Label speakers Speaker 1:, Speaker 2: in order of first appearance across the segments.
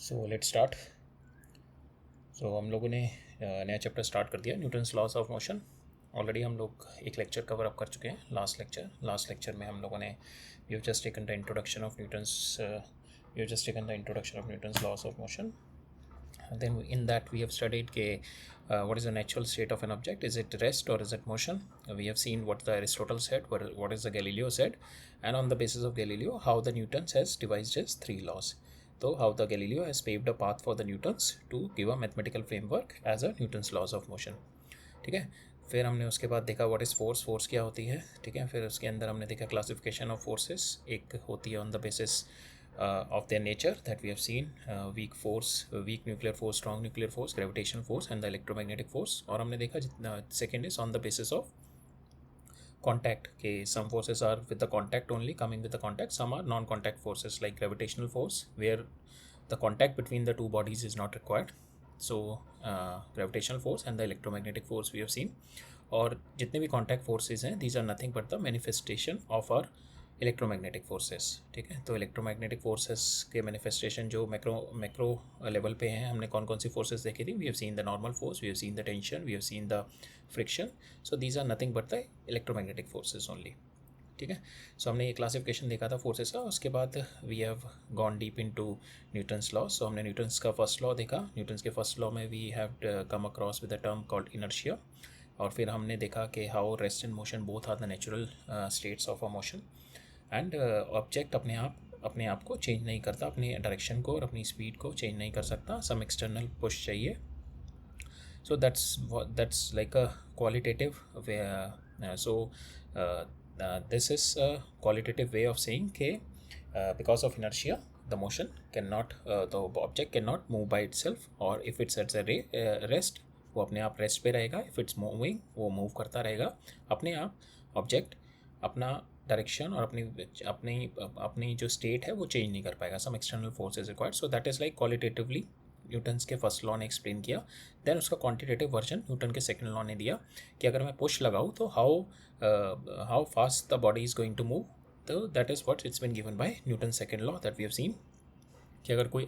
Speaker 1: So let's start. सो हम लोगों ने नया चैप्टर स्टार्ट कर दिया, Newton's laws of motion. Already हम लोग एक लेक्चर कवर अप कर चुके हैं, लास्ट लेक्चर में हम लोगों ने you just taken the introduction of Newton's laws of motion. Then in that we have studied what is the natural state of an object. Is it rest or is it motion? We have seen what the Aristotle said, what is the Galileo said, and on the basis of Galileo how the Newtons has devised his three laws. So how the Galileo has paved a path for the Newtons to give a mathematical framework as a Newton's laws of motion. ठीक है. फिर हमने उसके बाद देखा what is force क्या होती है. ठीक है. फिर उसके अंदर हमने देखा क्लासिफिकेशन ऑफ फोर्सेस. एक होती है on the basis of their nature that we have seen, weak force, weak nuclear force, strong nuclear force, gravitational force and the electromagnetic force. और हमने देखा जितना second is on the basis of contact के some forces are with the contact only, coming with the contact, some are non-contact forces like gravitational force where the contact between the two bodies is not required. So gravitational force and the electromagnetic force we have seen. और जितने भी contact forces हैं these are nothing but the manifestation of our electromagnetic forces. ठीक है. तो electromagnetic forces के manifestation जो macro level पे हैं, हमने कौन कौन सी फोर्सेस देखी थी. We have seen the normal force, we have seen the tension, we have seen the friction. So these are nothing but the electromagnetic forces only. ठीक है. सो हमने ये क्लासिफिकेशन देखा था फोर्सेस का. उसके बाद we have gone deep into Newton's law. So हमने न्यूटन्स का फर्स्ट लॉ देखा. न्यूटन्स के फर्स्ट लॉ में we have come across with the term called inertia. और फिर हमने देखा कि how rest and motion both are the natural states of a motion. And object अपने आप को चेंज नहीं करता, अपनी डायरेक्शन को और अपनी स्पीड को चेंज नहीं कर सकता. सम एक्सटर्नल पुश चाहिए. So that's like a qualitative way. So this is a qualitative way of saying के because of inertia the motion can not, the object can not move by itself. और if it's at a rest, वो अपने आप rest पे रहेगा. If it's moving, वो move करता रहेगा अपने आप. ऑब्जेक्ट अपना डायरेक्शन और अपनी जो स्टेट है वो चेंज नहीं कर पाएगा. Some external force is required. So that is like qualitatively Newton's के फर्स्ट लॉ ने एक्सप्लेन किया. देन उसका क्वांटिटेटिव वर्जन न्यूटन के सेकंड लॉ ने दिया कि अगर मैं पुश लगाऊँ तो how fast the body is going to move. तो that is what it's been given by Newton second law that we have seen. कि अगर कोई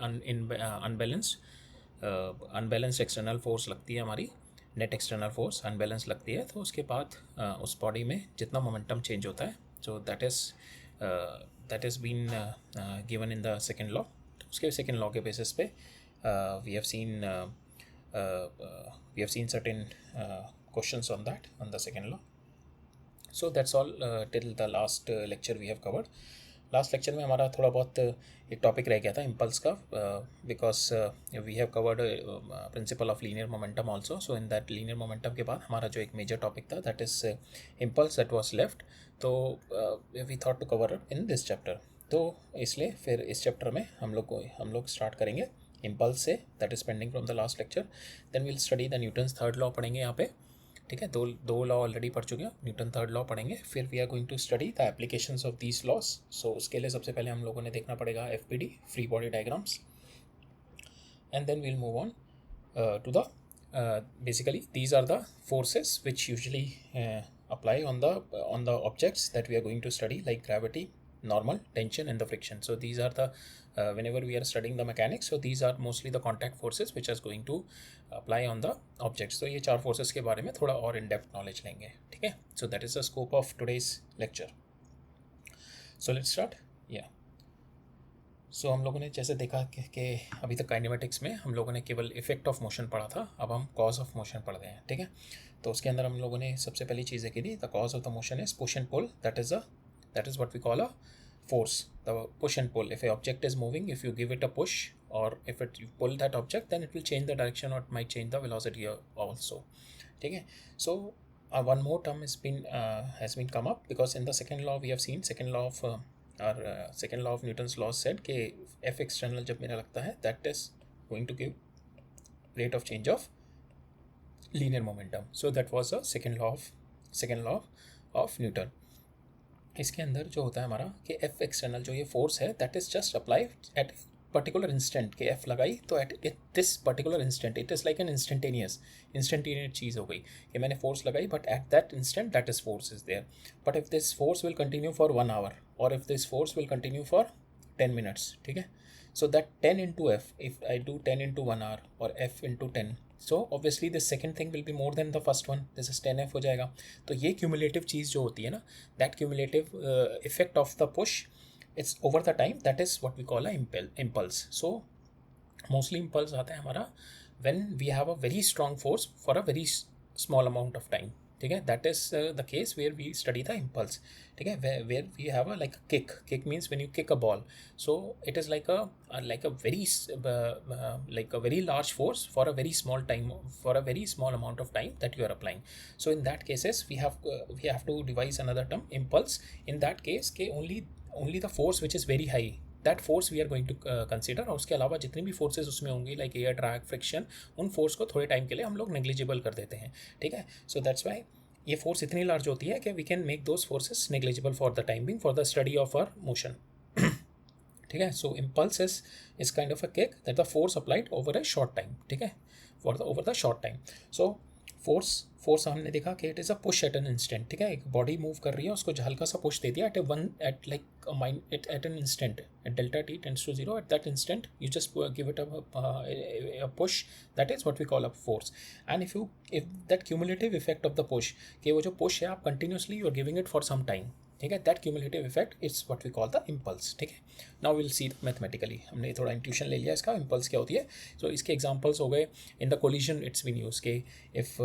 Speaker 1: अनबैलेंस्ड एक्सटर्नल फोर्स लगती है, हमारी नेट एक्सटर्नल फोर्स अनबैलेंस लगती है, तो उसके बाद उस बॉडी में जितना मोमेंटम चेंज होता है, so that is been given in the second law. उसके सेकेंड लॉ के बेसिस पे we have seen certain questions on that on the second law. So that's all till the last lecture we have covered. Last lecture में हमारा थोड़ा बहुत एक topic रह गया था इम्पल्स का, because we have covered principle of linear momentum also. So in that linear momentum के बाद हमारा जो एक मेजर टॉपिक था that is impulse that was left. तो we thought to cover in this chapter. तो इसलिए फिर इस चैप्टर में हम लोग स्टार्ट करेंगे इम्पल्स से, that is pending from the last lecture. Then will study the Newton's third law पढ़ेंगे यहाँ पे. ठीक है. दो लॉ ऑलरेडी पढ़ चुके हैं, न्यूटन थर्ड लॉ पढ़ेंगे. फिर we are going to study the applications of these laws. So उसके लिए सबसे पहले हम लोगों ने देखना पड़ेगा FBD, free body diagrams. And then will move on to the basically these are the forces which usually apply on the objects that we are going to study, like gravity, normal, tension and the friction. So these are the whenever we are studying the mechanics, so these are mostly the contact forces which is going to apply on the objects. So ये चार forces के बारे में थोड़ा और in depth knowledge लेंगे. ठीक है. So that is the scope of today's lecture. So let's start. Yeah. सो हम लोगों ने जैसे देखा कि अभी तक काइनेमेटिक्स में हम लोगों ने केवल इफेक्ट ऑफ मोशन पढ़ा था. अब हम कॉज ऑफ मोशन पढ़ रहे हैं. ठीक है. तो उसके अंदर हम लोगों ने सबसे पहली चीज़ देखी थी, the cause of the motion is push and pull. That is what we call a force, the push and pull. If a object is moving, if you give it a push or if you pull that object, then it will change the direction or it might change the velocity also. ठीक है. So one more term has been come up, because in the second law we have seen second law of Newton's law said कि F external जब मेरा लगता है, that is going to give rate of change of linear momentum. So that was the second law of Newton. इसके अंदर जो होता है हमारा कि F एक्सटर्नल जो ये फोर्स है, that is just apply at particular instant. के F लगाई तो at this particular instant it is like an instantaneous चीज़ हो गई कि मैंने फोर्स लगाई, but at that instant that is force is there. But if this force will continue for 1 hour और if this force will continue for 10 minutes. ठीक है. So that 10 into f, if I do 10 into 1 hour or f into 10, so obviously the second thing will be more than the first one, this is 10f हो जाएगा. तो ये cumulative चीज़ जो होती है ना, that cumulative effect of the push, it's over the time, that is what we call a impulse. So mostly impulse आता है हमारा when we have a very strong force for a very small amount of time. ठीक है, that is the case where we study the impulse. ठीक है, where we have a like kick means when you kick a ball, so it is like a very large force for a very small time, for a very small amount of time that you are applying. So in that cases we have to devise another term, impulse. In that case के only the force which is very high, that force we are going to consider. और उसके अलावा जितनी भी forces उसमें होंगी like air drag, friction, उन force को थोड़े टाइम के लिए हम लोग नेग्लिजिबल कर देते हैं. ठीक है, सो दैट्स वाई ये फोर्स इतनी लार्ज होती है कि we can make those forces negligible for the time being, for the study of our motion. ठीक है, so impulse is kind of a kick that the force applied over a short time. ठीक है, for the over the short time. So force हमने देखा कि it is a push at an instant. ठीक है, एक बॉडी मूव कर रही है, उसको हल्का सा पुश दे दिया at an instant, at delta t tends to zero, at that instant you just give it a push, that is what we call a force. And if that cumulative effect of the push, कि वो जो push है आप continuously you are giving it for some time. ठीक है, that cumulative effect it's what we call the impulse. ठीक है, now will see mathematically. हमने थोड़ा इंट्यूशन ले लिया इसका, इम्पल्स क्या होती है. सो इसके एग्जांपल्स हो गए in the collision, it's been use के if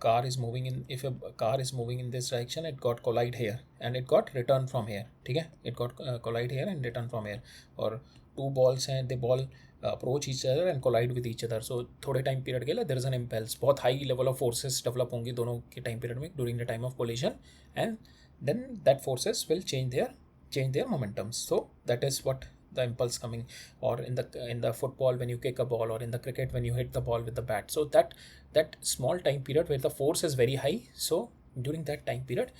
Speaker 1: car is moving in, if a car is moving in this direction, it got collide here and it got return from here. ठीक है, it got collide here and return from here. और two balls हैं, they ball approach each other and collide with each other. So थोड़े time period के लिए there is an impulse, बहुत high level of forces develop होंगी दोनों के time period में during the time of collision, and then that forces will change their momentum. So that is what the impulse coming. Or in the football when you kick a ball, or in the cricket when you hit the ball with the bat, so that small time period where the force is very high, so during that time period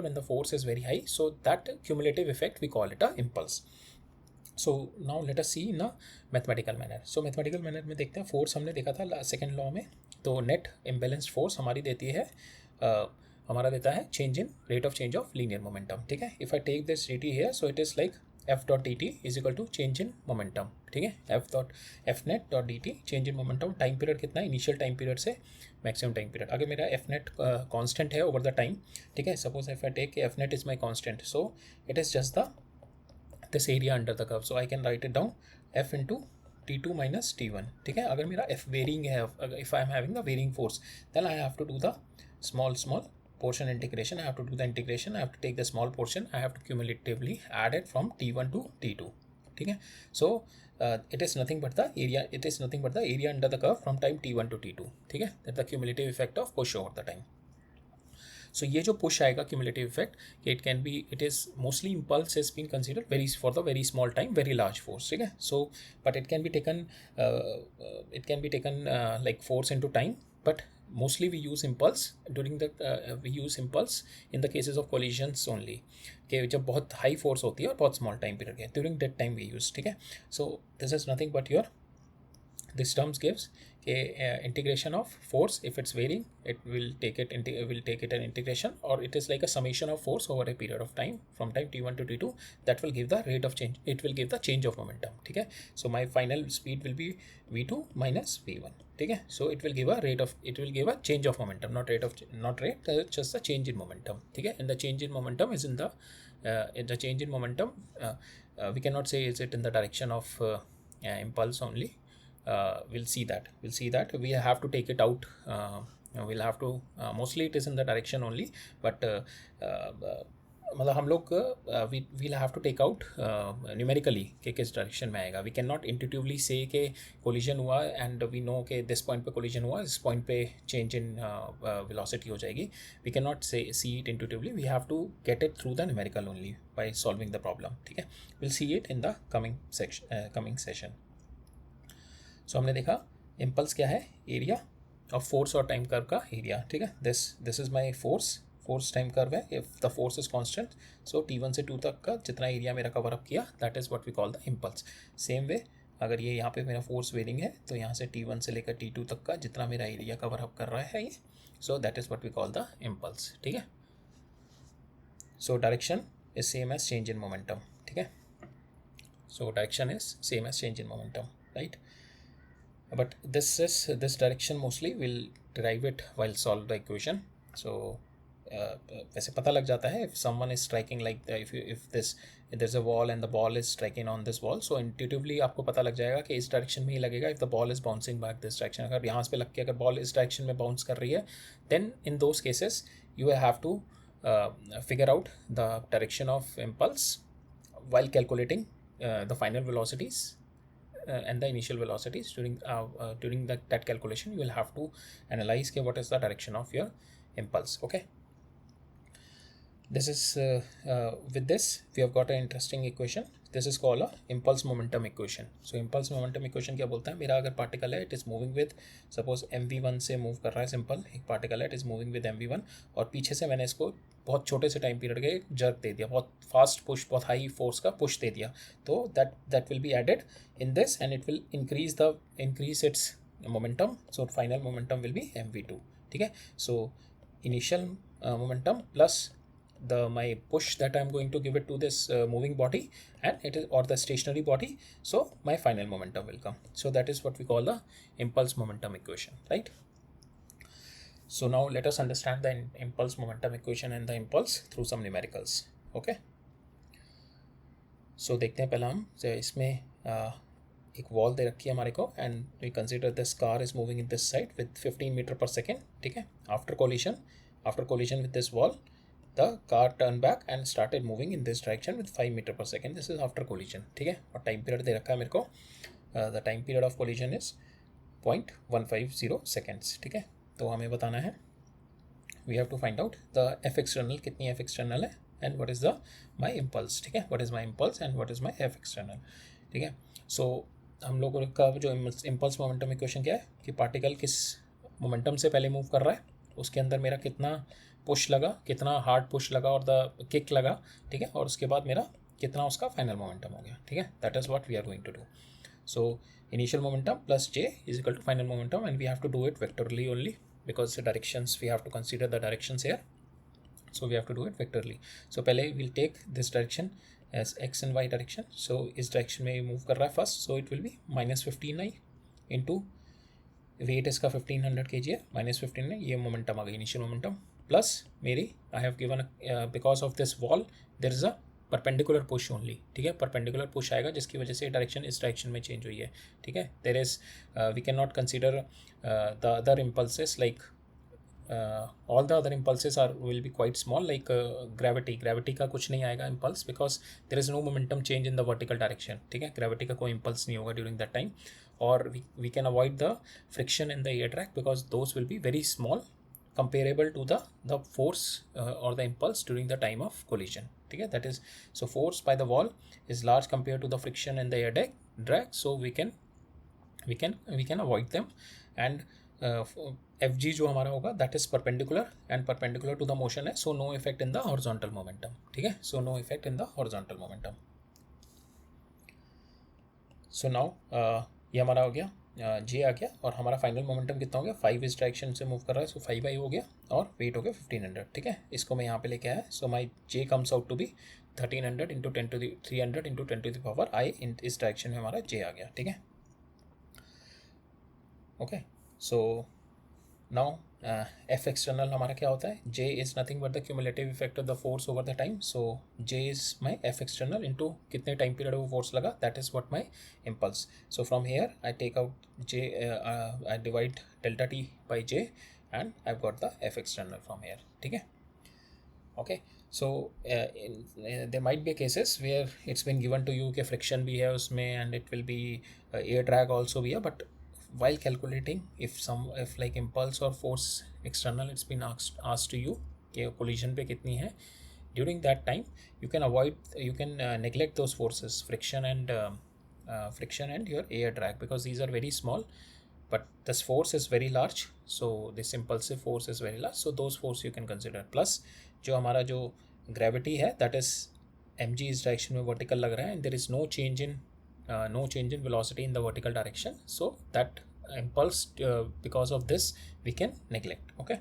Speaker 1: when the force is very high, so that cumulative effect we call it a impulse. So now let us see in a mathematical manner. So mathematical manner में देखते हैं, force हमने देखा था second law में, तो net imbalanced force हमारी देती है हमारा देता है change in rate of change of linear momentum. ठीक है, if I take this d t here, so it is like F dot d t is equal to change in momentum. ठीक है, F net dot d t change in momentum. Time period कितना है, initial time period से maximum time period. अगर मेरा F net constant है over the time, ठीक है, suppose if I take F net is my constant, so it is just the this area under the curve. So I can write it down F into T2 minus T1. ठीक है, अगर मेरा F varying है, if I am having the varying force, then I have to do the small portion integration. I have to do the integration, I have to take the small portion, I have to cumulatively add it from T1 to T2. ठीक है, so it is nothing but the area under the curve from time T1 to T2. ठीक है, that the cumulative effect of push over the time. सो ये जो push आएगा cumulative effect, it is mostly impulse is been considered very for the very small time, very large force. ठीक है, so but it can be taken like force into time, but mostly we use impulse in the cases of collisions only, कि जब बहुत high force होती है और बहुत small time period है, during that time we use. ठीक है, so this is nothing but your this terms gives integration of force. If it's varying, it will take it an integration, or it is like a summation of force over a period of time from time t1 to t2, that will give the rate of change, it will give the change of momentum. ठीक है, so my final speed will be v2 minus v1. ठीक है, so it will give a change of momentum, not rate, just the change in momentum. ठीक है, and the change in momentum is in the change in momentum, we cannot say is it in the direction of impulse only. We'll see that we have to take it out, we'll have to mostly it is in the direction only, but मतलब हम लोग we'll have to take out numerically कि किस direction में आएगा. we cannot intuitively say कि collision हुआ and we know कि this point पे collision हुआ, इस point पे change in velocity हो जाएगी. we cannot see it intuitively, we have to get it through the numerical only by solving the problem. ठीक है, we'll see it in the coming session. सो हमने देखा इम्पल्स क्या है, एरिया ऑफ फोर्स और time curve का area. ठीक है, this is my force time curve है. If the force is constant, so T1 से 2 तक का जितना एरिया मेरा कवर अप किया, that is what we call the impulse. Same way अगर ये यहाँ पे मेरा फोर्स वेरिंग है, तो यहाँ से T1 से लेकर T2 तक का जितना मेरा एरिया कवर अप कर रहा है ये, so that is what we call the impulse. ठीक है, so direction is same as change in momentum. ठीक है. ठीक है. So direction is same as change in momentum, right? But this direction mostly we'll derive it while solve the equation. So वैसे पता लग जाता है if someone is striking like if there's a wall and the ball is striking on this wall, so intuitively आपको पता लग जाएगा कि इस डायरेक्शन में ही लगेगा. if the ball is bouncing back this direction, अगर यहाँ पे लग के अगर बॉल इस डायरेक्शन में बाउंस कर रही है, then in those cases you will have to figure out the direction of impulse while calculating the final velocities and the initial velocities. During that calculation you will have to analyze what is the direction of your impulse. Okay, this is with this we have got an interesting equation. This is called a impulse momentum equation. So impulse momentum equation क्या बोलता है, मेरा अगर particle है, it is moving with suppose mv1 से move कर रहा है, सिंपल एक पार्टिकल है, it is moving with mv1, और पीछे से मैंने इसको बहुत छोटे से टाइम पीरियड के जर्क दे दिया, बहुत फास्ट पुश, बहुत हाई फोर्स का पुश दे दिया, तो that will be added in this and it will increase its momentum. So final momentum will be mv2. ठीक है. So initial momentum plus my push that I'm going to give it to this moving body, and it is or the stationary body, so my final momentum will come. So that is what we call the impulse momentum equation, right? So now let us understand the impulse momentum equation and the impulse through some numericals. Okay, so देखते हैं पहला हम इसमें एक wall दे रखी है हमारे को, and we consider this car is moving in this side with 15 metre पर सेकेंड. ठीक है. After collision with this wall the car turned back and started moving in this direction with 5 meter per second. This is after collision. ठीक है. और time period दे रखा है मेरे को, the time period of collision is 0.150 seconds. ठीक है. तो हमें बताना है, we have to find out the F external, कितनी एफ एक्सटर्नल है, and what is the my impulse. ठीक है. What is my impulse and what is my F external. ठीक है. सो हम लोगों का जो इम्पल्स मोमेंटम इक्वेशन क्या है कि पार्टिकल किस मोमेंटम से पहले मूव कर रहा है, उसके अंदर मेरा कितना पुश लगा, कितना हार्ड पुश लगा और द किक लगा. ठीक है. और उसके बाद मेरा कितना उसका फाइनल मोमेंटम हो गया. ठीक है. That is what we are going to do. So initial momentum plus J is equal to final momentum, and we have to do it vectorially only because the directions we have to consider the directions here. So we have to do it vectorially. So पहले will take this direction as X and Y direction. So इस direction में move कर रहा है first, so it will B -15i into weight इसका 1500 kg है, -15 ये momentum आ गई, इनिशियल मोमेंटम, प्लस मेरी I have given because of this wall there is a perpendicular push only. ठीक है. परपेंडिकुलर पुश आएगा जिसकी वजह से डायरेक्शन इस डायरेक्शन में चेंज हुई है. ठीक है. There is we can not consider the other impulses like all the other impulses will be quite small, like gravity का कुछ नहीं आएगा impulse because there is no momentum change in the vertical direction. ठीक है. gravity का कोई impulse नहीं होगा during that time, or we can avoid the friction in the air track because those will be very small comparable to the force or the impulse during the time of collision. ठीक है. that is, so force by the wall is large compared to the friction in the air drag, so we can avoid them, and F G जो हमारा होगा that is perpendicular and perpendicular to the motion है, so no effect in the horizontal momentum. ठीक है. So no effect in the horizontal momentum. So now ये हमारा हो गया, जे आ गया, और हमारा फाइनल मोमेंटम कितना हो गया, 5 इस डायरेक्शन से मूव कर रहा है, सो 5i हो गया, और वेट हो गया 1500. ठीक है. इसको मैं यहाँ पे लेके आया, so my J comes out to be 1300 into 300 into 10 to the power i. इस डायरेक्शन में हमारा जे आ गया. ठीक है. Okay. So now F external हमारा क्या होता है, J is nothing but the cumulative effect of the force over the time. So J is my F external into कितने टाइम पीरियड वो फोर्स लगा, that is what my impulse. So from here I take out J, I divide delta T by J, and I got the F external from here. ठीक है. Okay. So there might be cases where it's been given to you कि friction भी है उसमें, and it will be air drag also भी है, but while calculating if like impulse or force external it's been asked to you कि collision पे कितनी है, during that time you can neglect those forces, friction and your air drag, because these are very small but this force is very large, so this impulsive force is very large, so those force you can consider. plus जो हमारा जो gravity है that is mg इस direction में vertical लग रहा है, and there is no change in velocity in the vertical direction, so that impulse because of this we can neglect. Okay.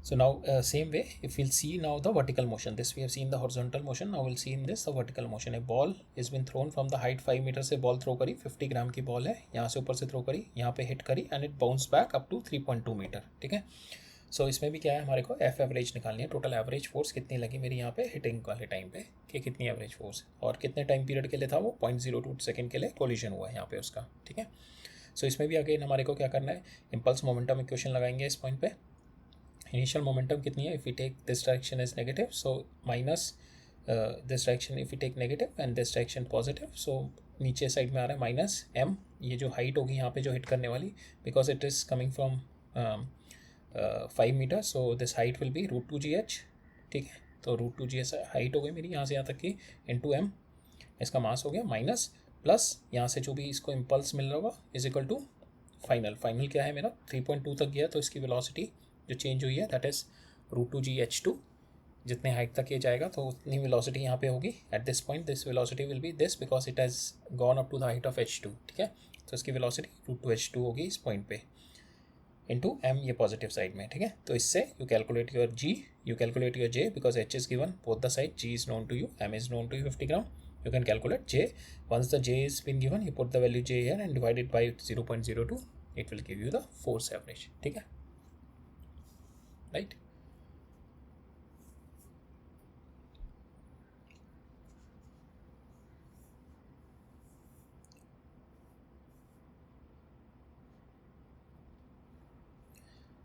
Speaker 1: So now same way, if we'll see now the vertical motion, this we have seen the horizontal motion, now we'll see in this the vertical motion. A ball has been thrown from the height 5 metre से ball throw करी, 50 ग्राम की ball है, यहाँ से ऊपर से throw करी, यहाँ पे हिट करी and it bounce back up to 3.2 metre. ठीक है. सो इसमें भी क्या है, हमारे को एफ एवरेज निकालनी है, टोटल एवरेज फोर्स कितनी लगी मेरी यहाँ पे हिटिंग वाले टाइम पे, कि कितनी एवरेज फोर्स और कितने टाइम पीरियड के लिए था वो 0.02 सेकंड के लिए कोलिजन हुआ है यहाँ पे उसका. ठीक है. सो इसमें भी अगेन हमारे को क्या करना है, इम्पल्स मोमेंटम इक्वेशन लगाएंगे इस पॉइंट पे. इनिशियल मोमेंटम कितनी है, if we take this direction is negative, so minus this direction if we take negative and this direction positive, so नीचे साइड में आ रहा है माइनस एम. ये जो हाइट होगी यहाँ पे जो हिट करने वाली, because it is coming from 5 metre, so this height will be √2gh. ठीक है. तो √2gh हाइट हो गई मेरी यहाँ से यहाँ तक की, इंटू एम इसका मास हो गया, माइनस प्लस यहाँ से जो भी इसको इम्पल्स मिल रहा होगा इज इक्वल टू फाइनल क्या है मेरा 3.2 तक गया, तो इसकी वेलोसिटी जो चेंज हुई है दैट इज़ √2gh2. जितने हाइट तक ये जाएगा तो उतनी वेलोसिटी यहाँ पे होगी. At this point this velocity will be this because it has gone up to the height of h2. ठीक है. तो इसकी वेलोसिटी √2h2 होगी इस पॉइंट पे, इंटू एम ये पॉजिटिव साइड में. ठीक है. तो इससे you calculate your G, you calculate your J, because h is given both the side, g is known to you, m is known to you 50 gram. You can calculate J. Once the J is been given, you put the value J here and divide it by 0.02. It will give you the force average. ठीक है. Right.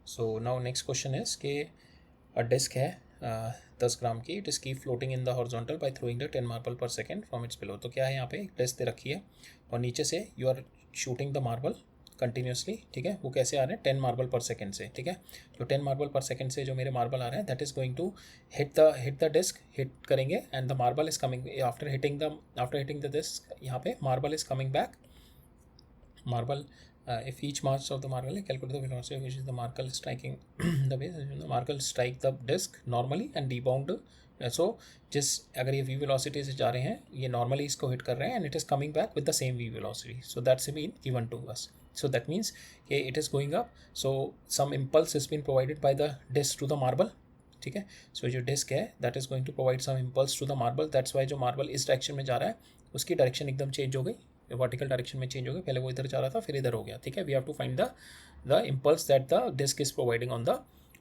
Speaker 1: So now next question is कि a disk है 10 gram की, it is keep floating in the horizontal by throwing the 10 marble per second from its below. तो क्या है यहाँ पे एक डिस्क दे रखी है और नीचे से you are shooting the marble continuously. ठीक है. वो कैसे आ रहे हैं, 10 मार्बल पर सेकेंड से. ठीक है. जो 10 मार्बल पर सेकेंड से जो मेरे मार्बल आ रहे हैं that is going to hit the disc, hit करेंगे and the marble is coming after hitting the disc. यहाँ पे marble is coming back. Marble if each mass of the marble, calculate the velocity which is the marble striking the base, the marble strike the disc normally and rebound. So जिस अगर ये v velocity से जा रहे हैं, ये normally इसको hit कर रहे हैं and it is coming back with the same v velocity. So that's been given to us. So that means कि it is going up. So some impulse has been provided by the disc to the marble. ठीक है. So जो disc है that is going to provide some impulse to the marble. That's why जो marble इस direction में जा रहा है उसकी डायरेक्शन एकदम चेंज हो गई, वर्टिकल डायरेक्शन में चेंज हो गया. पहले वो इधर जा रहा था फिर इधर हो गया. ठीक है. We have to find the impulse that the disc is providing on the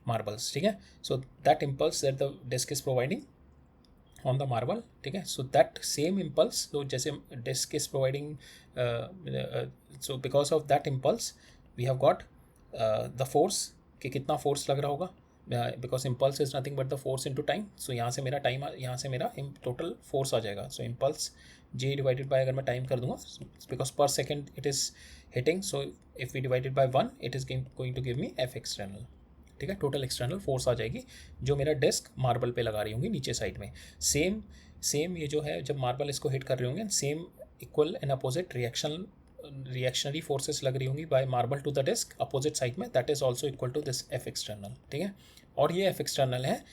Speaker 1: marbles. ठीक है. So that impulse that the disc is providing on the marble. ठीक है. सो दैट सेम इम्पल्स, तो जैसे disc is providing, so because of that impulse we have got the force, कि कितना force लग रहा होगा, because impulse is nothing but the force into time. So यहाँ से मेरा टाइम, यहाँ से मेरा टोटल फोर्स आ जाएगा. So impulse J divided by, अगर मैं टाइम कर दूंगा, because per second it is hitting, so if we divided by 1 it is going to give me F external. ठीक है. टोटल एक्सटर्नल फोर्स आ जाएगी जो मेरा डिस्क मार्बल पे लगा रही होंगी नीचे साइड में. सेम ये जो है जब मार्बल इसको हिट कर रहे होंगे, same equal and opposite reactionary forces लग रही होंगी by marble to the disc opposite side में, that is also equal to this F external. ठीक है. और ये F एक्सटर्नल है,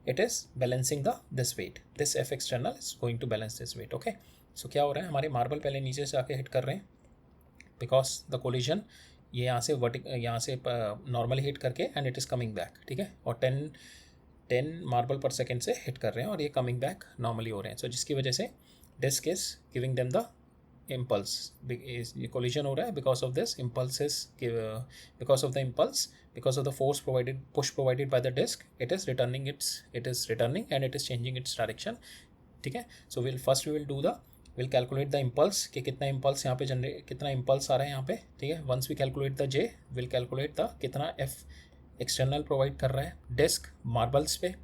Speaker 1: it is balancing this weight. This F external is going to balance this weight. Okay. So क्या हो रहा है, हमारे मार्बल पहले नीचे से आके हिट कर रहे हैं बिकॉज द कोलिजन ये यहाँ से नॉर्मली हिट करके and it is coming back. ठीक है. और 10 मार्बल पर सेकेंड से हिट कर रहे हैं और ये कमिंग बैक नॉर्मली हो रहे हैं. सो जिसकी वजह से disc is giving them the impulse. ये collision हो रहा है because of this impulses, because of the impulse, because of the force push provided by the disc, it is returning and it is changing its direction. ठीक है. So we'll calculate the impulse, कि कितना impulse यहाँ पे कितना impulse आ रहा है यहाँ पे. ठीक है. Once we calculate the J, we'll calculate the कितना F external provide कर रहा है disc marbles पे.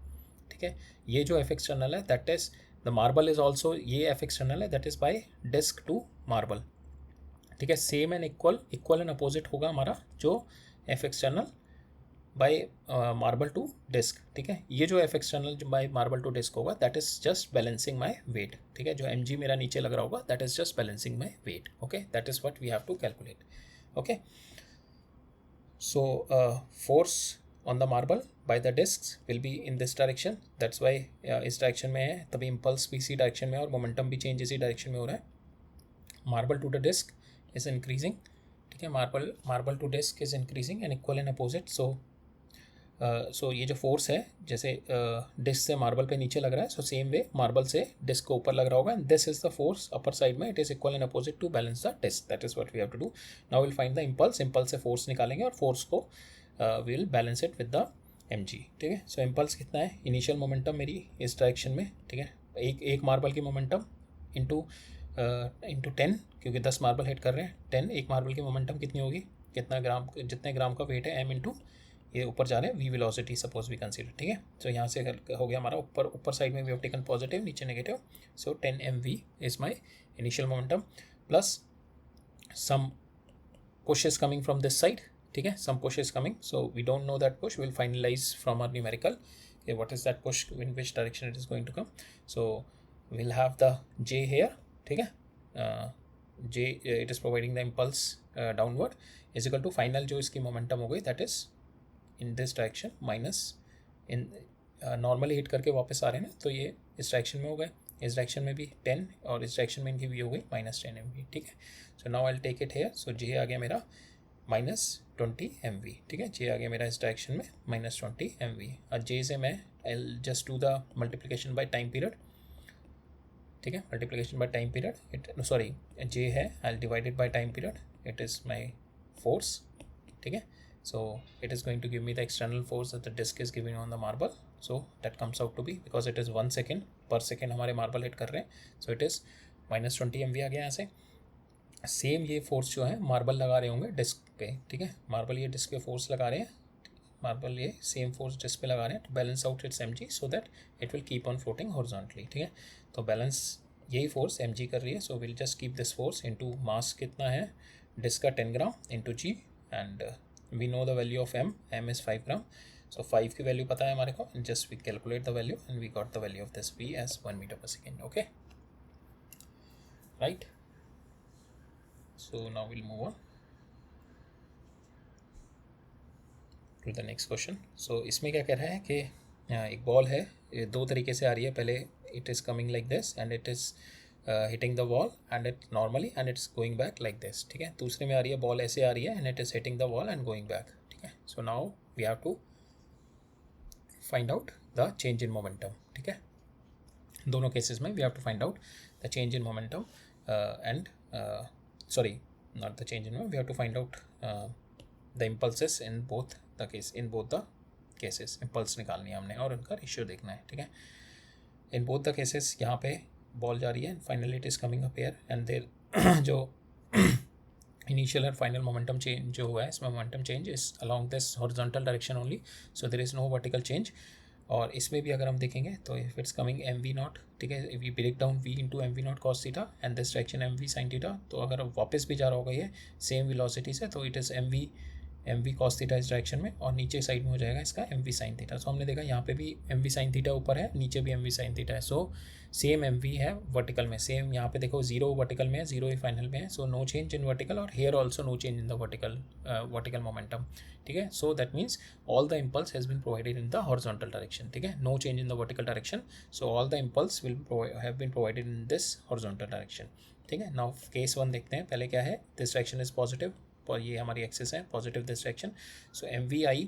Speaker 1: ठीक है. ये जो F external है that is the marble is also, ये F external है that is by disk to marble. ठीक है. Same and equal and opposite होगा हमारा जो F external by marble to disc. ठीक है. ये जो F external by marble to disc होगा that is just balancing my weight. ठीक है. जो mg मेरा नीचे लग रहा होगा that is just balancing my weight. Okay. That is what we have to calculate. Okay. So force on the marble by the discs will be in this direction. That's why इस direction में है, तभी impulse भी इसी direction में और momentum भी change इसी डायरेक्शन में हो रहा है. Marble to the disc is increasing. ठीक है. Marble to disc is increasing and equal and opposite. So so ये जो फोर्स है जैसे डिस्क से मार्बल पे नीचे लग रहा है, सो सेम वे मार्बल से डिस्क को ऊपर लग रहा होगा, and this is the force upper side में, it is equal and opposite to balance the disc, that is what we have to do. Now will find the impulse. Impulse से force निकालेंगे और force को will balance it with the M जी. ठीक है, so impulse कितना है, initial momentum मेरी इस डायरेक्शन में, ठीक है, एक मार्बल की मोमेंटम इंटू 10, क्योंकि 10 मार्बल हिट कर रहे हैं, 10 एक मार्बल की मोमेंटम कितनी होगी, कितना ग्राम, जितने ग्राम का वेट है एम इंटू ये ऊपर जा रहे हैं V velocity suppose we consider. ठीक है, तो यहाँ से हो गया हमारा ऊपर साइड में वी हैव टेकन पॉजिटिव, नीचे negative. So 10 mv is my initial momentum plus some push is coming from this side. ठीक है, some push is coming, so we don't know that push, will finalise from our numerical what is that push, in which direction it is going to come. So will have the j here. ठीक है, j it is providing the impulse downward is equal to final जो इसकी momentum हो गई that is in this direction minus in normally hit करके वापस आ रहे हैं ना, तो ये इस डायरेक्शन में हो गए, इस डायरेक्शन में भी 10 और इस डायरेक्शन में इनकी भी हो गई -10 mv. ठीक है, so now I will take it here. So J आ गया मेरा -20 mv. ठीक है, जे आ गया मेरा इस डायरेक्शन में -20 mv. और जे से मैं I just do the multiplication by time period. ठीक है, multiplication by time period, it sorry J है, I divide it by time period, it is my force. ठीक है, so it is going to give me the external force that the disk is giving on the marble. So that comes out to be, because it is 1 second per second हमारे marble hit कर रहे हैं, so it is -20 mv आ गया यहाँ से. Same ये force जो है मार्बल लगा रहे होंगे डिस्क पे. ठीक है, मार्बल ये डिस्क पे फोर्स लगा रहे हैं, मार्बल ये सेम फोर्स डिस्क पे लगा रहे हैं to balance out its mg so that it will keep on floating horizontally. ठीक है, तो बैलेंस यही फोर्स mg कर रही है, so will just keep this force into mass कितना है डिस्क का 10 gram into G, and we know the value of m is 5 gram, so 5 की वैल्यू पता है हमारे को, just we calculate the value and we got the value of this v as 1 meter per second. Okay, right, so now we'll move on to the next question. so इसमें क्या कह रहा है कि एक बॉल है, ये दो तरीके से आ रही है, पहले it is coming like this and it is hitting the wall and it normally and it's going back like this. ठीक है, दूसरे में आ रही है बॉल ऐसे आ रही है and it is hitting the wall and going back. ठीक है, so now we have to find out the change in momentum. ठीक है, दोनों केसेस में we have to find out the change in momentum and sorry not the change in momentum, we have to find out the impulses in both the case, in both the cases impulse निकालनी है हमने और उनका ratio देखना है. ठीक है, in both the cases यहाँ पे बॉल जा रही है, finally it is coming up here and there जो initial and final momentum change जो हुआ है, इसमें momentum change is along this horizontal direction only, so there is no vertical change. और इसमें भी अगर हम देखेंगे तो if it's coming M V nought, ठीक है, we break down V into M V nought cos theta and this direction M V sine theta, तो अगर वापस भी जा रहा होगा ये सेम वेलोसिटी से, तो it is M V cos theta इस डायरेक्शन में और नीचे साइड में हो जाएगा इसका M V sine theta. So हमने देखा यहाँ पे भी एम वी साइन थीटा ऊपर है, नीचे भी एम वी साइन थीटा है, सो सेम एम वी है वर्टिकल में, सेम यहाँ पे देखो 0 वर्टिकल में है, 0 ही फाइनल में है, so no change in vertical और here also no change in the vertical momentum. ठीक है, so that means all the impulse has been provided in the horizontal direction. ठीक है, no change in the vertical direction, so all the impulse will have been provided in this horizontal direction. ठीक है, now case 1 देखते हैं, पहले क्या है, this direction is positive और ये हमारी एक्सिस है positive this direction, so M V I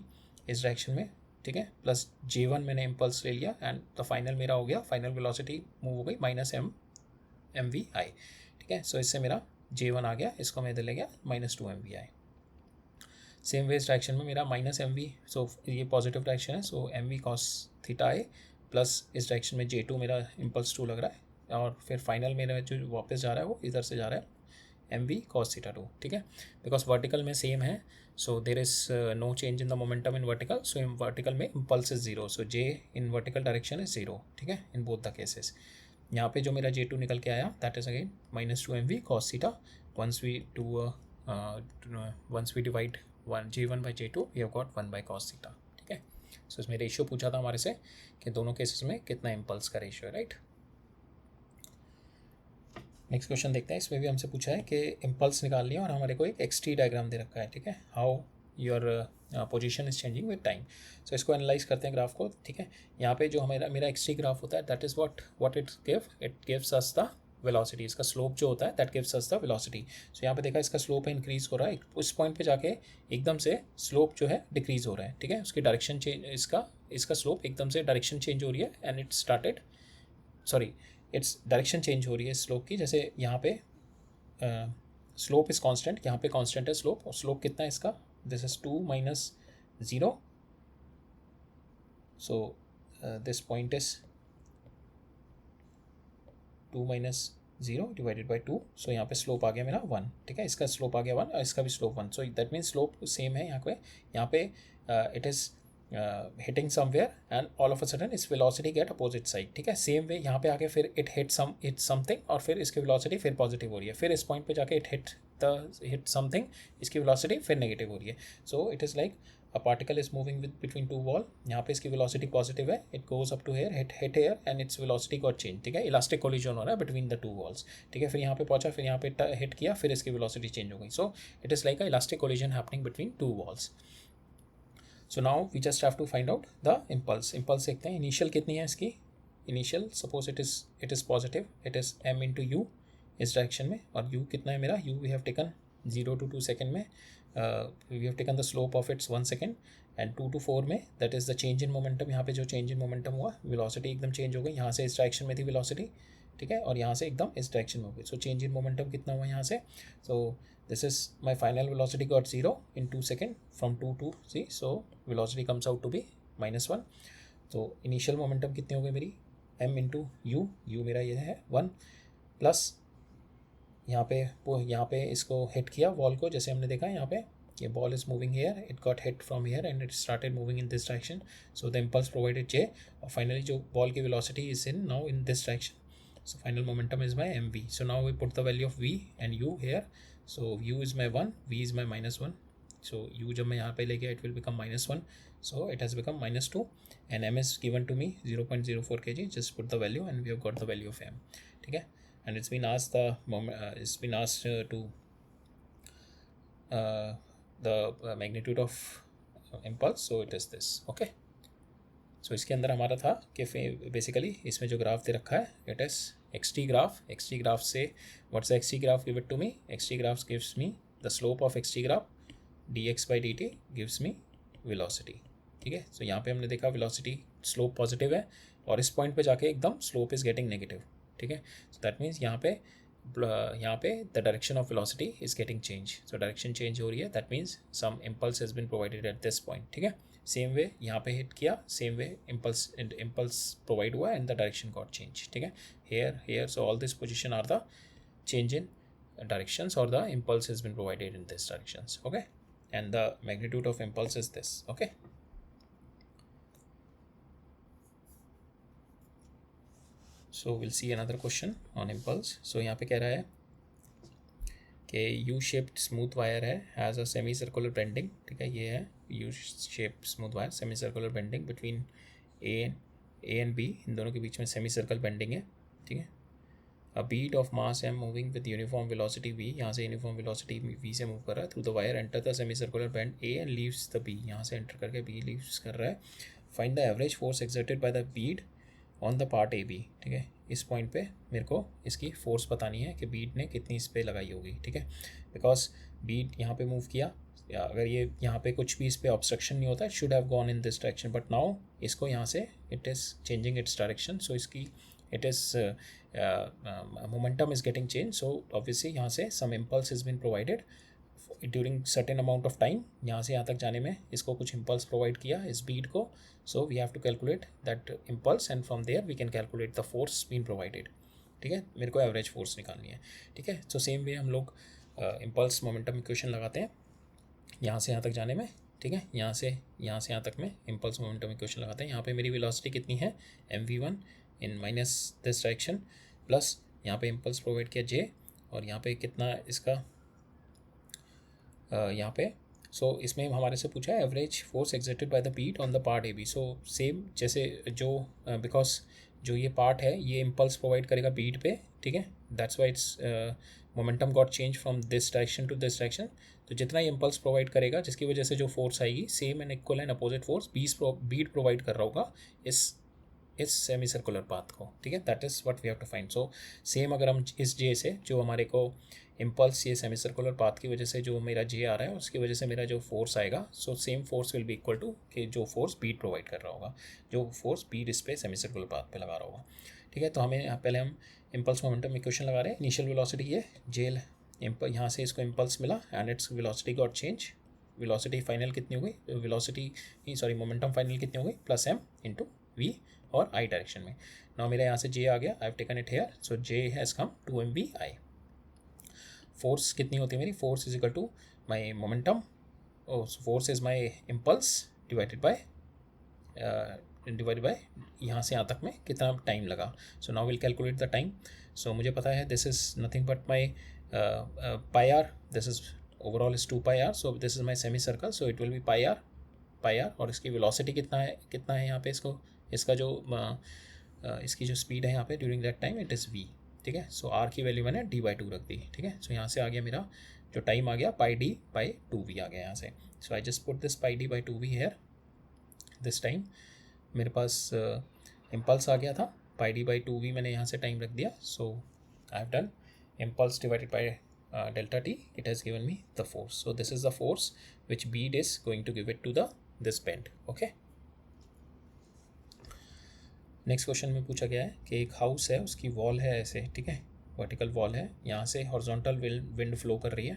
Speaker 1: इस डायरेक्शन में. ठीक है, प्लस J1 मैंने इम्पल्स ले लिया एंड द फाइनल मेरा हो गया, फाइनल वेलोसिटी मूव हो गई -m वी आई. ठीक है, सो इससे मेरा J1 आ गया, इसको मैं इधर ले गया -2 mv आई. सेम वे इस डायरेक्शन में मेरा -mv, सो ये पॉजिटिव डायरेक्शन है, सो mv cos थीटा आई प्लस इस डायरेक्शन में J2 मेरा इम्पल्स 2 लग रहा है और फिर फाइनल मेरा जो वापस जा रहा है वो इधर से जा रहा है mv cos थीटा 2. ठीक है, बिकॉज वर्टिकल में सेम है, so there is no change in the momentum in vertical, so in vertical में impulse is 0, so j in vertical direction is 0. ठीक है, in both the cases. यहाँ पे जो मेरा J2 निकल के आया that is again -2 mv cos theta. Once we divide J1 by J2 we have got 1 by cos theta. ठीक है, so इसमें रेशियो पूछा था हमारे से कि दोनों केसेस में कितना इम्पल्स का रेशियो है, राइट. नेक्स्ट क्वेश्चन देखते हैं, इसमें भी हमसे पूछा है कि इम्पल्स निकाल लिया और हमारे को एक एक्स-टी डायग्राम दे रखा है. ठीक है, how your position is changing with time. So इसको एनालाइज करते हैं ग्राफ को. ठीक है, यहाँ पे जो मेरा एक्स-टी ग्राफ होता है that is what it gives us the velocity, इसका स्लोप जो होता है that gives us the velocity. So यहाँ पे देखा इसका स्लोप है इंक्रीज हो रहा है, उस पॉइंट पे जाके एकदम से स्लोप जो है डिक्रीज हो रहा है, ठीक है, उसकी डायरेक्शन चेंज, इसका स्लोप एकदम से डायरेक्शन चेंज हो रही है and it started, sorry its direction change हो रही है स्लोप की। जैसे यहाँ पे स्लोप इज कांस्टेंट, यहाँ पे कांस्टेंट है स्लोप, और स्लोप कितना है इसका, this is 2 minus 0, so this point is 2 minus 0 divided by 2, सो यहाँ पे स्लोप आ गया मेरा 1, ठीक है, इसका स्लोप आ गया 1 और इसका भी slope 1, so that means slope same है यहाँ पे it is hitting somewhere and all of a sudden इस वेलोसिटी गेट अपोजिट साइड, ठीक है, सेम वे यहाँ पे आके फिर इट हिट समथिंग और फिर इसकी वेलोसिटी फिर पॉजिटिव हो रही है, फिर इस पॉइंट पे जाके इट हिट समथिंग, इसकी वेलोसिटी फिर नेगेटिव हो रही है। So it is like a particle is moving with between two wall, यहाँ पे इसकी velocity positive है, it goes up to here, hit here and its velocity got changed, ठीक है, इलास्टिक कोलिजन हो रहा है between the two walls, ठीक है, फिर यहाँ पे पहुंचा, फिर यहाँ पे हिट किया, फिर इसकी velocity चेंज हो गई, so it is like a elastic collision happening between two walls। so now we just have to find out the impulse देखते हैं, इनिशियल कितनी है इसकी, initial suppose it is positive, it is m into u इस direction में, और u कितना है मेरा, u we have taken 0 to 2 second में, we have taken the slope of its 1 second, and 2 to 4 में that is the change in momentum, यहाँ पे जो चेंज इन मोमेंटम हुआ, वेलोसिटी एकदम चेंज हो गई, यहाँ से इस डायरेक्शन में थी वेलोसिटी, ठीक है, और यहाँ से एकदम इस डायरेक्शन में हो गई, सो चेंज इन मोमेंटम कितना हुआ यहाँ से, so this is my final velocity got 0 in 2 second from 2 to 3, so velocity comes out to be -1, तो इनिशियल मोमेंटम कितनी हो गई मेरी, m इंटू यू मेरा ये है 1, प्लस यहाँ पे इसको हिट किया वॉल को, जैसे हमने देखा यहाँ पे ये ball is moving here, it got hit from here and it started moving in this direction, so the impulse provided J, और फाइनली जो बॉल की velocity is in now in this direction, so final momentum is my mv, so now we put the value of v and u here, so u is my 1, v is my -1, so u जब मैं यहाँ पे ले गया it will become -1, so it has become -2 and m is given to me 0.04 kg, just put the value and we have got the value of m, ठीक है, and it's been asked to the magnitude of impulse, so it is this, okay। सो इसके अंदर हमारा था कि basically इसमें जो graph दे रखा है इट इज़ एक्सटी ग्राफ से what's the XT graph, give it to me, XT graph gives me the slope of XT graph, dx by dt gives me velocity, ठीक है, सो यहाँ पे हमने देखा वेलोसिटी स्लोप पॉजिटिव है और इस पॉइंट पे जाके एकदम स्लोप इज़ गेटिंग नेगेटिव, ठीक है, सो दैट मीन्स यहाँ पे the direction of velocity is getting change, so direction change हो रही है, that means some impulse has been provided at this point, ठीक है, सेम वे यहाँ पे हिट किया, सेम वे इम्पल्स प्रोवाइड हुआ and the direction got change, ठीक है, here so all this position are the change in directions or the impulse has been provided in this directions, okay, and the magnitude of impulse is this, okay। so we'll see another question on impulse। so यहाँ पे कह रहा है कि U shaped smooth wire है, has a semi circular bending, ठीक है, ये है U shaped smooth wire, semi circular bending between A and B, इन दोनों के बीच में सेमी सर्कल बेंडिंग है, ठीक है, a bead of mass M moving with uniform velocity V, यहाँ से यूनिफॉर्म वेलोसिटी वी से मूव कर रहा है, through the wire enter the semi circular bend A and leaves the B, यहाँ से एंटर करके बी लीव्स कर रहा है, find the average force exerted by the bead on the part A B, ठीक है, इस पॉइंट पे मेरे को इसकी फोर्स बतानी है कि बीट ने कितनी इस पर लगाई होगी, ठीक है, बिकॉज बीट यहाँ पे मूव किया, या अगर ये यहाँ पे कुछ भी इस पर ऑब्स्ट्रक्शन नहीं होता, should have gone in this direction, but now इसको यहाँ से it is changing its direction, so इसकी it is momentum is getting changed, so obviously यहाँ से some impulse has been provided during certain amount of time, यहाँ से यहाँ तक जाने में इसको कुछ impulse provide किया इस bead को, so we have to calculate that impulse and from there we can calculate the force being provided, ठीक है, मेरे को average force निकालनी है, ठीक है, so same way हम लोग impulse momentum equation लगाते हैं यहाँ से यहाँ तक जाने में, ठीक है, यहाँ से यहाँ तक में impulse momentum equation लगाते हैं, यहाँ पे मेरी velocity कितनी है mv1 in minus this direction, plus यहाँ पे इम्पल्स प्रोवाइड किया जे, और यहाँ पे कितना इसका यहाँ पे, सो इसमें हमारे से पूछा है average force exerted by the beat on the part A B, so same जैसे जो बिकॉज जो ये पार्ट है ये इम्पल्स प्रोवाइड करेगा बीट पे, ठीक है, that's why its momentum got change from this direction to this direction, तो जितना ही इम्पल्स प्रोवाइड करेगा जिसकी वजह से जो फोर्स आएगी same and equal and opposite force beat provide कर रहा होगा इस इस सेमी सर्कुलर पाथ को, ठीक है, that is what we have to find. So same अगर हम इस जे से जो हमारे को इम्पल्स ये सेमी सर्कुलर पाथ की वजह से जो मेरा जे आ रहा है उसकी वजह से मेरा जो फोर्स आएगा, so same force will be equal to कि जो फोर्स बीट प्रोवाइड कर रहा होगा, जो फोर्स बीट इस पे सेमी सर्कुलर पाथ पे लगा रहा होगा. ठीक है, तो हमें पहले हम इम्पल्स मोमेंटम इक्वेशन लगा रहे हैं. इनिशियल वेलोसिटी ये जेल यहाँ से इसको इम्पल्स मिला and its velocity got change. Velocity final कितनी हो गई, वेलोसिटी सॉरी मोमेंटम फाइनल कितनी हो गई, प्लस एम इंटू वी और आई डायरेक्शन में. नाउ मेरे यहाँ से जे आ गया, I have taken it here, so J has come 2mv/i. Force कितनी होती है मेरी, force is equal to my momentum, force is my impulse divided by यहाँ से यहाँ तक में कितना टाइम लगा. So now will calculate the time. So मुझे पता है this is nothing but my pi R, this is overall is 2 pi R, so this is my semi circle, so it will be pi R. और इसकी velocity कितना है यहाँ पे, इसका जो इसकी जो स्पीड है यहाँ पे during that time, it is v. ठीक है, सो r की वैल्यू मैंने d/2 रख दी. ठीक है, सो यहाँ से आ गया मेरा जो टाइम आ गया πd/2v आ गया यहाँ से. So I just put this πd/2v here. This time मेरे पास इम्पल्स आ गया था, πd/2v मैंने यहाँ से टाइम रख दिया. So I have done impulse divided by delta t, it has given me the force. So this is the force which bead is going to give it to this bend. Okay. Next question में पूछा गया है कि एक house है, उसकी wall है ऐसे, ठीक है, वर्टिकल वॉल है, यहाँ से हॉरिजॉन्टल विंड फ्लो कर रही है.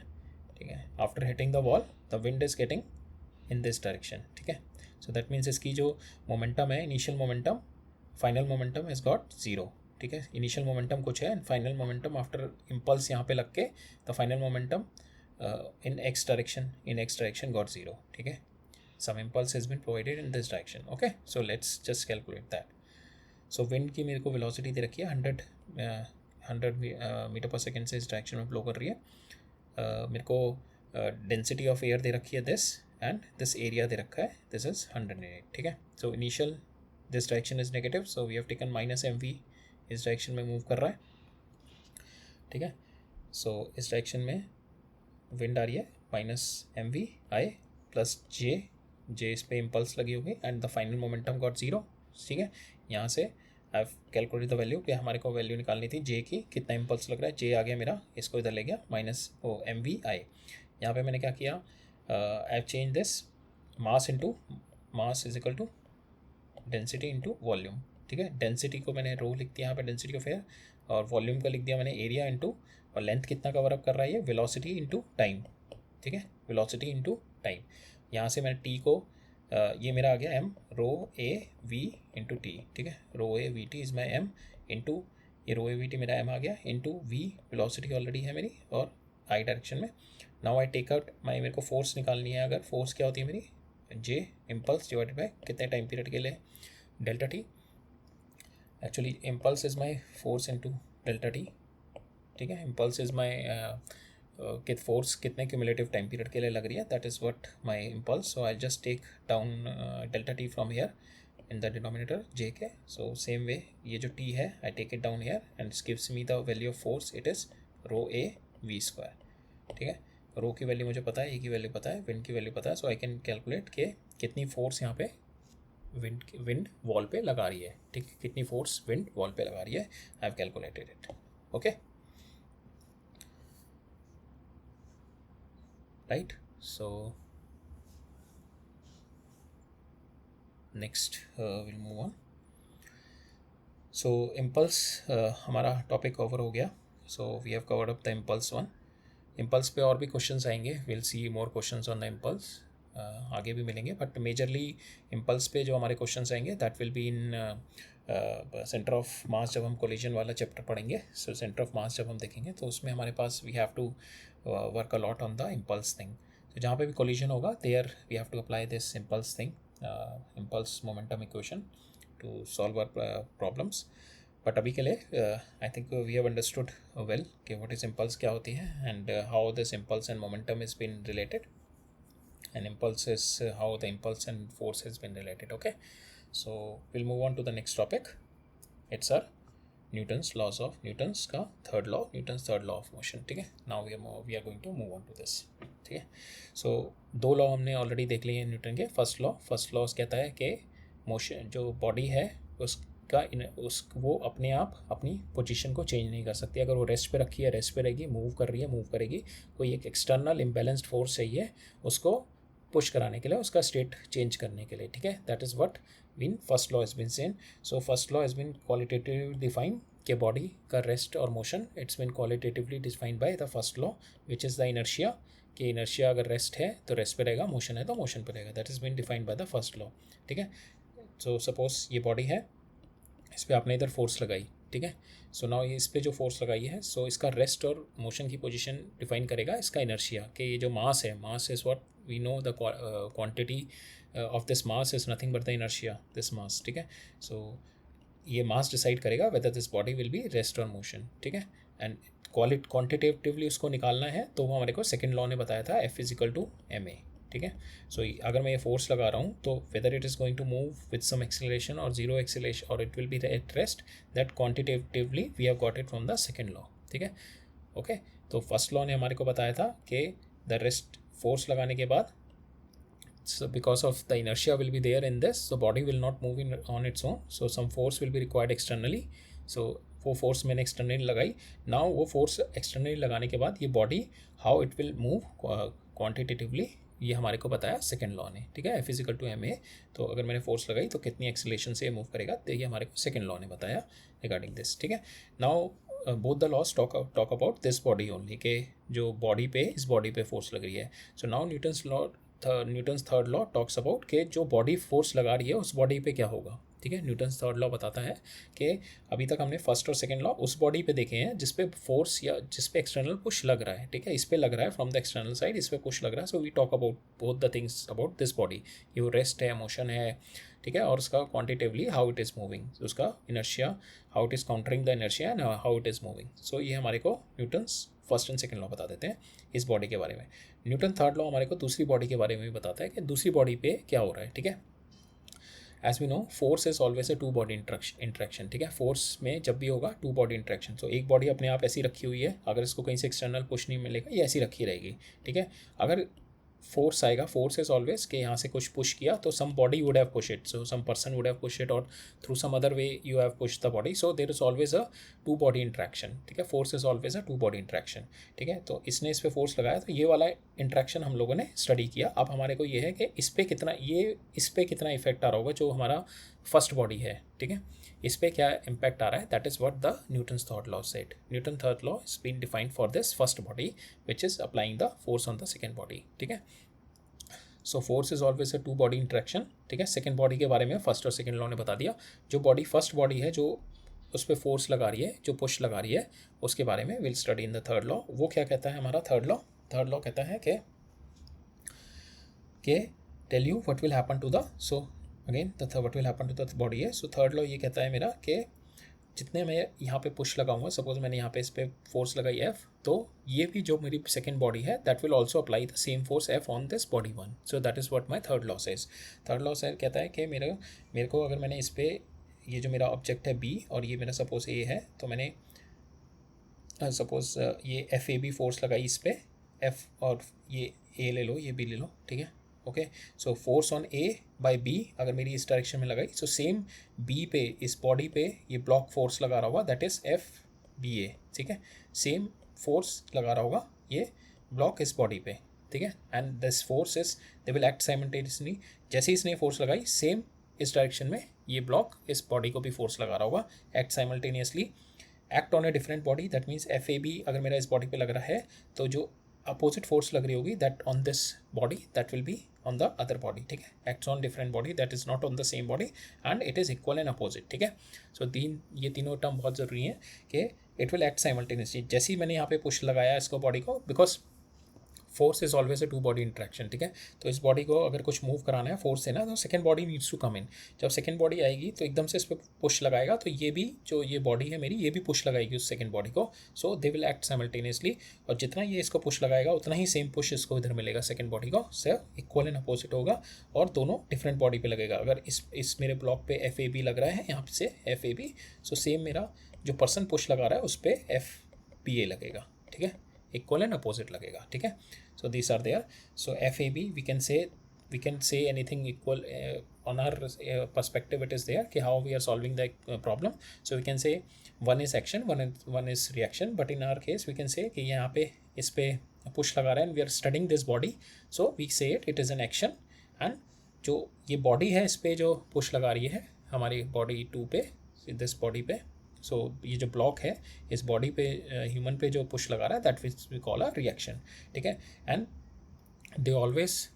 Speaker 1: ठीक है, after hitting the wall the wind is getting in this direction. ठीक है, सो दैट मीन्स इसकी जो मोमेंटम है, initial momentum, final momentum has got zero. ठीक है, इनिशियल मोमेंटम कुछ है and final momentum after impulse यहाँ पे लग के the final momentum in X direction got zero. ठीक है, some impulse has been provided in this direction. Okay, so let's just calculate that. So wind की मेरे को वेलोसिटी दे रखी है 100 मीटर पर सेकेंड से इस डायरेक्शन में फ्लो कर रही है. मेरे को डेंसिटी ऑफ एयर दे रखी है दिस, एंड दिस एरिया दे रखा है, दिस इज़ 108. ठीक है, so initial this direction is negative, so we have taken -mv, इस डायरेक्शन में मूव कर रहा है. ठीक है, सो इस डायरेक्शन में विंड आ रही है -mv/i प्लस जे इस पे इम्पल्स लगी होगी and the final momentum got zero. ठीक है, यहाँ से I have calculate the value कि हमारे को वैल्यू निकालनी थी जे की, कितना इम्पल्स लग रहा है. जे आ गया मेरा, इसको इधर ले गया -mv/i. यहाँ पे मैंने क्या किया, I have change this mass is equal to density into volume. ठीक है, डेंसिटी को मैंने रो लिख दिया यहाँ पे, डेंसिटी ऑफ एयर, और वॉल्यूम का लिख दिया मैंने एरिया इंटू, और लेंथ कितना कवर अप कर रहा है ये, वेलोसिटी इंटू टाइम. ठीक है, वेलोसिटी इंटू टाइम. यहाँ से मैंने टी को ये मेरा आ गया m rho A V into T. ठीक है, rho A V T is my m into ये रो ए वी टी मेरा m आ गया इंटू वी, वेलोसिटी ऑलरेडी है मेरी, और आई डायरेक्शन में. Now I take out my, मेरे को फोर्स निकालनी है. अगर फोर्स क्या होती है मेरी, जे इम्पल्स डिवाइडेड बाय कितने टाइम पीरियड के लिए, delta T. Actually impulse is my force into delta T. ठीक है, इम्पल्स इज़ माई कित फोर्स कितने क्यूमुलेटिव टाइम पीरियड के लिए लग रही है, that is what my impulse. So I just take down delta T from here in the denominator J के. सो सेम वे ये जो टी है, I take it down here and it gives me the value of force, it is rho A V square. ठीक है, रो की value मुझे पता है, ए की वैल्यू पता है, विंड की वैल्यू पता है. सो आई कैन कैलकुलेट के कितनी फोर्स यहाँ पे विंड वॉल पे लगा रही है. ठीक है, कितनी फोर्स विंड वॉल पे लगा रही है, I have calculated it. Okay, right. So next we'll move on. So impulse हमारा टॉपिक कवर हो गया. So we have covered up the impulse one. impulse पे और भी क्वेश्चंस आएंगे, we'll see more questions on the impulse. आगे भी मिलेंगे, बट मेजरली impulse पे जो हमारे क्वेश्चंस आएंगे that will be in centre of mass. जब हम कोलिजन वाला चैप्टर पढ़ेंगे, सो सेंटर ऑफ मास जब हम देखेंगे तो उसमें हमारे पास we have to work a lot on the impulse thing. तो जहाँ पे भी कोलिजन होगा there we have to apply this impulse thing, impulse momentum equation to solve our problems. But अभी के लिए I think we have understood well कि what is impulse क्या होती है, and how this impulse and momentum is been related, and impulse is how the impulse and force has been related. Okay, so we'll move on to the next topic. It's our Newton's का third law of motion. ठीक है, now we are going to move on to this. ठीक है, so दो law हमने already देख लिए हैं न्यूटन के. फर्स्ट लॉ कहता है कि मोशन जो बॉडी है का उस वो अपने आप अपनी पोजीशन को चेंज नहीं कर सकती। अगर वो रेस्ट पे रखी है रेस्ट पे रहेगी, मूव कर रही है मूव करेगी। कोई एक एक्सटर्नल इम्बैलेंस्ड फोर्स चाहिए उसको पुश कराने के लिए, उसका स्टेट चेंज करने के लिए, ठीक है। That is what mean first law has been seen. So first law has been qualitatively defined कि बॉडी का रेस्ट और motion it's been qualitatively defined by the first law which is the inertia, कि inertia अगर rest है तो rest पे रहेगा, motion है तो मोशन पे रहेगा। That is been defined by the first law, ठीक है। सो सपोज ये बॉडी है, इस पर आपने इधर फोर्स लगाई, ठीक है। सो नाउ ये इस पर जो फोर्स लगाई है, सो इसका रेस्ट और मोशन की पोजीशन डिफाइन करेगा इसका इनर्शिया, कि ये जो मास है, mass is what we know the quantity of this mass is nothing but the inertia this mass, ठीक है। सो ये मास डिसाइड करेगा whether this body will be rest और मोशन, ठीक है। एंड क्वांटिटेटिवली उसको निकालना है तो वो हमारे को सेकेंड लॉ ने बताया था, F इजिकल टू ma, ठीक है। सो अगर मैं ये फोर्स लगा रहा हूँ तो whether it is going to move with some acceleration और जीरो एक्सेलरेशन और it will be at rest, that quantitatively we have got it from the second law, ठीक है। ओके, तो फर्स्ट लॉ ने हमारे को बताया था कि द रेस्ट फोर्स लगाने के बाद, so because of the inertia will be there in this, so body will not move in on its own, so some force will be required externally. So वो फोर्स मैंने externally लगाई। Now वो force externally लगाने के बाद ये body how it will move quantitatively, ये हमारे को बताया सेकेंड लॉ ने, ठीक है। F इजिकल टू ma, तो अगर मैंने फोर्स लगाई तो कितनी एक्सेलरेशन से ये मूव करेगा, तो ये हमारे को सेकेंड लॉ ने बताया रिगार्डिंग दिस, ठीक है। Now both the laws talk about this body only, के जो बॉडी पे इस बॉडी पे फोर्स लग रही है। So now Newton's third law talks about के जो बॉडी फोर्स लगा रही है उस बॉडी पे क्या होगा, ठीक है। न्यूटन्स थर्ड लॉ बताता है कि अभी तक हमने फर्स्ट और सेकंड लॉ उस बॉडी पे देखे हैं जिस पे फोर्स या जिस पे एक्सटर्नल पुश लग रहा है, ठीक है। इस पे लग रहा है फ्रॉम द एक्सटर्नल साइड, इस पे पुश लग रहा है। So we talk about both the things about this body, ये वो रेस्ट है, मोशन है, ठीक है, और उसका quantitatively how it is moving, उसका inertia how it is countering the inertia and how it is moving. So ये हमारे को Newton's first and second law बता देते हैं इस बॉडी के बारे में। न्यूटन थर्ड लॉ हमारे को दूसरी बॉडी के बारे में भी बताता है कि दूसरी बॉडी पे क्या हो रहा है, ठीक है। As we know force is always a two body interaction, ठीक है। फोर्स में जब भी होगा टू बॉडी इंट्रैक्शन, तो एक बॉडी अपने आप ऐसी रखी हुई है, अगर इसको कहीं से एक्सटर्नल पुश नहीं मिलेगा ये ऐसी रखी रहेगी, ठीक है। अगर फोर्स आएगा, फोर्स इज ऑलवेज कि यहाँ से कुछ पुश किया तो some body would have push it, so some person would have push it और through some other way you have push the body, so there is always a two body interaction, ठीक है। Force is always a two body interaction, ठीक है। तो इसने इस पर force लगाया तो ये वाला इंट्रैक्शन हम लोगों ने स्टडी किया। अब हमारे को ये है कि इस पर कितना इफेक्ट आ रहा होगा जो हमारा फर्स्ट बॉडी है, ठीक है, इस पर क्या इम्पैक्ट आ रहा है। That is what the Newton's third law said. Newton third law is been defined for this first body which is applying the force on the second body, ठीक है। So force is always a two body interaction, ठीक है। Second body के बारे में first और second law ने बता दिया। जो बॉडी फर्स्ट बॉडी है जो उस पर फोर्स लगा रही है, जो पुश लगा रही है, उसके बारे में will study in the third law. वो क्या कहता है हमारा थर्ड लॉ कहता है कि tell you what will happen to the, so again the what will happen to the body है। सो थर्ड लॉ ये कहता है मेरा कि जितने मैं यहाँ पे पुश लगाऊंगा, सपोज मैंने यहाँ पे इस पर फोर्स लगाई F, तो ये भी जो मेरी सेकेंड बॉडी है that will also apply the same force F on this body one. So that is what my third law says. Third law से कहता है कि मेरे को अगर मैंने इस पर ये जो मेरा ऑब्जेक्ट है B और ये मेरा सपोज A है, तो मैंने सपोज ये FAB फोर्स लगाई इस पर F और ये A ले लो, ये B ले लो, ठीक है। Okay, so force on A by B अगर मेरी इस डायरेक्शन में लगाई, सो सेम B पे इस बॉडी पे ये ब्लॉक फोर्स लगा रहा होगा, दैट इज़ FBA, ठीक है। सेम फोर्स लगा रहा होगा ये ब्लॉक इस बॉडी पे, ठीक है। And this force is they will act simultaneously. जैसे इसने फोर्स लगाई सेम इस डायरेक्शन में ये ब्लॉक इस बॉडी को भी फोर्स लगा रहा होगा, act simultaneously, act on a different body. That means FAB अगर मेरा इस बॉडी पे लग रहा है तो जो अपोजिट फोर्स लग रही होगी that on this body that will be on the other body, ठीक है। Acts on different body that is not on the same body and it is equal and opposite, ठीक है। सो ये तीनों term बहुत ज़रूरी हैं कि इट विल एक्ट साइमल्टेनियसली। जैसे ही मैंने यहाँ पे पुश लगाया इसको बॉडी को, because force is always a two body interaction, ठीक है। तो इस बॉडी को अगर कुछ मूव कराना है फोर्स से ना, तो second body needs to come in. जब सेकेंड बॉडी आएगी तो एकदम से इस पर पुश लगाएगा, तो ये भी जो ये बॉडी है मेरी ये भी पुश लगाएगी उस सेकेंड बॉडी को। सो दे विल एक्ट साइमल्टेनियसली, और जितना ये इसको पुश लगाएगा उतना ही सेम पुश इसको इधर मिलेगा सेकेंड बॉडी को, से इक्वल एंड अपोजिट होगा और दोनों डिफरेंट बॉडी पे लगेगा। अगर इस मेरे ब्लॉक पे FAB लग रहा है यहाँ से FAB, सो सेम मेरा जो पर्सन पुश लगा रहा है उस पर FBA लगेगा, ठीक है, इक्वल एंड अपोजिट लगेगा, ठीक है। So these are there. So FAB we can say we can say anything equal on our perspective. It is there कि how we are solving the problem. So we can say one is action, one is reaction, but in our case we can say कि यहाँ पे इस पे push लगा रहा है and we are studying this body, so we say it is an action. and जो ये body है इस पे जो push लगा रही है हमारी body 2 पे, this body पे, सो ये जो ब्लॉक है इस बॉडी पे ह्यूमन पे जो पुश लगा रहा है that we call a reaction. ठीक है. And they always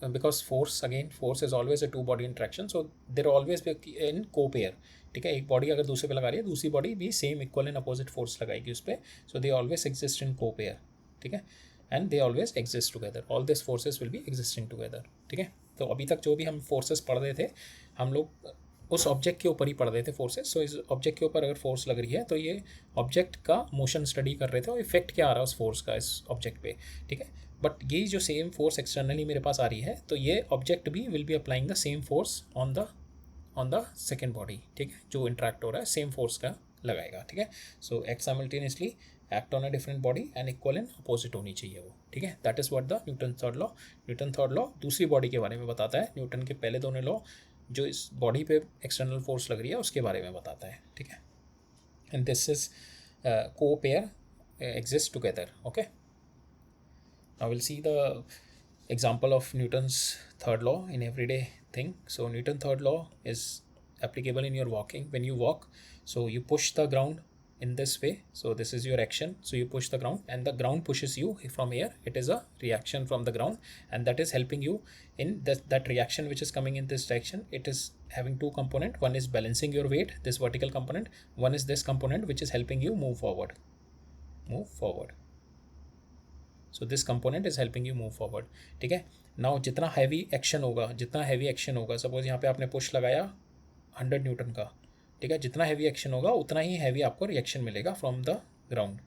Speaker 1: because force is always a two body interaction, so there always in को पेयर. ठीक है. एक बॉडी अगर दूसरे पे लगा रही है दूसरी बॉडी भी same equal and opposite force लगाएगी उस पर. सो दे ऑलवेज एग्जिस्ट इन को पेयर. ठीक है. And they always exist together. All this forces will be existing together. ठीक है. तो अभी तक जो भी हम फोर्सेस पढ़ रहे थे हम लोग उस ऑब्जेक्ट के ऊपर ही पढ़ रहे थे फोर्सेस. सो इस ऑब्जेक्ट के ऊपर अगर फोर्स लग रही है तो ये ऑब्जेक्ट का मोशन स्टडी कर रहे थे और इफेक्ट क्या आ रहा है उस फोर्स का इस ऑब्जेक्ट पे. ठीक है. बट ये जो सेम फोर्स एक्सटर्नली मेरे पास आ रही है तो ये ऑब्जेक्ट भी will be applying the same force on the second body. ठीक है. जो इंट्रैक्ट हो रहा है सेम फोर्स का लगाएगा. ठीक है. So act simultaneously act on a different body and equal and opposite होनी चाहिए वो. ठीक है. That is what the Newton third law. Newton third law दूसरी बॉडी के बारे में बताता है. न्यूटन के पहले दोनों लॉ जो इस बॉडी पे एक्सटर्नल फोर्स लग रही है उसके बारे में बताता है. ठीक है. एंड दिस इज को pair exist together. Okay. Now will see the example of Newton's third law in everyday thing. So Newton third law is applicable in your walking. When you walk, so you push the ground in this way, so this is your action. So you push the ground and the ground pushes you from here. It is a reaction from the ground and that is helping you in that reaction which is coming in this direction. It is having two component. One is balancing your weight, this vertical component. One is this component which is helping you move forward. So this component is helping you move forward. ठीक है. Now जितना heavy action होगा suppose यहाँ पे आपने push लगाया 100 Newton का. ठीक है. जितना हैवी एक्शन होगा उतना ही हैवी आपको रिएक्शन मिलेगा फ्रॉम द ग्राउंड.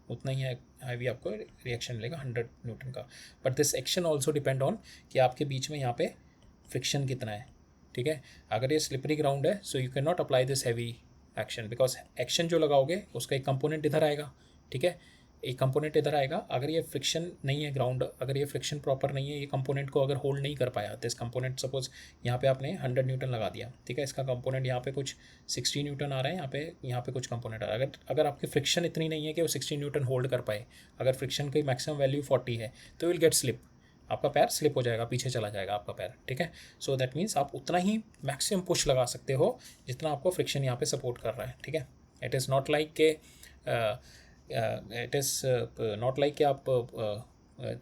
Speaker 1: उतना ही हैवी आपको रिएक्शन मिलेगा 100 न्यूटन का. But this action also depend on कि आपके बीच में यहाँ पे फ्रिक्शन कितना है. ठीक है. अगर ये स्लिपरी ग्राउंड है so you can not apply this heavy action because action जो लगाओगे उसका एक कंपोनेंट इधर आएगा. ठीक है. एक कंपोनेंट इधर आएगा. अगर ये फ्रिक्शन नहीं है ग्राउंड, अगर ये फ्रिक्शन प्रॉपर नहीं है, ये कंपोनेंट को अगर होल्ड नहीं कर पाया दिस कंपोनेंट, सपोज यहाँ पे आपने 100 न्यूटन लगा दिया. ठीक है. इसका कंपोनेंट यहाँ पे कुछ 60 न्यूटन आ रहा है, यहाँ पे कुछ कंपोनेंट आ रहा है. अगर आपकी फ्रिक्शन इतनी नहीं है कि वो 60 न्यूटन होल्ड कर पाए, अगर फ्रिक्शन की मैक्सिमम वैल्यू 40 है तो विल गेट स्लिप. आपका पैर स्लिप हो जाएगा, पीछे चला जाएगा आपका पैर. ठीक है. सो दैट मीन्स आप उतना ही मैक्सिमम पुश लगा सकते हो जितना आपको फ्रिक्शन यहाँ पे सपोर्ट कर रहा है. ठीक है. इट इज़ नॉट लाइक के it is not like कि आप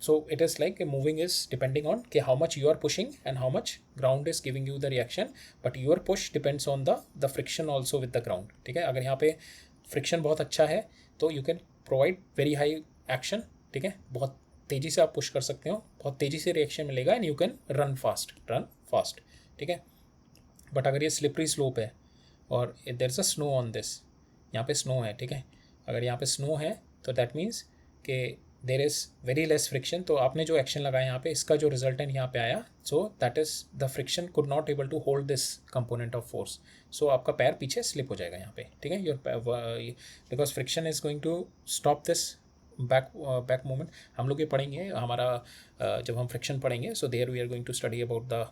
Speaker 1: so it is like moving is depending on कि how much you are pushing and how much ground is giving you the reaction, but your push depends on the friction also with the ground. ठीक है. अगर यहाँ पे friction बहुत अच्छा है तो you can provide very high action. ठीक है. बहुत तेज़ी से आप पुश कर सकते हो, बहुत तेज़ी से रिएक्शन मिलेगा and you can run fast. ठीक है. बट अगर ये स्लिपरी स्लोप है और there is a snow on this, यहाँ पे स्नो है. ठीक है. अगर यहाँ पे स्नो है तो दैट मीन्स कि there is very less friction. तो आपने जो एक्शन लगाया यहाँ पे इसका जो रिजल्टेंट यहाँ पे आया, so that is the friction could not able to hold this component of force. So आपका पैर पीछे स्लिप हो जाएगा यहाँ पे. ठीक है. Your because friction is going to stop this back movement. हम लोग ये पढ़ेंगे हमारा जब हम फ्रिक्शन पढ़ेंगे, so there we are going to study about the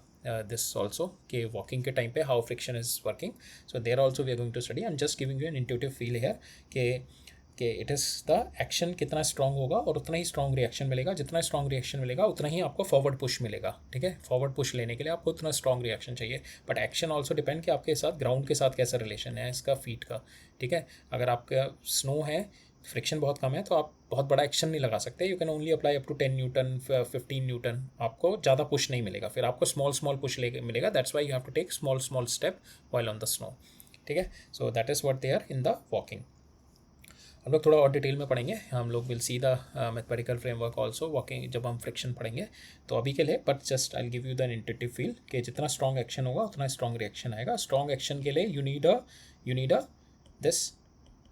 Speaker 1: this also कि वॉकिंग के टाइम पे how friction is working. So there also we are going to study. I am just giving you an intuitive feel here कि it is the action कितना strong होगा और उतना ही strong reaction मिलेगा. जितना स्ट्रॉन्ग रिएक्शन मिलेगा उतना ही आपको फॉरवर्ड पुश मिलेगा. ठीक है. फॉरवर्ड पुश लेने के लिए आपको उतना स्ट्रॉन्ग रिएक्शन चाहिए. बट एक्शन ऑल्सो डिपेंड कि आपके साथ ग्राउंड के साथ कैसा रिलेशन है इसका फीट का. ठीक है. अगर आपका स्नो है, फ्रिक्शन बहुत कम है तो आप बहुत बड़ा एक्शन नहीं लगा सकते. You can only apply up to 10 newton 15 newton. आपको ज़्यादा पुश नहीं मिलेगा, फिर आपको स्मॉल पुश मिलेगा. That's why you have to take small step while on the snow. ठीक है. So that is what they are in the walking. हम लोग थोड़ा और डिटेल में पढ़ेंगे. हम लोग will see the mathematical framework also walking जब हम फ्रिक्शन पढ़ेंगे. तो अभी के लिए but just I give you the intuitive feel कि जितना स्ट्रॉन्ग एक्शन होगा उतना स्ट्रॉन्ग रिएक्शन आएगा. स्ट्रॉन्ग एक्शन के लिए यू नीड अ दिस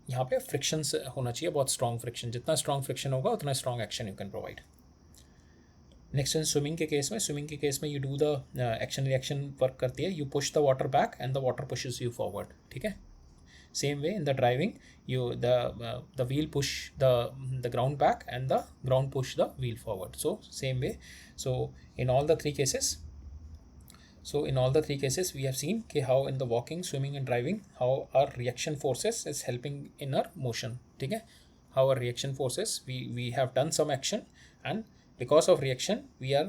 Speaker 1: यहाँ पे फ्रिक्शन होना चाहिए, बहुत स्ट्रॉन्ग फ्रिक्शन. जितना स्ट्रॉन्ग फ्रिक्शन होगा उतना strong action you can provide. Next in swimming के केस में you do the action reaction work करती है. You push the water back and the water pushes you forward. ठीक है. Same way in the driving, the wheel push the ground back and the ground push the wheel forward. So same way. So in all the three cases So in all the three cases we have seen कि how in the walking, swimming and driving how our reaction forces is helping in our motion. ठीक है, how our reaction forces, we have done some action, and because of reaction we are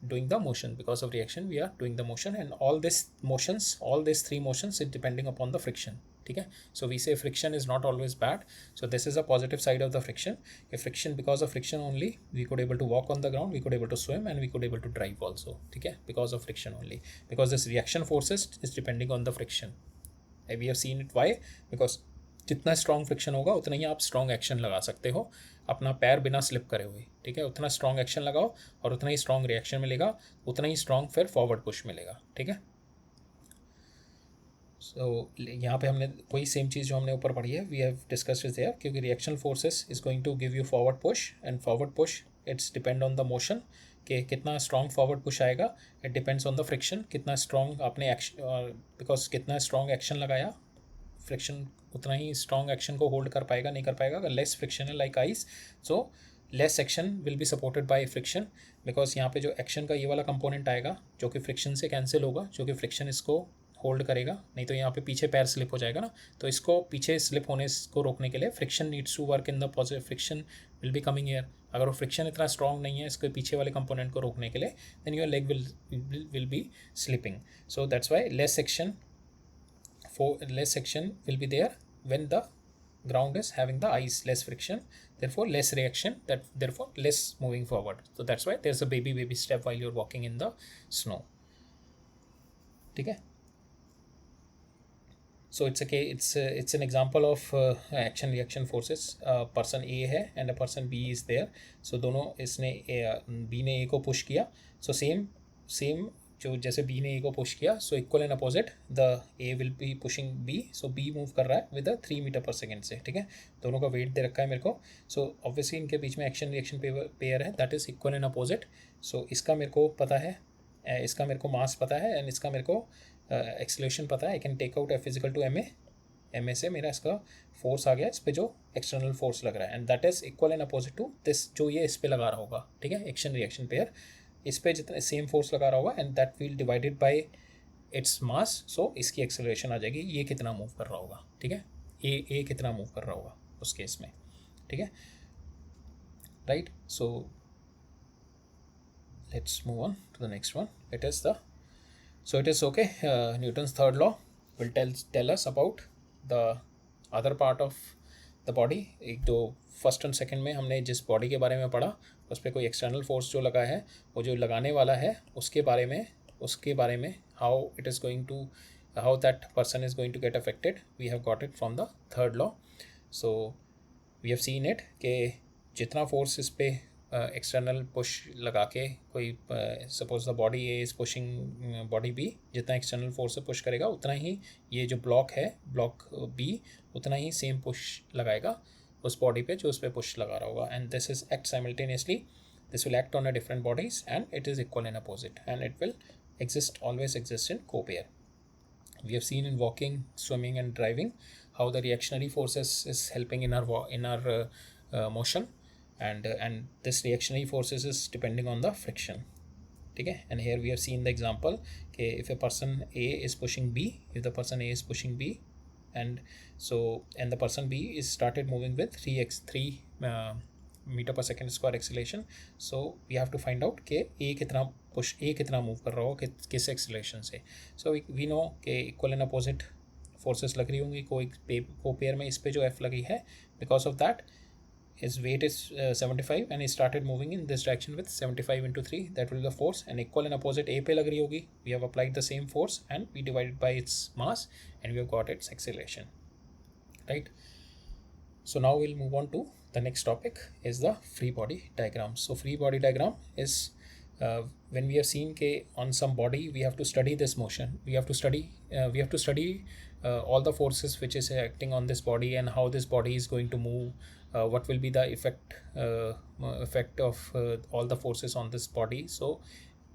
Speaker 1: doing the motion. Because of reaction we are doing the motion, and all these motions, all these three motions is depending upon the friction. ठीक है, so we say friction is not always bad. So this is a positive side of the friction. If friction, because of friction only we could able to walk on the ground, we could able to swim, and we could able to drive also. ठीक है, because of friction only, because this reaction forces is depending on the friction. And we have seen it why, because जितना strong friction होगा उतना ही आप strong action लगा सकते हो अपना पैर बिना स्लिप करे हुए. ठीक है, उतना स्ट्रॉन्ग एक्शन लगाओ और उतना ही स्ट्रॉन्ग रिएक्शन मिलेगा, उतना ही स्ट्रॉन्ग फिर फॉरवर्ड पुश मिलेगा. ठीक है, सो यहाँ पे हमने कोई सेम चीज़ जो हमने ऊपर पढ़ी है we have discussed is there, क्योंकि reaction forces is going to give you forward push, and forward push it's depend on the motion कि कितना स्ट्रॉन्ग फॉरवर्ड पुश आएगा. It depends on the friction, कितना स्ट्रॉन्ग आपने action, because कितना strong action लगाया, friction उतना ही strong action को होल्ड कर पाएगा, नहीं कर पाएगा. अगर लेस फ्रिक्शन है like ice, so less action will be supported by friction, because यहाँ पे जो एक्शन का ये वाला कंपोनेंट आएगा जो कि फ्रिक्शन से कैंसिल होगा, जो कि फ्रिक्शन इसको होल्ड करेगा. नहीं तो यहाँ पे पीछे पैर स्लिप हो जाएगा ना, तो इसको पीछे स्लिप होने को रोकने के लिए friction needs to work in the positive. Friction will be coming here. अगर वो फ्रिक्शन इतना स्ट्रॉन्ग नहीं है इसके पीछे वाले कंपोनेंट को रोकने के लिए, then your leg will be slipping. So that's why less section will be there when the ground is having the ice, less friction, therefore less reaction, therefore less moving forward. So that's why there's a baby step while you're walking in the snow. ठीक है, so it's an example of action reaction forces. Person A है and a person B is there. So दोनों इसने B ने A को push किया, so same जो जैसे B ने A को पुश किया, so equal and opposite the A will be pushing B. So B move कर रहा है विद 3 मीटर पर सेकेंड से. ठीक है, दोनों का वेट दे रखा है मेरे को. सो ऑब्वियसली इनके बीच में एक्शन रिएक्शन पेयर है, that is equal and opposite. So इसका मेरे को पता है, इसका मेरे को मास पता है, एंड इसका मेरे को एक्सेलरेशन पता है. I can take out F is equal to ma से मेरा इसका फोर्स आ गया इस पे जो एक्सटर्नल फोर्स लग रहा है, and that is equal and opposite to this जो ये इस पे लगा रहा होगा. ठीक है, एक्शन रिएक्शन पेयर इस पे जितना सेम फोर्स लगा रहा होगा, and that will divided by its mass. So इसकी एक्सेलरेशन आ जाएगी, ये कितना मूव कर रहा होगा. ठीक है, ए कितना मूव कर रहा होगा उस केस में. ठीक है, right. So let's move on to the next one. It is okay. Newton's third law will tell us about the other part of the body. एक तो फर्स्ट एंड सेकेंड में हमने जिस बॉडी के बारे में पढ़ा उस पर कोई एक्सटर्नल फोर्स जो लगा है, वो जो लगाने वाला है उसके बारे में how it is going to, how that person is going to get affected, we have got it from the third law. So we have seen it कि जितना फोर्स इस पे एक्सटर्नल पुश लगा के कोई suppose the body A is pushing body B, जितना external force से push करेगा उतना ही ये जो ब्लॉक है, ब्लॉक बी, उतना ही सेम पुश लगाएगा उस बॉडी पे जो उस पर पुश लगा रहा होगा. And this is act simultaneously, this will act on a different bodies, and it is equal and opposite, and it will always exist in co-pair. We have seen in walking, swimming and driving how the reactionary forces is helping in our motion, and this reactionary forces is depending on the friction. ठीक है, and here we have seen the example कि if a person A is pushing B, if the person A is pushing B, and the person B is started moving with 3 metre पर second square acceleration. So we have to find out कि a कितना move कर रहा हो किस acceleration से. So we know कि equal and opposite forces लग रही होंगी को पेयर में. इस पे जो एफ लगी है, because of that his weight is 75 and he started moving in this direction with 75 into 3, that will be the force, and equal and opposite A पे लग रही होगी. We have applied the same force and we divided by its mass and we have got its acceleration, right? So now we'll move on to the next topic, is the free body diagram. So free body diagram is when we have seen ke on some body we have to study this motion, we have to study all the forces which is acting on this body and how this body is going to move, what will be the effect of all the forces on this body. So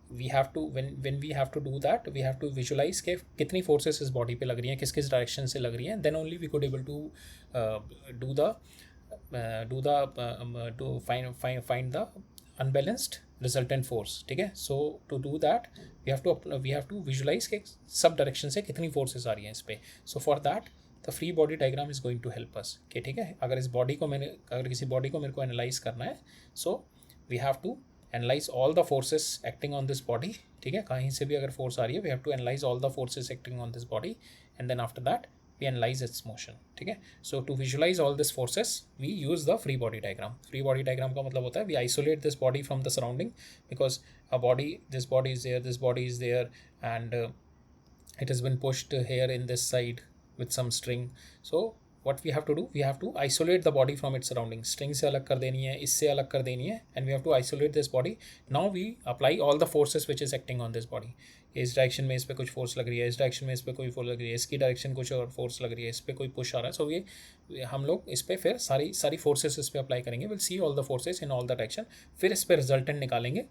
Speaker 1: we have to, when we have to do that, we have to visualize के कितनी forces इस body पे लग रही हैं, किस direction से लग रही हैं, then only we could able to do the to find the unbalanced resultant force, ठीक है. So to do that we have to visualise कि सब डायरेक्शन से कितनी फोर्सेस आ रही हैं इस पे. So for that the free body diagram is going to help us कि ठीक है, अगर किसी बॉडी को मेरे को एनालाइज करना है, so we have to analyse all the forces acting on this body, ठीक है. कहीं से भी अगर फोर्स आ रही है, we have to analyse all the forces acting on this body, and then after that we analyze its motion, ठीक है. So to visualize all these forces we use the free body diagram. Free body diagram का मतलब होता है we isolate this body from the surrounding, because this body is there, and it has been pushed here in this side with some string. So what we have to do, we have to isolate the body from its surroundings. String से अलग कर देनी है, इससे अलग कर देनी है, and we have to isolate this body. Now we apply all the forces which is acting on this body. इस डायरेक्शन में इस पर कुछ फोर्स लग रही है, इस डायरेक्शन में इस पर कोई फोर्स लग रही है, इसकी डायरेक्शन कुछ और फोर्स लग रही है, इस पर कोई पुश आ रहा है. सो ये हम लोग इस पर फिर सारी फोर्सेस इस पर अप्लाई करेंगे. Will see all the forces in all the direction. फिर इस पर रिजल्टेंट निकालेंगे.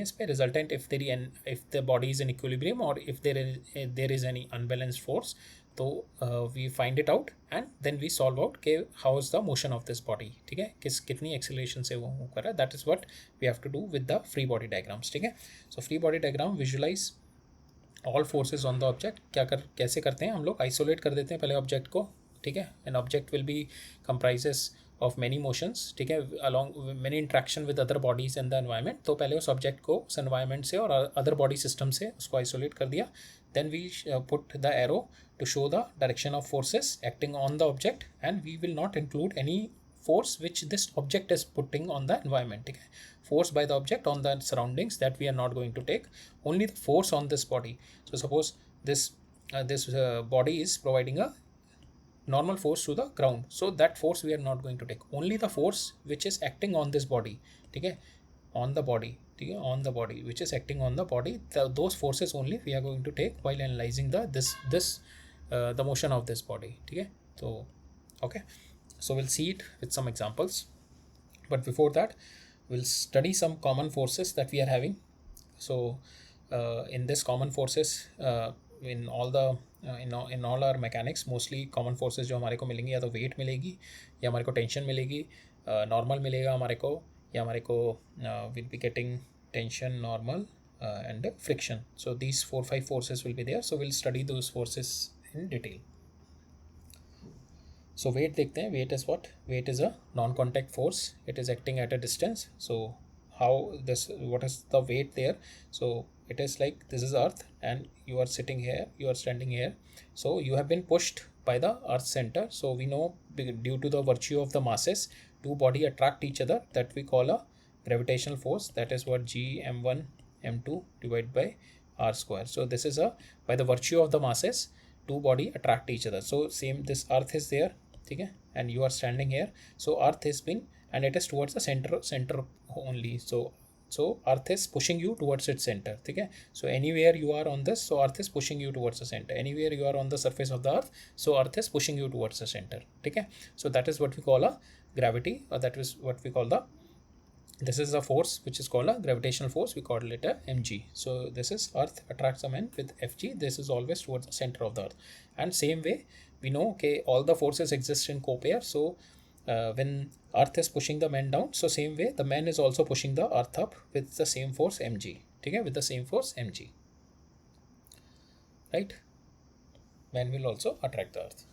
Speaker 1: इस पर resultant if the body is in equilibrium और if there is any unbalanced force, तो we find it out and then we solve out के how is the motion of this body, ठीक है, कितनी एक्सेलरेशन से वो मूव कर रहा है. That is what we have to do with the free body diagrams, ठीक है. So free body diagram visualise all forces on the object. कैसे करते हैं हम लोग, आइसोलेट कर देते हैं पहले ऑब्जेक्ट को, ठीक है. An object will be comprises of many motions, ठीक है, along many interaction with other bodies in the environment. तो पहले उस ऑब्जेक्ट को उस एनवायरमेंट से और अदर बॉडी सिस्टम से उसको आइसोलेट कर दिया. Then we put the arrow to show the direction of forces acting on the object, and we will not include any force which this object is putting on the environment, okay? Force by the object on the surroundings, that we are not going to take. Only the force on this body. So suppose this body is providing a normal force to the ground, so that force we are not going to take. Only the force which is acting on this body, okay, on the body, on the body which is acting on the body, those forces only we are going to take while analyzing the motion of this body, ठीक है. तो okay, so we'll see it with some examples, but before that we'll study some common forces that we are having. So in this common forces, in all our mechanics, mostly common forces जो हमारे को मिलेंगी, या तो weight मिलेगी, या हमारे को tension मिलेगी, normal मिलेगा हमारे को, या हमारे को we'll be getting tension, normal, and friction. So these 4-5 forces will be there. So we'll study those forces in detail. So weight देखते हैं. Weight is what? Weight is a non-contact force. It is acting at a distance. So what is the weight there? So it is like this is Earth, and you are sitting here, you are standing here. So you have been pushed by the Earth center. So we know due to the virtue of the masses, two body attract each other. That we call a gravitational force. That is what G m1 m2 divided by r square. So this is by the virtue of the masses, two body attract each other. So same, this Earth is there, okay, and you are standing here. So Earth has been, and it is towards the center only. So Earth is pushing you towards its center, okay. So anywhere you are on this, so Earth is pushing you towards the center. Anywhere you are on the surface of the Earth, so Earth is pushing you towards the center, okay. So that is what we call a gravity, or that is what we call this is a force which is called a gravitational force. We call it a mg. So this is Earth attracts a man with fg. This is always towards the center of the Earth. And same way we know, okay, all the forces exist in co-pair. So when Earth is pushing the man down, so same way the man is also pushing the Earth up with the same force mg, okay, with the same force mg, right. Man will also attract the Earth.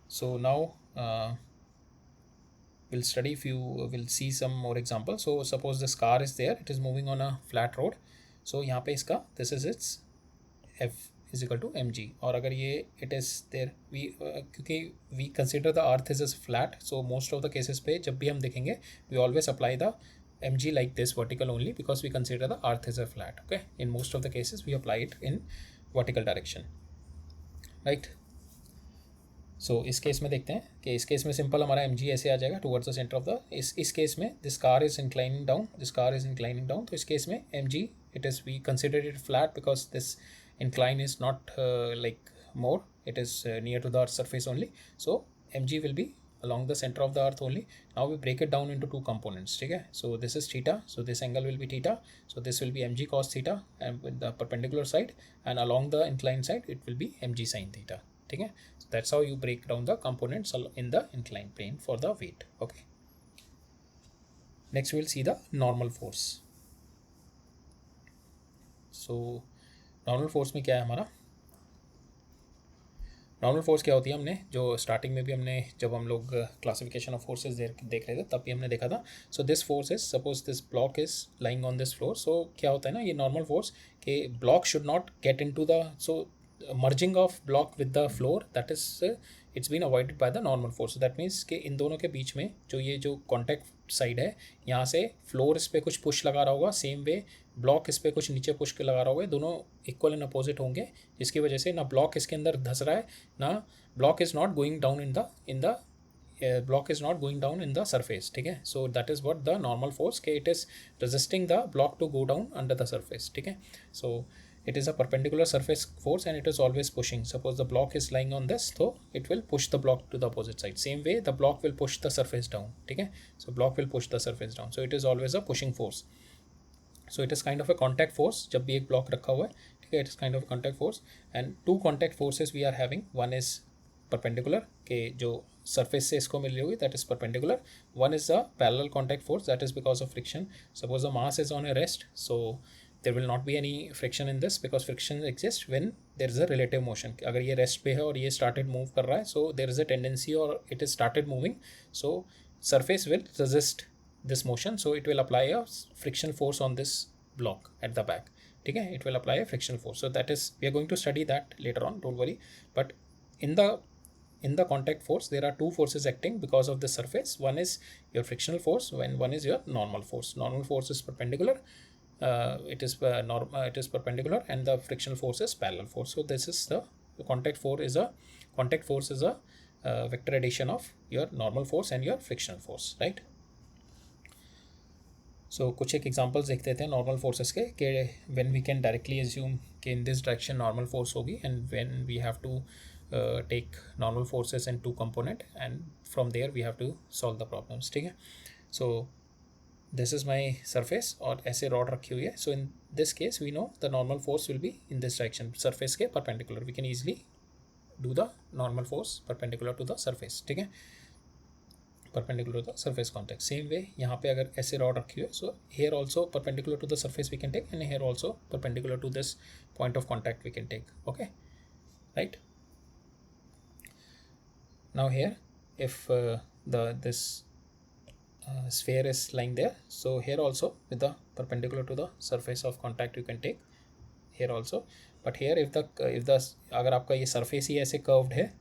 Speaker 1: So now we'll see some more examples. So suppose this car is there, it is moving on a flat road. So यहाँ पे इसका this is its f is equal to mg. और अगर ये it is there, क्योंकि we consider the earth is flat, so most of the cases पे जब भी हम देखेंगे we always apply the mg like this, vertical only, because we consider the earth is flat, okay. In most of the cases we apply it in vertical direction, right. सो इस case में देखते हैं कि इस केस में simple हमारा M G ऐसे आ जाएगा towards the centre of the, इस केस में this car is inclining down, तो इस केस में m g it is we consider it flat because this incline is not like more, it is near to the earth surface only. So mg will be along the center of the earth only. Now we break it down into two components, okay. So this is theta, so this angle will be theta, so this will be mg cos theta, and with the perpendicular side, and along the inclined side it will be mg sin theta, okay. So that's how you break down the components in the inclined plane for the weight, okay. Next we'll see the normal force. So normal force में क्या है हमारा, normal force क्या होती है, हमने जो starting में भी हमने जब हम लोग क्लासिफिकेशन ऑफ फोर्सेस देख रहे थे तब भी हमने देखा था. So this force is, suppose this block is lying on this floor. So क्या होता है ना, ये नॉर्मल फोर्स के block should not get into the, so merging of block with the floor, that is it's been avoided by the normal force. That means कि इन दोनों के बीच में जो ये जो कॉन्टैक्ट साइड है, यहाँ से फ्लोर इस पर कुछ पुश लगा रहा होगा, सेम वे ब्लॉक इस पर कुछ नीचे पुश के लगा रहा होगा, दोनों इक्वल एंड अपोजिट होंगे, जिसकी वजह से ना ब्लॉक इसके अंदर धस रहा है, ना block is not going down in the block is not going down in the surface. ठीक है, so that is what the normal force के it is resisting the block to go down under the surface. ठीक है, so it is a perpendicular surface force and it is always pushing. Suppose the block is lying on this, so it will push the block to the opposite side. Same way the block will push the surface down. ठीक है, so block will push the surface down, so it is always a pushing force. So it is kind of a contact force. जब भी एक block रखा हुआ है, ठीक है, it is kind of a contact force. And two contact forces we are having. One is perpendicular के जो surface से इसको मिल रही होगी, that is perpendicular. One is a parallel contact force, that is because of friction. Suppose the mass is on a rest, so there will not be any friction in this because friction exists when there is a relative motion. अगर ये rest पे है और ये started move कर रहा है, so there is a tendency or it is started moving, so surface will resist this motion, so it will apply a friction force on this block at the back. ठीक है, it will apply a friction force. So that is, we are going to study that later on, don't worry. But in the contact force there are two forces acting because of the surface. One is your frictional force and one is your normal force. Normal force is perpendicular, it is perpendicular, and the frictional force is parallel force. So this is the contact force is a vector addition of your normal force and your frictional force, right? So कुछ एक examples देख देते हैं normal forces के when we can directly assume कि in this direction normal force होगी, and when we have to take normal forces into component, and from there we have to solve the problems. ठीक है, so this is my surface और ऐसे rod रखी हुई है. So in this case we know the normal force will be in this direction, surface के perpendicular. We can easily do the normal force perpendicular to the surface. ठीक है, perpendicular to the surface contact. Same way यहाँ पे अगर ऐसे rod रखी हुई है, so here also perpendicular to the surface we can take, and here also perpendicular to this point of contact we can take. Okay, right? Now here if this sphere is lying there, so here also with the perpendicular to the surface of contact you can take here also. But here if the अगर आपका ये surface ही ऐसे curved है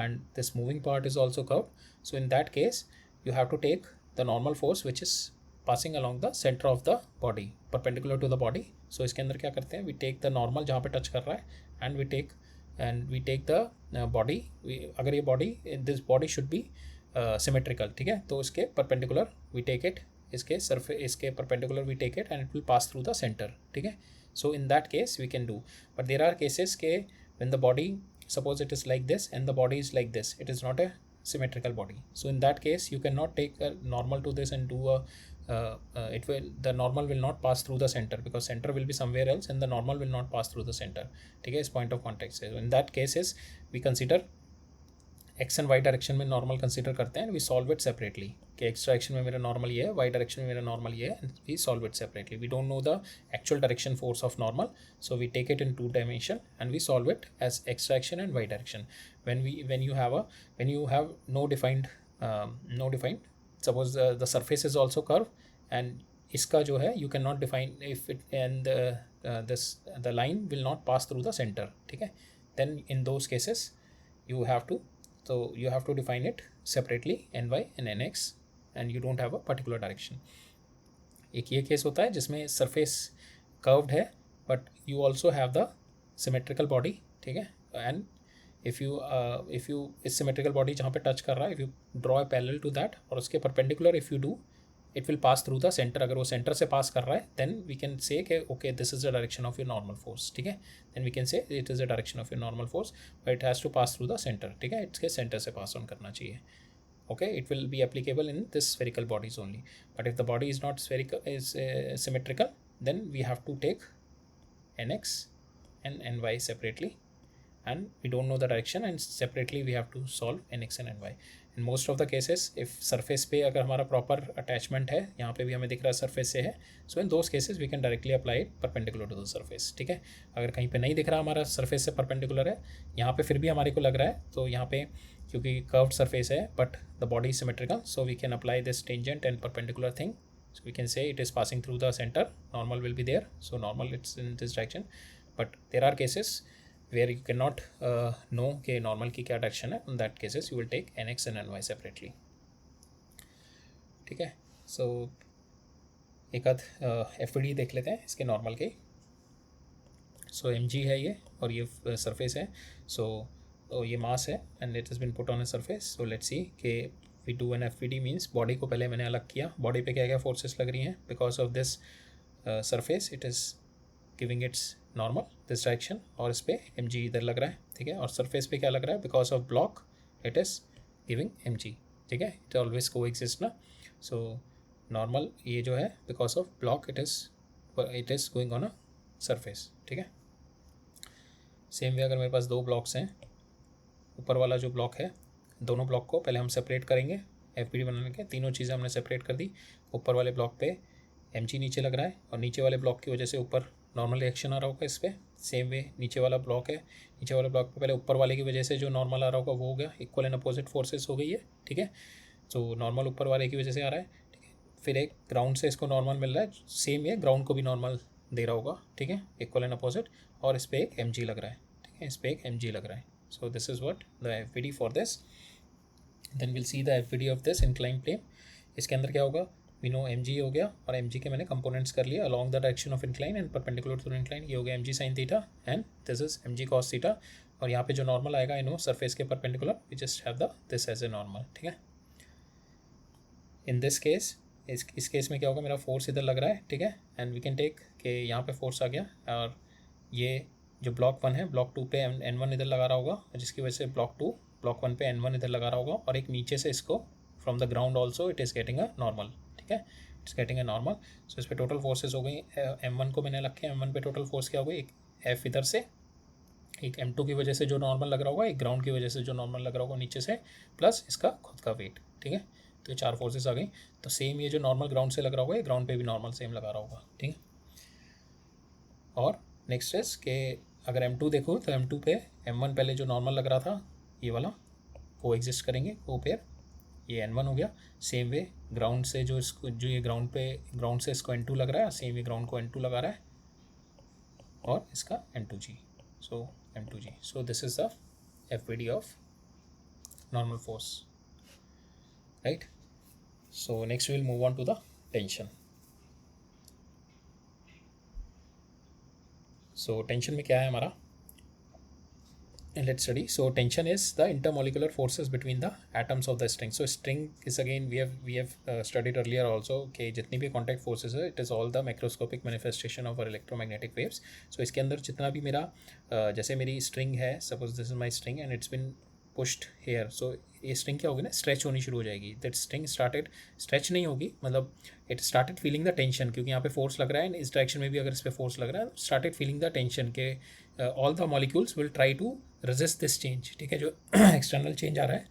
Speaker 1: and this moving part is also curved, so in that case you have to take the normal force which is passing along the center of the body perpendicular to the body. So इसके अंदर क्या करते हैं, we take the normal जहाँ पे touch कर रहा है, and we take the body, अगर ये body, this body should be symmetrical. ठीक है, तो इसके perpendicular we take it, इसके surface इसके perpendicular we take it, and it will pass through the center. ठीक है, so in that case we can do. But there are cases के when the body, suppose it is like this and the body is like this, it is not a symmetrical body. So in that case you cannot take a normal to this and do a the normal will not pass through the center because center will be somewhere else and the normal will not pass through the center. ठीक है, इस point of contact से. In that cases we consider x and y direction में normal consider करते हैं, we solve it separately कि x direction में मेरा नॉर्मल ये है, y डायरेक्शन में मेरा नॉर्मल ये है, and we solve it separately. We don't know the actual direction force of normal, so we take it in two dimension and we solve it as x direction and y direction. when you have no defined suppose the surface is also curved and इसका जो है you cannot define if it and the line will not pass through the center. ठीक है, then in those cases you have to define it separately, ny and nx, and you don't have a particular direction. एक ये case होता है जिसमें surface curved है but you also have the symmetrical body. ठीक है, and if you इस symmetrical body जहाँ पे touch कर रहा है, if you draw a parallel to that और उसके perpendicular if you do, it will pass through the center. अगर वो center से pass कर रहा है then we can say कि okay this is the direction of your normal force. ठीक है, then we can say it is the direction of your normal force but it has to pass through the center. ठीक है, इसके center से pass on करना चाहिए. Okay, it will be applicable in this spherical bodies only. But if the body is not spherical, is symmetrical, then we have to take nx and ny separately and we don't know the direction, and separately we have to solve nx and ny. in most of the cases if surface पे अगर हमारा proper attachment है, यहाँ पे भी हमें दिख रहा है surface से है, so in those cases we can directly apply it perpendicular to the surface. ठीक है, अगर कहीं पे नहीं दिख रहा हमारा surface से perpendicular है, यहाँ पे फिर भी हमारे को लग रहा है, तो यहाँ पे क्योंकि curved surface है but the body is symmetrical, so we can apply this tangent and perpendicular thing. So we can say it is passing through the center, normal will be there, so normal it's in this direction. But there are cases where you cannot know कि normal की क्या direction है. In that cases you will take nx and ny separately. ठीक है, so एक आध FPD देख लेते हैं इसके normal के. So mg है ये और ये surface है, so ये mass है and it has been put on a surface. So let's see कि we do an FPD means body को पहले मैंने अलग किया, body पे क्या क्या forces लग रही हैं because of this surface it is giving its normal this direction, और इस पर एम जी इधर लग रहा है. ठीक है, और सरफेस पे क्या लग रहा है because of block it is giving m जी. ठीक है, इट ऑलवेज को एग्जिस्ट ना. सो नॉर्मल ये जो है because of block it is going on a surface. ठीक है, सेम वे अगर मेरे पास दो ब्लॉक्स हैं, ऊपर वाला जो ब्लॉक है, दोनों ब्लॉक को पहले हम सेपरेट करेंगे FPD बनाने के. तीनों चीज़ें हमने सेपरेट कर दी. ऊपर वाले ब्लॉक पे एम जी नीचे लग रहा है और नीचे वाले ब्लॉक की वजह से ऊपर नॉर्मल रिएक्शन आ रहा होगा इस पर. सेम वे नीचे वाला ब्लॉक है, नीचे वाले ब्लॉक पे पहले ऊपर वाले की वजह से जो नॉर्मल आ रहा होगा वो हो गया, इक्वल एंड अपोजिट फोर्सेस हो गई है. ठीक है, तो नॉर्मल ऊपर वाले की वजह से आ रहा है. ठीक है, फिर एक ग्राउंड से इसको नॉर्मल मिल रहा है, सेम ये ग्राउंड को भी नॉर्मल दे रहा होगा. ठीक है, इक्वल एंड अपोजिट, और इस पर एक एम जी लग रहा है. ठीक है, इस पर एक एम जी लग रहा है. So this is what the FPD for this. Then will see the FPD of this incline plane. इसके अंदर क्या होगा, वी नो एम जी हो गया, और एम जी के मैंने कंपोनेंट्स कर लिए along the direction of incline and perpendicular to incline. ये हो गया m g sine theta and this is m g cos theta. और यहाँ पे जो नॉर्मल आएगा, आई नो सरफेस के perpendicular, we just have the this as a normal. ठीक है, इन दिस केस इस केस में क्या होगा, मेरा फोर्स इधर लग रहा है. ठीक है, एंड वी कैन टेक कि यहाँ पे फोर्स आ गया, और ये जो ब्लॉक 1 है, ब्लॉक 2 पे N1 इधर लगा रहा होगा, जिसकी वजह से ब्लॉक 1 पे N1 इधर लगा रहा होगा, और एक नीचे से इसको from the ground also it is getting a normal. ठीक है, इट्स गेटिंग अ नॉर्मल. सो इस पर टोटल फोर्सेज हो गई. M1 को मैंने रखे, M1 पे टोटल फोर्स क्या हो गई, एक F इधर से, एक M2 की वजह से जो नॉर्मल लग रहा होगा, एक ग्राउंड की वजह से जो नॉर्मल लग रहा होगा नीचे से, प्लस इसका खुद का वेट. ठीक है, तो ये 4 फोर्सेस आ गई. तो सेम ये जो नॉर्मल ग्राउंड से लग रहा होगा, ये ग्राउंड पे भी नॉर्मल सेम लगा रहा होगा. ठीक है, और नेक्स्ट इज के अगर M2 देखो तो M2 पे M1 पहले जो नॉर्मल लग रहा था, ये वाला को एग्जिस्ट करेंगे, को पेयर, ये N1 हो गया. सेम वे ग्राउंड से जो इसको, जो ये ग्राउंड से इसको N2 लग रहा है, सेम ये ग्राउंड को N2 लगा रहा है, और इसका N2G. So M2G. So this is the FPD of normal force. Right, so next will move on to the tension. So tension में क्या है हमारा, and let's study. So tension is the intermolecular forces between the atoms of the string. So string is again we have studied earlier also कि जितनी भी contact forces है, it is all the macroscopic manifestation of our electromagnetic waves. So इसके अंदर जितना भी मेरा जैसे मेरी string है, suppose this is my string and it's been pushed here. So ये string क्या होगी ना, stretch होनी शुरू हो जाएगी. That string started stretch नहीं होगी, मतलब it started feeling the tension, क्योंकि यहाँ पे force लग रहा है, इस direction में भी अगर इस पे force लग रहा है, started feeling the tension के all the molecules will try to resist this change. ठीक है, जो external change आ रहा है,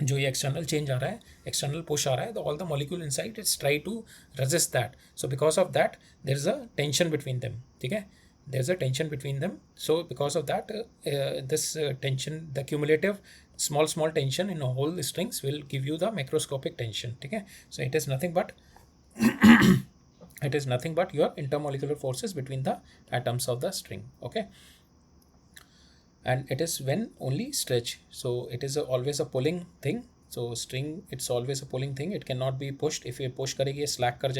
Speaker 1: जो ये external change आ रहा है, external push आ रहा है, तो all the molecule inside it's try to resist that. So because of that there is a tension between them. ठीक है, there's a tension between them. So because of that this tension, the cumulative small tension in a whole strings will give you the macroscopic tension. ठीक है, so it is nothing but it is nothing but your intermolecular forces between the atoms of the string. Okay, and it is when only stretch, so it is always a pulling thing. So string it's always a pulling thing, it cannot be pushed. if ये push करेगी slack कर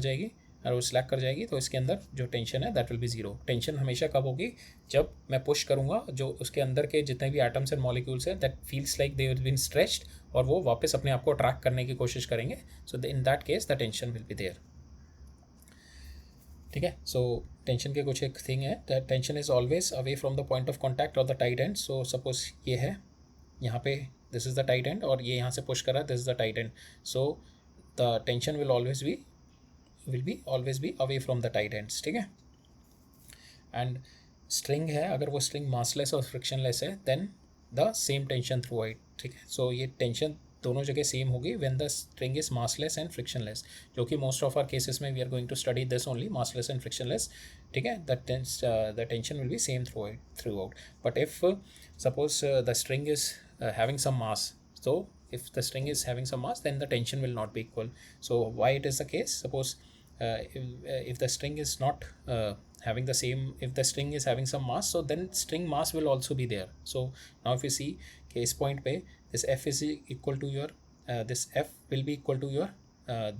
Speaker 1: जाएगी, और वो slack कर जाएगी, तो इसके अंदर जो टेंशन है that will B zero. Tension हमेशा कब होगी, जब मैं पुश करूँगा, जो उसके अंदर के जितने भी एटम्स एंड मॉलिक्यूल्स हैं, that feels like they have been stretched, और वो वापस अपने आप को अट्रैक्ट करने की कोशिश करेंगे. So in that case the tension will be there. ठीक है, सो टेंशन के कुछ एक थिंग है, that tension is always away from the point of contact और the tied end. So suppose ये है यहाँ पे, this is the tied end, और ये यहाँ से पुश कर रहा है, this is the tied end. So the tension will always be away from the tight ends. ठीक है, and स्ट्रिंग है, अगर वो स्ट्रिंग मासलेस और फ्रिक्शनलेस है, then the same tension throughout, ठीक है। सो ये टेंशन दोनों जगह सेम होगी when the string is massless and frictionless, जो कि मोस्ट ऑफ आर केसेस में we are going to study this only, massless and frictionless, ठीक है। The tension will be same throughout. But if suppose the string is having some mass, so if the string is having some mass, then the tension will not be equal. So why it is the case? Suppose if the string is not having the same, if the string is having some mass, so then string mass will also be there. So now if you see case point pe, this f is equal to your this f will be equal to your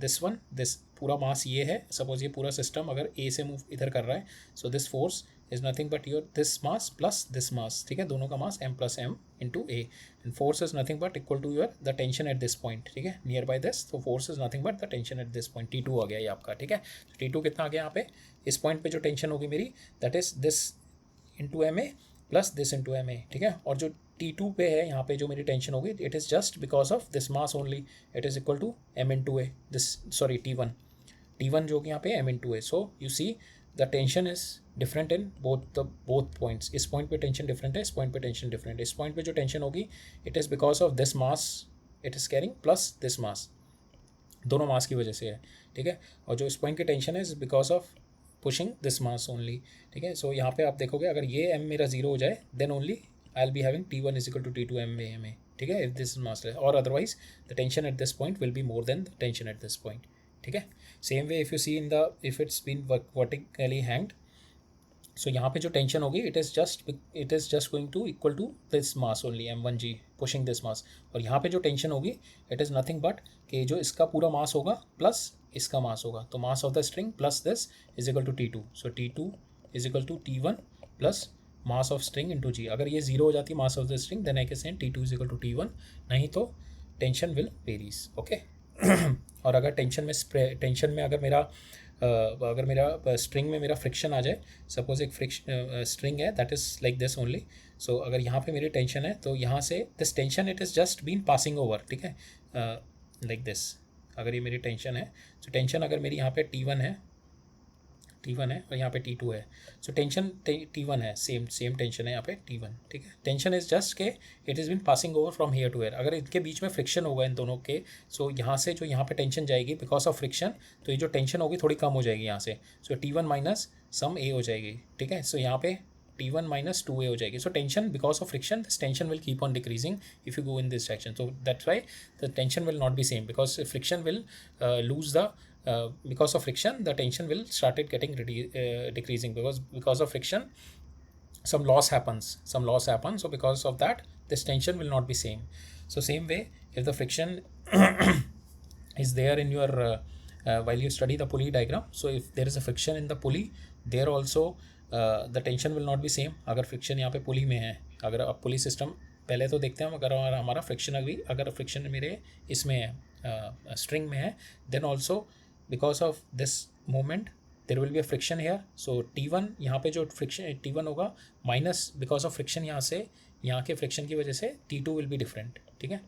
Speaker 1: this one, this पूरा मास ये है, suppose ये पूरा system अगर ए से move इधर कर रहा है, so this force is nothing but your this mass plus this mass, ठीक है, दोनों का mass m plus M into a, and force is nothing but equal to your the tension at this point, ठीक है, nearby this, तो force is nothing but the tension at this point, T2 आ गया ये आपका, ठीक है। T2 कितना आ गया यहाँ पे, इस पॉइंट पे जो टेंशन होगी मेरी, that is this into m a plus this into m a, ठीक है। और जो T2 पे है यहाँ पे जो मेरी टेंशन होगी, it is just because of this mass only, it is equal to m into a, this sorry T1 जो कि यहाँ पे m into a. So you see the tension is different in both points, इस point पे tension different है, इस point पे tension different है। इस पॉइंट पे जो टेंशन होगी, it is because of this mass it is carrying plus this मास, दोनों मास की वजह से है, ठीक है। और जो इस पॉइंट की टेंशन है is because of pushing this mass only, ठीक है। सो यहाँ पे आप देखोगे अगर ये m मेरा जीरो हो जाए, then only I will be having T1 is equal to T2 m a, ठीक है, इफ दिस मास, और otherwise the tension at this point will be more than the tension at this point, ठीक है। Same way if you see in the, if it's been vertically hanged, so यहाँ पे जो tension होगी, it is just going to equal to this mass only m1g pushing this mass, और यहाँ पे जो टेंशन होगी, इट इज़ नथिंग बट कि जो इसका पूरा मास होगा प्लस इसका मास होगा, तो mass of the string plus this is equal to T2, so T2 is equal to T1 plus mass of string into g. अगर ये जीरो हो जाती है mass of the string, then I can say T2 is equal to T1, नहीं तो tension will varies, okay. और अगर tension में अगर मेरा स्ट्रिंग में मेरा फ्रिक्शन आ जाए, सपोज एक स्ट्रिंग है that is like this only, so अगर यहाँ पे मेरी टेंशन है, तो यहाँ से this tension it is just been passing over, ठीक है, लाइक दिस, अगर ये मेरी टेंशन है, तो टेंशन अगर मेरी यहाँ पे T1 है और यहाँ पे T2 है, सो टेंशन T1 है, सेम टेंशन है यहाँ पे T1, ठीक है। टेंशन इज जस्ट के it is been passing over from here to here, अगर इनके बीच में फ्रिक्शन होगा इन दोनों के, सो यहाँ से जो यहाँ पे टेंशन जाएगी बिकॉज ऑफ फ्रिक्शन, तो ये जो टेंशन होगी थोड़ी कम हो जाएगी यहाँ से, सो T1 माइनस सम ए हो जाएगी, ठीक है। सो यहाँ पे T1 minus 2a हो जाएगी, so tension because of friction, this tension will keep on decreasing if you go in this direction, so that's why the tension will not be same, because friction will lose the because of friction the tension will started getting decreasing, because of friction some loss happens, so because of that this tension will not be same. So same way, if the friction is there in your while you study the pulley diagram, so if there is a friction in the pulley, there also the tension will not be same. अगर friction यहाँ पे पुली में है, अगर अब पुली system पहले तो देखते हैं, अगर हमारा फ्रिक्शन अगर फ्रिक्शन मेरे इसमें है स्ट्रिंग में है, then also because of this moment there will be a friction here, so T1 यहाँ पे जो फ्रिक्शन T1 होगा माइनस बिकॉज ऑफ फ्रिक्शन, यहाँ के फ्रिक्शन की वजह से T2 विल बी डिफरेंट, ठीक है।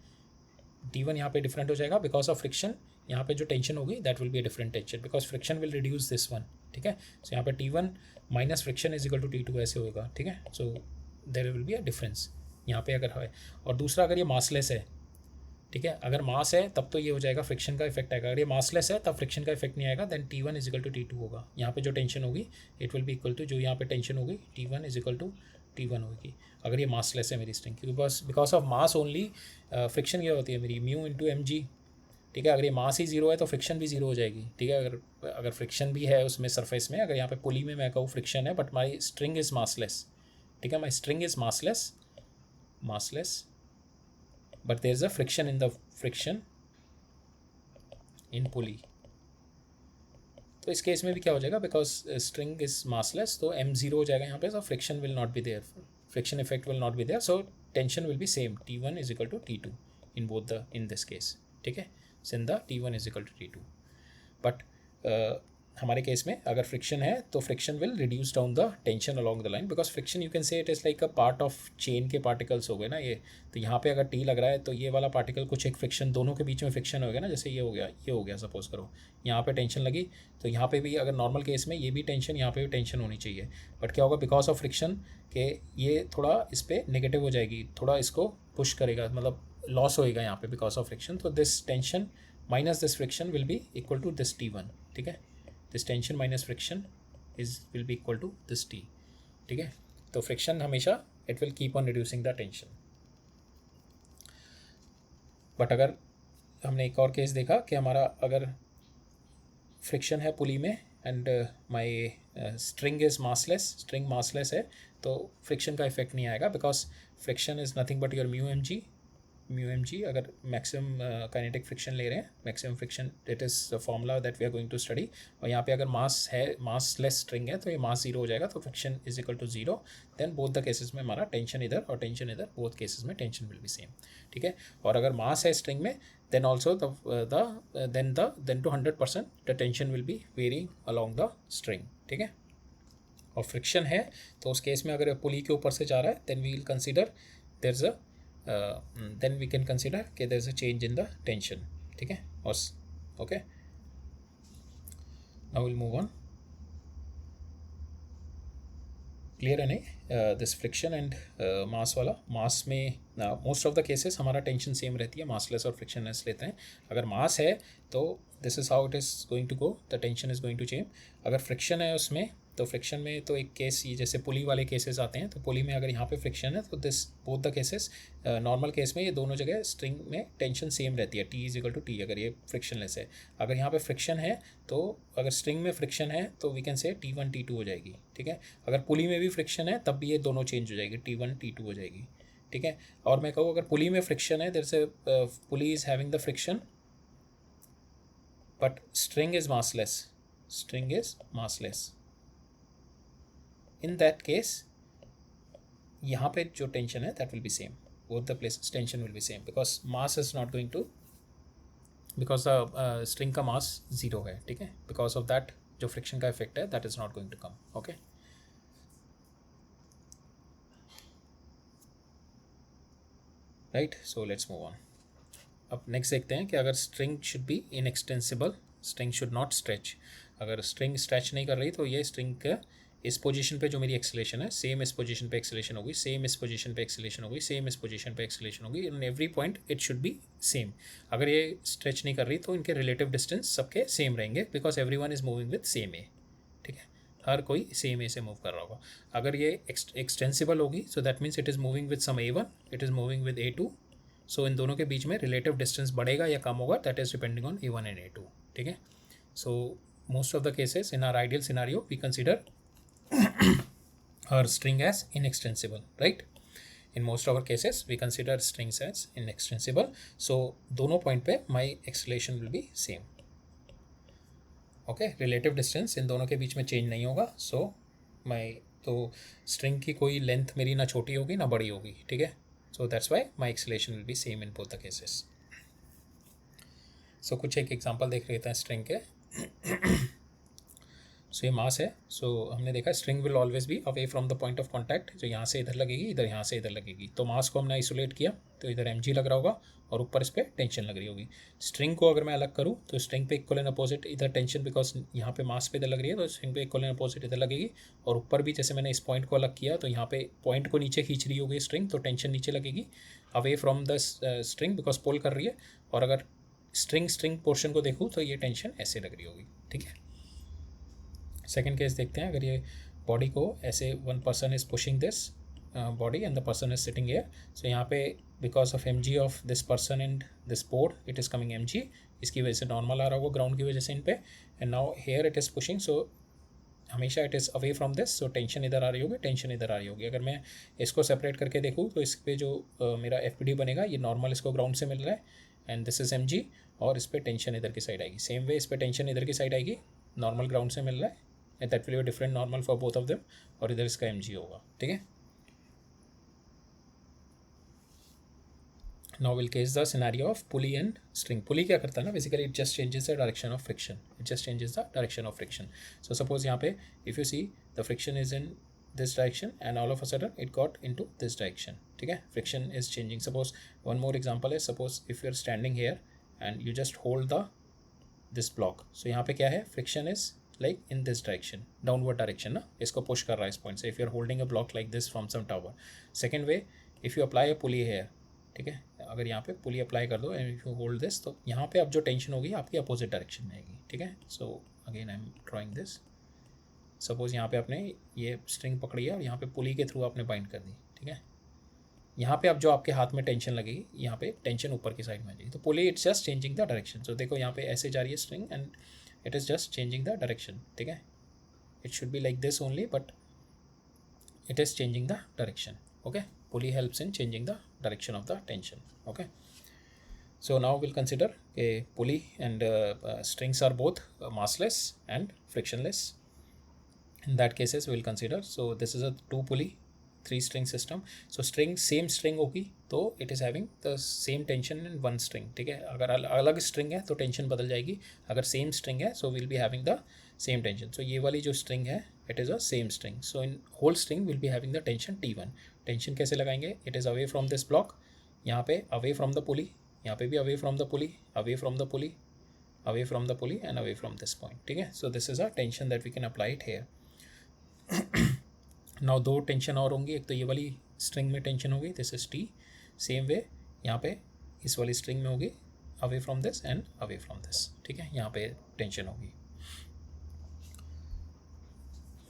Speaker 1: T1 यहाँ पे डिफरेंट हो जाएगा बिकॉज ऑफ फ्रिक्शन, यहाँ पे जो टेंशन होगी that will be a different tension because friction will reduce this one, ठीक है। सो यहाँ पे T1 minus friction is equal to T2 ऐसे होगा, ठीक है। So there will be a difference यहाँ पे अगर है। और दूसरा, अगर ये मासलेस है, ठीक है, अगर मास है तब तो ये हो जाएगा, फ्रिक्शन का इफेक्ट आएगा, अगर ये मासलेस है तब फ्रिक्शन का इफेक्ट नहीं आएगा, then T1 is equal to T2 होगा। यहाँ पे जो टेंशन होगी it will be equal to, जो यहाँ पे टेंशन होगी T1 is equal to T1 होगी, अगर ये मासलेस है मेरी स्ट्रिंग, क्योंकि because of mass only friction क्या होती है मेरी म्यू इंटू mg, ठीक है। अगर ये मास ही जीरो है तो फ्रिक्शन भी जीरो हो जाएगी, ठीक है। अगर फ्रिक्शन भी है उसमें सरफेस में, अगर यहाँ पे पुली में मैं कहूँ फ्रिक्शन है but my string is massless, ठीक है, my string is massless but there is a friction in pulley, तो इस केस में भी क्या हो जाएगा, बिकॉज स्ट्रिंग इज मासलेस, तो m0 हो जाएगा यहाँ पे, so friction will not be there, friction effect will not be there, so tension will be same, T1 is equal to T2 in both in this case, ठीक है, since T1 is equal to T2। But हमारे case में अगर friction है तो friction will reduce down the tension along the line, because friction you can say it is like a part of chain के particles हो गए ना ये। तो यहाँ पे अगर टी लग रहा है तो ये वाला पार्टिकल कुछ एक फ्रिक्शन, दोनों के बीच में फ्रिक्शन हो गया ना, जैसे ये हो गया सपोज करो यहाँ पे टेंशन लगी, तो यहाँ पे भी अगर नॉर्मल केस में ये भी टेंशन, यहाँ पे भी टेंशन होनी चाहिए, बट क्या होगा बिकॉज ऑफ फ्रिक्शन के ये थोड़ा इस पर नेगेटिव हो जाएगी, थोड़ा इसको पुश करेगा, मतलब लॉस होएगा यहाँ पे बिकॉज ऑफ फ्रिक्शन। तो this tension minus this friction will be equal to this T1, ठीक है। This tension minus friction will be equal to this T, ठीक है। तो फ्रिक्शन हमेशा it will keep on reducing the tension. But अगर हमने एक और केस देखा कि हमारा अगर फ्रिक्शन है पुली में and my string is massless, string massless है, तो फ्रिक्शन का इफेक्ट नहीं आएगा, because friction is nothing but your mu m g. अगर मैक्सिमम काइनेटिक फ्रिक्शन ले रहे हैं, maximum friction it is the formula that we are going to study, और यहाँ पे अगर मास है, मासलेस स्ट्रिंग है, तो ये मास जीरो हो जाएगा, तो friction is equal to zero. Then both the cases में हमारा टेंशन इधर और टेंशन इधर, बोथ केसेस में टेंशन विल बी सेम, ठीक है। और अगर मास है स्ट्रिंग में, then also then to 100% the tension will be varying along the string, ठीक है। और फ्रिक्शन है तो उस केस में अगर पुली के ऊपर से जा रहा है then we will consider there's a then we can consider कि there's a change in the tension, ठीक है। और okay, now we'll move on। Clear है नहीं दिस फ्रिक्शन एंड मास वाला। मास में मोस्ट ऑफ द केसेस हमारा टेंशन सेम रहती है, मासलेस और फ्रिक्शनलेस लेते हैं। अगर मास है तो this is how it is going to go, the tension is going to change. अगर फ्रिक्शन है उसमें, तो फ्रिक्शन में तो एक केस ये जैसे पुली वाले केसेस आते हैं, तो पुली में अगर यहाँ पे फ्रिक्शन है तो this both the cases, normal case में ये दोनों जगह स्ट्रिंग में टेंशन सेम रहती है, T is equal to T, अगर ये फ्रिक्शनलेस है। अगर यहाँ पे फ्रिक्शन है तो अगर स्ट्रिंग में फ्रिक्शन है तो वी कैन से T1 T2 हो जाएगी, ठीक है। अगर पुली में भी फ्रिक्शन है तब भी ये दोनों चेंज हो जाएगी, T1 T2 हो जाएगी, ठीक है। और मैं कहूँ अगर पुली में फ्रिक्शन है, there say pulley is having the friction but string is massless, in that case यहाँ पे जो टेंशन है that will be same, both the places tension will be same, because mass is not going to, because the string का mass zero है, ठीक है। Because of that जो friction का इफेक्ट है that is not going to come, okay. Right, so let's move on. अब next देखते हैं कि अगर string should be inextensible, string should not stretch. अगर स्ट्रिंग स्ट्रेच नहीं कर रही तो ये स्ट्रिंग का इस पोजीशन पे जो मेरी एक्सेलेरेशन है, सेम इस पोजीशन पे एक्सेलेरेशन होगी, सेम इस पोजीशन पे एक्सेलेरेशन होगी, सेम इस पोजीशन पे एक्सेलेरेशन होगी, in every point it should be same. अगर ये स्ट्रेच नहीं कर रही तो इनके रिलेटिव डिस्टेंस सबके सेम रहेंगे, because everyone is moving with same a, ठीक है। हर कोई सेम ए से मूव कर रहा होगा। अगर ये एक्सटेंसिबल होगी so that means it is moving with some A1, it is moving with A2, so इन दोनों के बीच में रिलेटिव डिस्टेंस बढ़ेगा या कम होगा, that is depending on A1 and A2, ठीक है। So most of the cases in our ideal scenario we consider her string as inextensible, right? In most of our cases we consider strings as inextensible, so दोनों point पे my acceleration will be same, okay? Relative distance इन दोनों के बीच में change नहीं होगा, so my तो string की कोई length मेरी ना छोटी होगी ना बड़ी होगी, ठीक है। So that's why my acceleration will be same in both the cases. So कुछ एक example देख लेते हैं string के। सो ये मास है, सो हमने देखा string will always be away from the point of contact, जो यहाँ से इधर लगेगी, इधर यहाँ से इधर लगेगी। तो मास को हमने आइसोलेट किया तो इधर mg लग रहा होगा और ऊपर इस पर टेंशन लग रही होगी। स्ट्रिंग को अगर मैं अलग करूँ तो स्ट्रिंग पे इक्वल एंड अपोजिट इधर टेंशन, बिकॉज यहाँ पे मास पे इधर लग रही है तो स्ट्रिंग पे इक्वल एंड अपोजिट इधर लगेगी, और ऊपर भी जैसे मैंने इस पॉइंट को अलग किया तो यहाँ पे पॉइंट को नीचे खींच रही होगी स्ट्रिंग, तो टेंशन नीचे लगेगी away from the string, because pull कर रही है। और अगर स्ट्रिंग पोर्शन को देखूँ तो ये टेंशन ऐसे लग रही होगी, ठीक है। सेकेंड केस देखते हैं। अगर ये बॉडी को ऐसे one person is pushing this body and the person is sitting here, so यहाँ पे because of mg of this person and this board it is coming mg, इसकी वजह से नॉर्मल आ रहा होगा ग्राउंड की वजह से इन पे, and now here it is pushing, so हमेशा it is away from this, so tension इधर आ रही होगी, टेंशन इधर आ रही होगी। अगर मैं इसको सेपरेट करके देखूँ तो इस पर जो मेरा FPD बनेगा, ये नॉर्मल इसको ग्राउंड से मिल रहा है एंड दिस इज़ mg, और इस पर टेंशन इधर की साइड आएगी। सेम वे इस पर टेंशन इधर की साइड आएगी, नॉर्मल ग्राउंड से मिल रहा है, and that will be different normal for both of them, और इधर इसका mg होगा, ठीक है। Now we'll case the scenario of pulley and string. Pulley क्या करता है ना, basically it just changes the direction of friction. It just changes the direction of friction. So suppose यहाँ पे if you see the friction is in this direction and all of a sudden it got into this direction. ठीक है, friction is changing. Suppose one more example is, suppose if you're standing here and you just hold the this block. So यहाँ पे क्या है, friction is like in this direction, downward direction ना, इसको push कर रहा है इस point से. If you're holding a block like this from some tower. Second way, if you apply a pulley here, ठीक है, अगर यहाँ पे पुली अप्लाई कर दो and if you hold this, तो यहाँ पे अब जो टेंशन होगी आपकी अपोजिट डायरेक्शन में आएगी. ठीक है, so again I am drawing this. Suppose यहाँ पे आपने ये स्ट्रिंग पकड़ी है और यहाँ पे पुली के थ्रू आपने बाइंड कर दी. ठीक है, यहाँ पे अब जो आपके हाथ में टेंशन लगेगी, यहाँ पे टेंशन ऊपर की साइड में आ जाएगी. तो pulley it's just changing the direction. So देखो यहाँ पे ऐसे जा रही है string and it is just changing the direction. ठीक है, it should be like this only, but it is changing the direction. Okay, pulley helps in changing the direction of the tension. Okay, so now we'll consider a pulley and strings are both massless and frictionless. In that cases we'll consider, so this is a 2 pulley 3 string system. So string same string होगी तो it is having the same tension in one string. ठीक है, अगर अलग string है तो tension बदल जाएगी, अगर same string है so we'll be having the same tension. So ये वाली जो string है it is a same string. So in whole string we'll be having the tension T1. tension कैसे लगाएंगे, it is away from this block, यहाँ पे away from the pulley, यहाँ पे भी away from the pulley, away from the pulley, away from the pulley and away from this point. ठीक है, so this is a tension that we can apply it here. Now 2 tension और होंगी, एक तो ये वाली स्ट्रिंग में tension होगी, this is T. Same way यहाँ पे इस वाली स्ट्रिंग में होगी, away from this and away from this. ठीक है, यहाँ पे टेंशन होगी.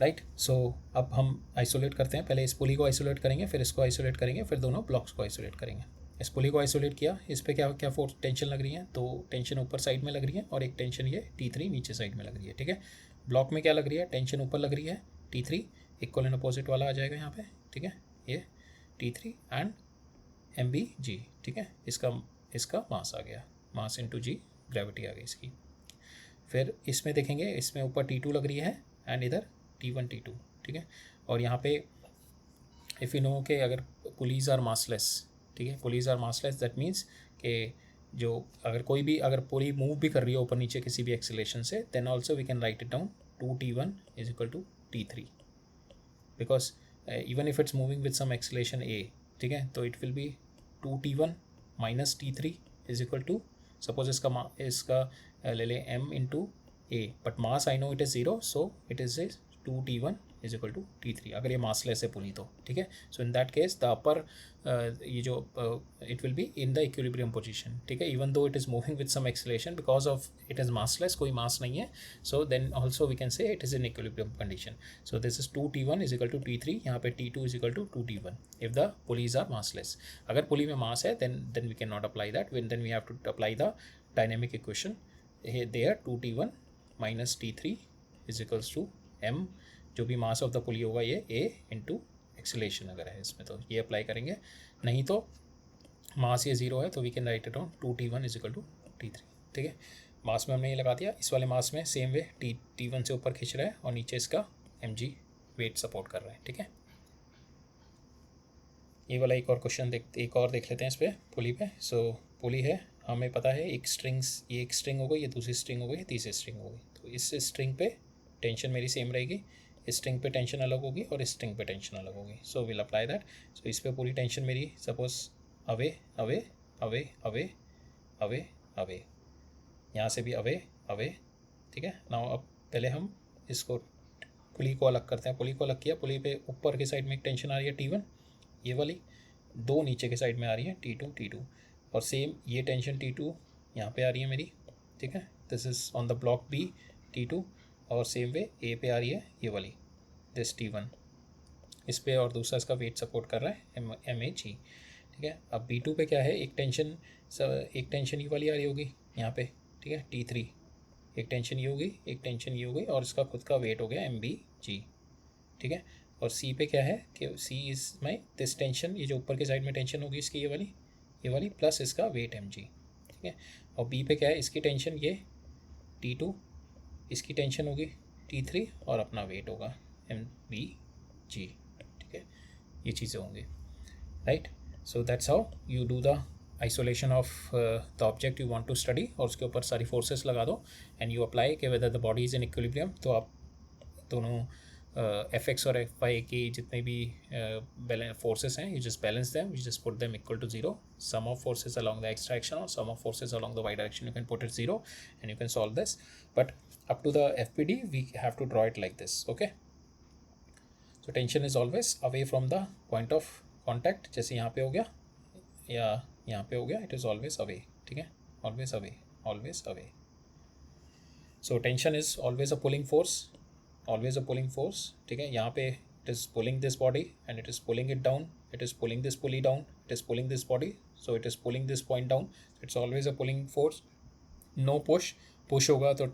Speaker 1: राइट, सो अब हम आइसोलेट करते हैं. पहले इस पुली को आइसोलेट करेंगे, फिर इसको आइसोलेट करेंगे, फिर दोनों ब्लॉक्स को आइसोलेट करेंगे. इस पुली को आइसोलेट किया, इस पर क्या क्या फोर्स टेंशन लग रही है, तो टेंशन ऊपर साइड में लग रही है और एक टेंशन ये T3 नीचे साइड में लग रही है. ठीक है, ब्लॉक में क्या लग रही है, टेंशन ऊपर लग रही है T3, इक्वल एंड अपोजिट वाला आ जाएगा यहाँ पे. ठीक है, ये T3 एंड MBG. ठीक है, इसका मास आ गया, मास इंटू जी, ग्रेविटी आ गई इसकी. फिर इसमें देखेंगे, इसमें ऊपर T2 लग रही है एंड इधर T1 T2. ठीक है, और यहाँ पे इफ़ यू नो के अगर पुलीज आर मासलेस, ठीक है, pulleys are massless that means कि जो अगर कोई भी अगर पुली मूव भी कर रही है ऊपर नीचे किसी भी एक्सेलेरेशन से, then also we can write it down 2T1 is equal to T3, because even if it's moving with some acceleration A. ठीक है, तो it will be 2T1 minus T3 is equal to, suppose इसका ले लें M into A, but mass I know it is 0, so it is 2T1 is equal to T3 अगर ये massless है pulley तो. ठीक है, so in that case the upper ये जो it will be in the equilibrium position. ठीक है, even though it is moving with some acceleration, because of it is massless, कोई मास नहीं है, so then also we can say it is in equilibrium condition. So this is 2T1 is equal to T3, यहाँ पे T2 is equal to 2T1 if the pulleys are massless. अगर pulley में mass है then we can not apply that, then we have to apply the dynamic equation there 2T1 minus T3 is equals to M, जो भी मास of the पुली होगा ये A into acceleration अगर है इसमें, तो ये अप्लाई करेंगे. नहीं तो मास ये 0 है तो we can write it on 2T1 is equal to T3. ठीक है, मास में हमने ये लगा दिया. इस वाले मास में सेम वे T1 से ऊपर खींच रहा है और नीचे इसका mg वेट सपोर्ट कर रहा है. ठीक है, ये वाला एक और क्वेश्चन एक और देख लेते हैं इस पर पुली पे. सो पुली है, हमें पता है एक स्ट्रिंग्स, ये एक स्ट्रिंग हो गई, ये दूसरी स्ट्रिंग हो गई, तीसरी स्ट्रिंग हो गई. तो इस स्ट्रिंग पे टेंशन मेरी सेम रहेगी, इस स्ट्रिंग पे टेंशन अलग होगी और इस स्ट्रिंग पे टेंशन अलग होगी. So will apply that. So इस पे पूरी टेंशन मेरी suppose away away away away away away, यहाँ से भी अवे अवे. ठीक है, नाउ अब पहले हम इसको पुली को अलग करते हैं. पुली को अलग किया, पुली पे ऊपर के साइड में एक टेंशन आ रही है T1, ये वाली, 2 नीचे के साइड में आ रही है T2 T2, और सेम ये टेंशन T2 यहाँ पे आ रही है मेरी. ठीक है, this is on the block B T2, और सेम वे A पे आ रही है ये वाली दिस T1 इस पे, और दूसरा इसका वेट सपोर्ट कर रहा है MAG. ठीक है, अब B2 पे क्या है, एक टेंशन ये वाली आ रही होगी यहाँ पे. ठीक है, T3, एक टेंशन ये होगी, एक टेंशन ये होगी, और इसका खुद का वेट हो गया MBG. ठीक है, और C पे क्या है कि C is my this tension, ये जो ऊपर के साइड में टेंशन होगी इसकी ये वाली प्लस इसका वेट MG. ठीक है, और B पे क्या है, इसकी टेंशन ये T2, इसकी टेंशन होगी T3 और अपना वेट होगा MBG. ठीक है, ये चीज़ें होंगी. Right, so that's how you do the isolation of the object you want to study, और उसके ऊपर सारी फोर्सेस लगा दो एंड यू अप्लाई कि whether the body is in equilibrium. तो आप दोनों एफ एक्स और एफ वाई की जितने भी फोर्सेस हैं, you just balance them, you just put them equal to zero. Sum of forces along the X direction और sum of forces along the Y direction, you can put it zero and you can solve this. But up to the FPD we have to draw it like this. Okay, so tension is always away from the point of contact, जैसे यहाँ पे हो गया या यहाँ पे हो गया, it is always away. ठीक है, always away, always away. So tension is always a pulling force, always a pulling force. ठीक है, यहाँ पे it is pulling this body and it is pulling it down, it is pulling this pulley down, it is pulling this body, so it is pulling this point down. It's always a pulling force. No push, push होगा तो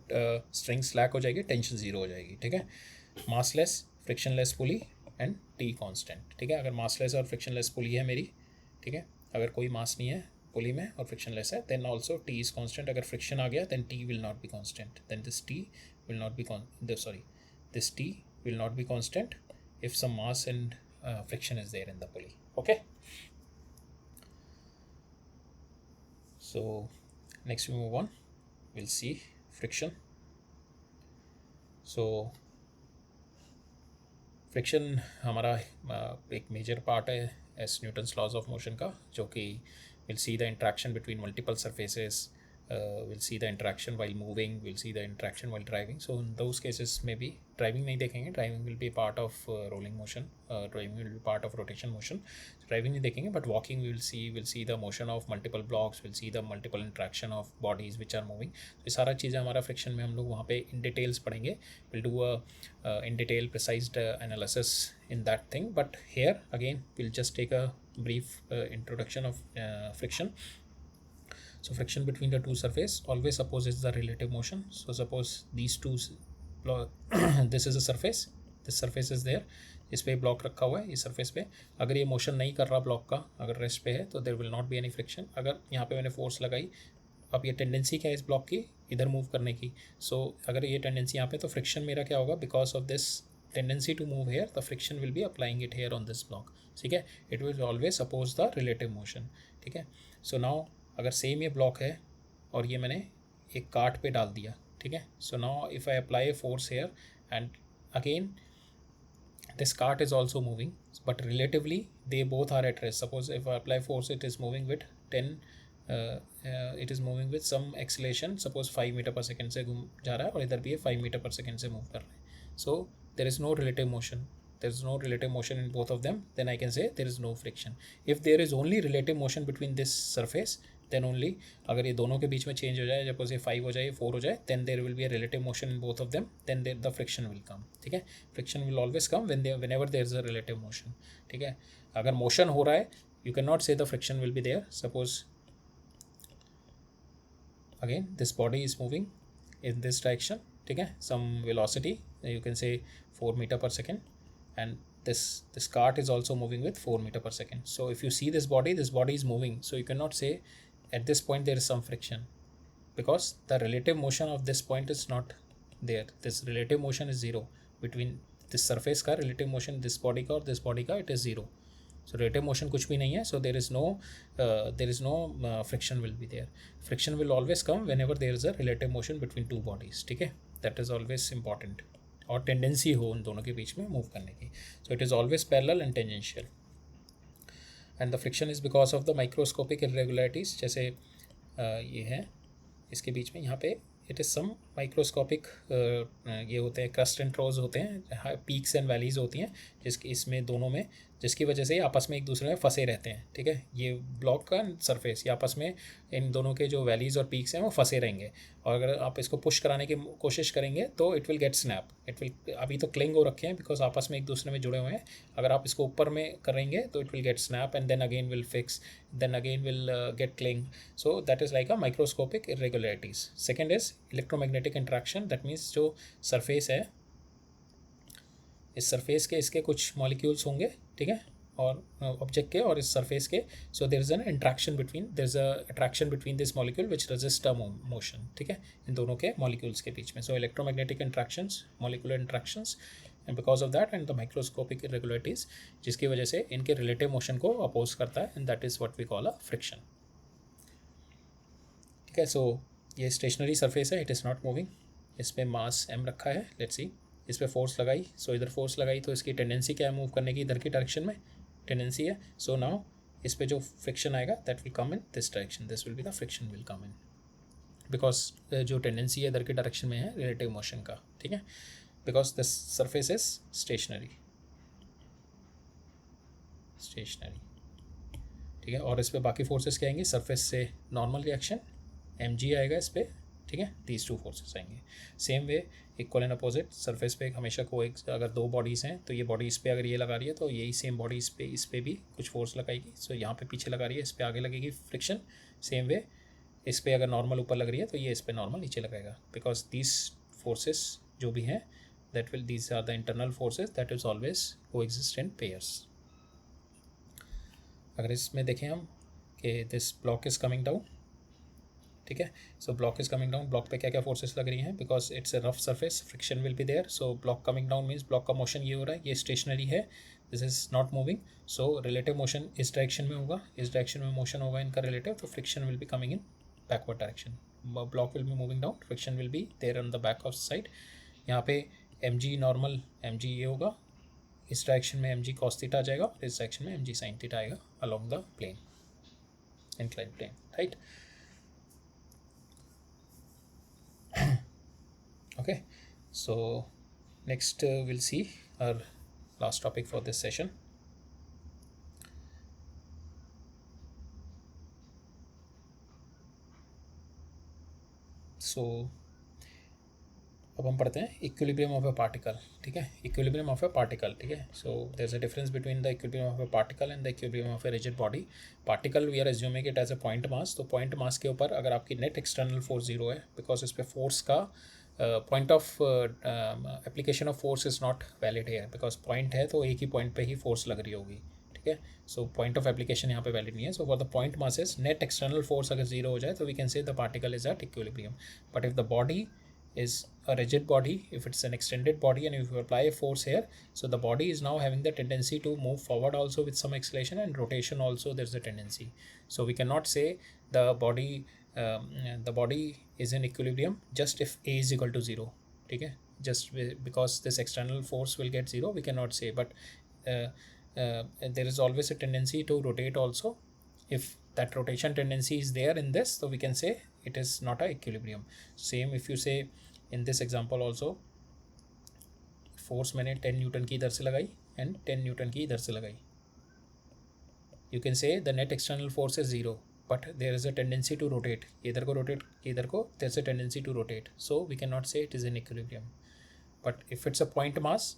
Speaker 1: string slack हो जाएगी, tension zero हो जाएगी। ठीक है, massless frictionless pulley and T constant. ठीक है, अगर मासलेस और फ्रिक्शनलेस पुली है मेरी, ठीक है, अगर कोई मास नहीं है पुली में और फ्रिक्शनलेस है, then also T is constant. अगर फ्रिक्शन आ गया then T will not be constant, then this T will not be this T will not be constant if some mass and friction is there in the pulley. Okay, so next we move on, we'll see friction. So friction हमारा एक major part है as Newton's laws of motion का, जो कि we'll see the interaction between multiple surfaces, we'll see the interaction while moving, we'll see the interaction while driving. So in those cases maybe driving नहीं देखेंगे, driving will be part of rolling motion, driving will be part of rotation motion. So driving नहीं देखेंगे, but walking we'll see the motion of multiple blocks, we'll see the multiple interaction of bodies which are moving. तो ये सारा चीज़ें हमारा friction में हम लोग वहाँ पे in details पढ़ेंगे, we'll do a in detail precise analysis in that thing. But here again we'll just take a brief introduction of friction. So friction between the two surface always opposes the relative motion. So suppose these two this is a surface, this surface is there, इस पे block रखा हुआ है इस surface पे, अगर ये motion नहीं कर रहा ब्लॉक का, अगर रेस्ट पे है तो there will not be any friction. अगर यहाँ पे मैंने फोर्स लगाई, अब ये टेंडेंसी क्या है इस ब्लॉक की, इधर मूव करने की, सो अगर ये टेंडेंसी यहाँ पे, तो फ्रिक्शन मेरा क्या होगा, because of this tendency to move here, the friction will be applying it here on this block. ठीक है, it will always oppose the relative motion. ठीक है, सो नाउ अगर सेम ये ब्लॉक है और ये मैंने एक काट पे डाल दिया, ठीक है, so now if I apply force here and again this cart is also moving, but relatively they both are at rest. Suppose if I apply force, it is moving with 10 it is moving with some acceleration, suppose 5 metre पर second से घूम जा रहा है और इधर भी ये 5 मीटर पर सेकेंड से मूव कर रहे हैं। So there is no relative motion, there is no relative motion in both of them, then I can say there is no friction. If there is only relative motion between this surface, then only, अगर ये दोनों के बीच में change हो जाए, suppose ये 5 हो जाए 4 हो जाए, then there will be a relative motion in both of them, then the friction will come. ठीक है, friction will always come whenever there is a relative motion. ठीक है, अगर मोशन हो रहा है, you cannot say the friction will be there. Suppose again this body is moving in this direction, ठीक है, some velocity, you can say 4 meter per second, and this cart is also moving with 4 meter per second. So if you see this body is moving, so you cannot say at this point there is some friction, because the relative motion of this point is not there. This relative motion is zero between this surface का relative motion this body का और this body का, it is zero. So relative motion कुछ भी नहीं है, so there is no friction will be there. Friction will always come whenever there is a relative motion between two bodies. ठीक है, that is always important, और tendency हो उन दोनों के बीच में मूव करने की. So it is always parallel and tangential. And the friction is because of the microscopic irregularities. जैसे ये है इसके बीच में, यहाँ पे इट इज़ सम माइक्रोस्कोपिक ये होते हैं, क्रस्ट एंड ट्रोज होते हैं, पीक्स एंड वैलीज होती हैं, जिसकी इसमें दोनों में, जिसकी वजह से ये आपस में एक दूसरे में फंसे रहते हैं. ठीक है, ये ब्लॉक का सरफेस, ये आपस में इन दोनों के जो वैलीज और पीक्स हैं वो फंसे रहेंगे, और अगर आप इसको पुश कराने की कोशिश करेंगे तो it will get snap. It will, अभी तो क्लिंग हो रखे हैं बिकॉज आपस में एक दूसरे में जुड़े हुए हैं, अगर आप इसको ऊपर में करेंगे तो it will get snap and then again will fix, then again will get cling. So that is like a microscopic irregularities. Second is electromagnetic interaction. That means जो surface है, इस surface के इसके कुछ molecules होंगे, ठीक है, और object के और इस surface के, so there is an interaction between, there is a attraction between this molecule which resists a motion. ठीक है, इन दोनों के molecules के बीच में. So electromagnetic interactions, molecular interactions, and because of that and the microscopic irregularities, जिसकी वजह से इनके relative motion को oppose करता है, and that is what we call a friction. ठीक है. सो ये स्टेशनरी सरफेस है, इट इज़ नॉट मूविंग. इस पर मास m रखा है. लेट्स सी, इस पर फोर्स लगाई. सो इधर फोर्स लगाई तो इसकी टेंडेंसी क्या है मूव करने की, इधर की डायरेक्शन में टेंडेंसी है. सो नाउ इस पे जो फ्रिक्शन आएगा that will come in this direction, this will be the friction will come in, because जो टेंडेंसी है इधर की डायरेक्शन में है रिलेटिव मोशन का. ठीक है, because this surface is stationary. ठीक है, और इस पर बाकी फोर्सेस क्या आएंगे, सरफेस से नॉर्मल रिएक्शन mg आएगा इस पर. ठीक है, दीज टू फोर्सेस आएंगे. Same way equal and opposite surface पे हमेशा अगर दो बॉडीज़ हैं तो ये बॉडी इस पर अगर ये लगा रही है तो यही सेम बॉडी इस पर भी कुछ फोर्स लगाएगी. सो यहाँ पे पीछे लगा रही है, इस पर आगे लगेगी फ्रिक्शन. सेम वे इस पर अगर नॉर्मल ऊपर लग रही है तो ये इस पर नॉर्मल नीचे लगाएगा, बिकॉज दीज फोर्सेस जो भी हैं these are the internal forces that is always coexist in pairs. अगर इसमें देखें हम कि this block is coming down. ठीक है, so block is coming down. Block पे क्या क्या फोर्सेस लग रही हैं, because it's a rough surface, friction will be there. So block coming down means block का मोशन ये हो रहा है, ये स्टेशनरी है, this is not moving. So relative motion इस डायरेक्शन में होगा, इस डायरेक्शन में मोशन होगा इनका रिलेटिव, तो friction will be coming in backward direction. Block will be moving down, friction will be there on the back of side. यहाँ पे mg नॉर्मल mg ये होगा, इस डायरेक्शन में mg cos थीटा आ जाएगा, इस डायरेक्शन में mg sin थीटा आएगा along the plane, inclined plane, right? Okay, so next we'll see our last topic for this session. So अब हम पढ़ते हैं इक्विलिब्रियम ऑफ अ पार्टिकल. ठीक है, इक्विलिब्रियम ऑफ अ पार्टिकल. ठीक है, so there is a difference between the equilibrium of a particle and the equilibrium of a rigid body. Particle we are assuming it as a point mass. तो point mass के ऊपर अगर आपकी net external force zero है, because इस पर force का point of application of force is not valid है, बिकॉज पॉइंट है तो एक ही पॉइंट पे ही फोर्स लग रही होगी. ठीक है, सो पॉइंट ऑफ एप्लीकेशन यहाँ पे वैलिड नहीं है. So for the point masses net external force अगर जीरो हो जाए तो we can say the particle is at equilibrium. But if the body is a rigid body, if it's an extended body and if you apply a force here, so the body is now having the tendency to move forward also with some acceleration, and rotation also there's a tendency. So we cannot say the body is in equilibrium just if a is equal to 0. Okay, just because this external force will get 0 we cannot say, but there is always a tendency to rotate also. If that rotation tendency is there in this, so we can say it is not a equilibrium. Same if you say in this example also, force मैंने 10 Newton की इधर से लगाई and 10 Newton की इधर से लगाई, you can say the net external force is 0, but there is a tendency to rotate. इधर को रोटेट, इधर को, there is a tendency to rotate. So we can not say it is in equilibrium. But if it's a point mass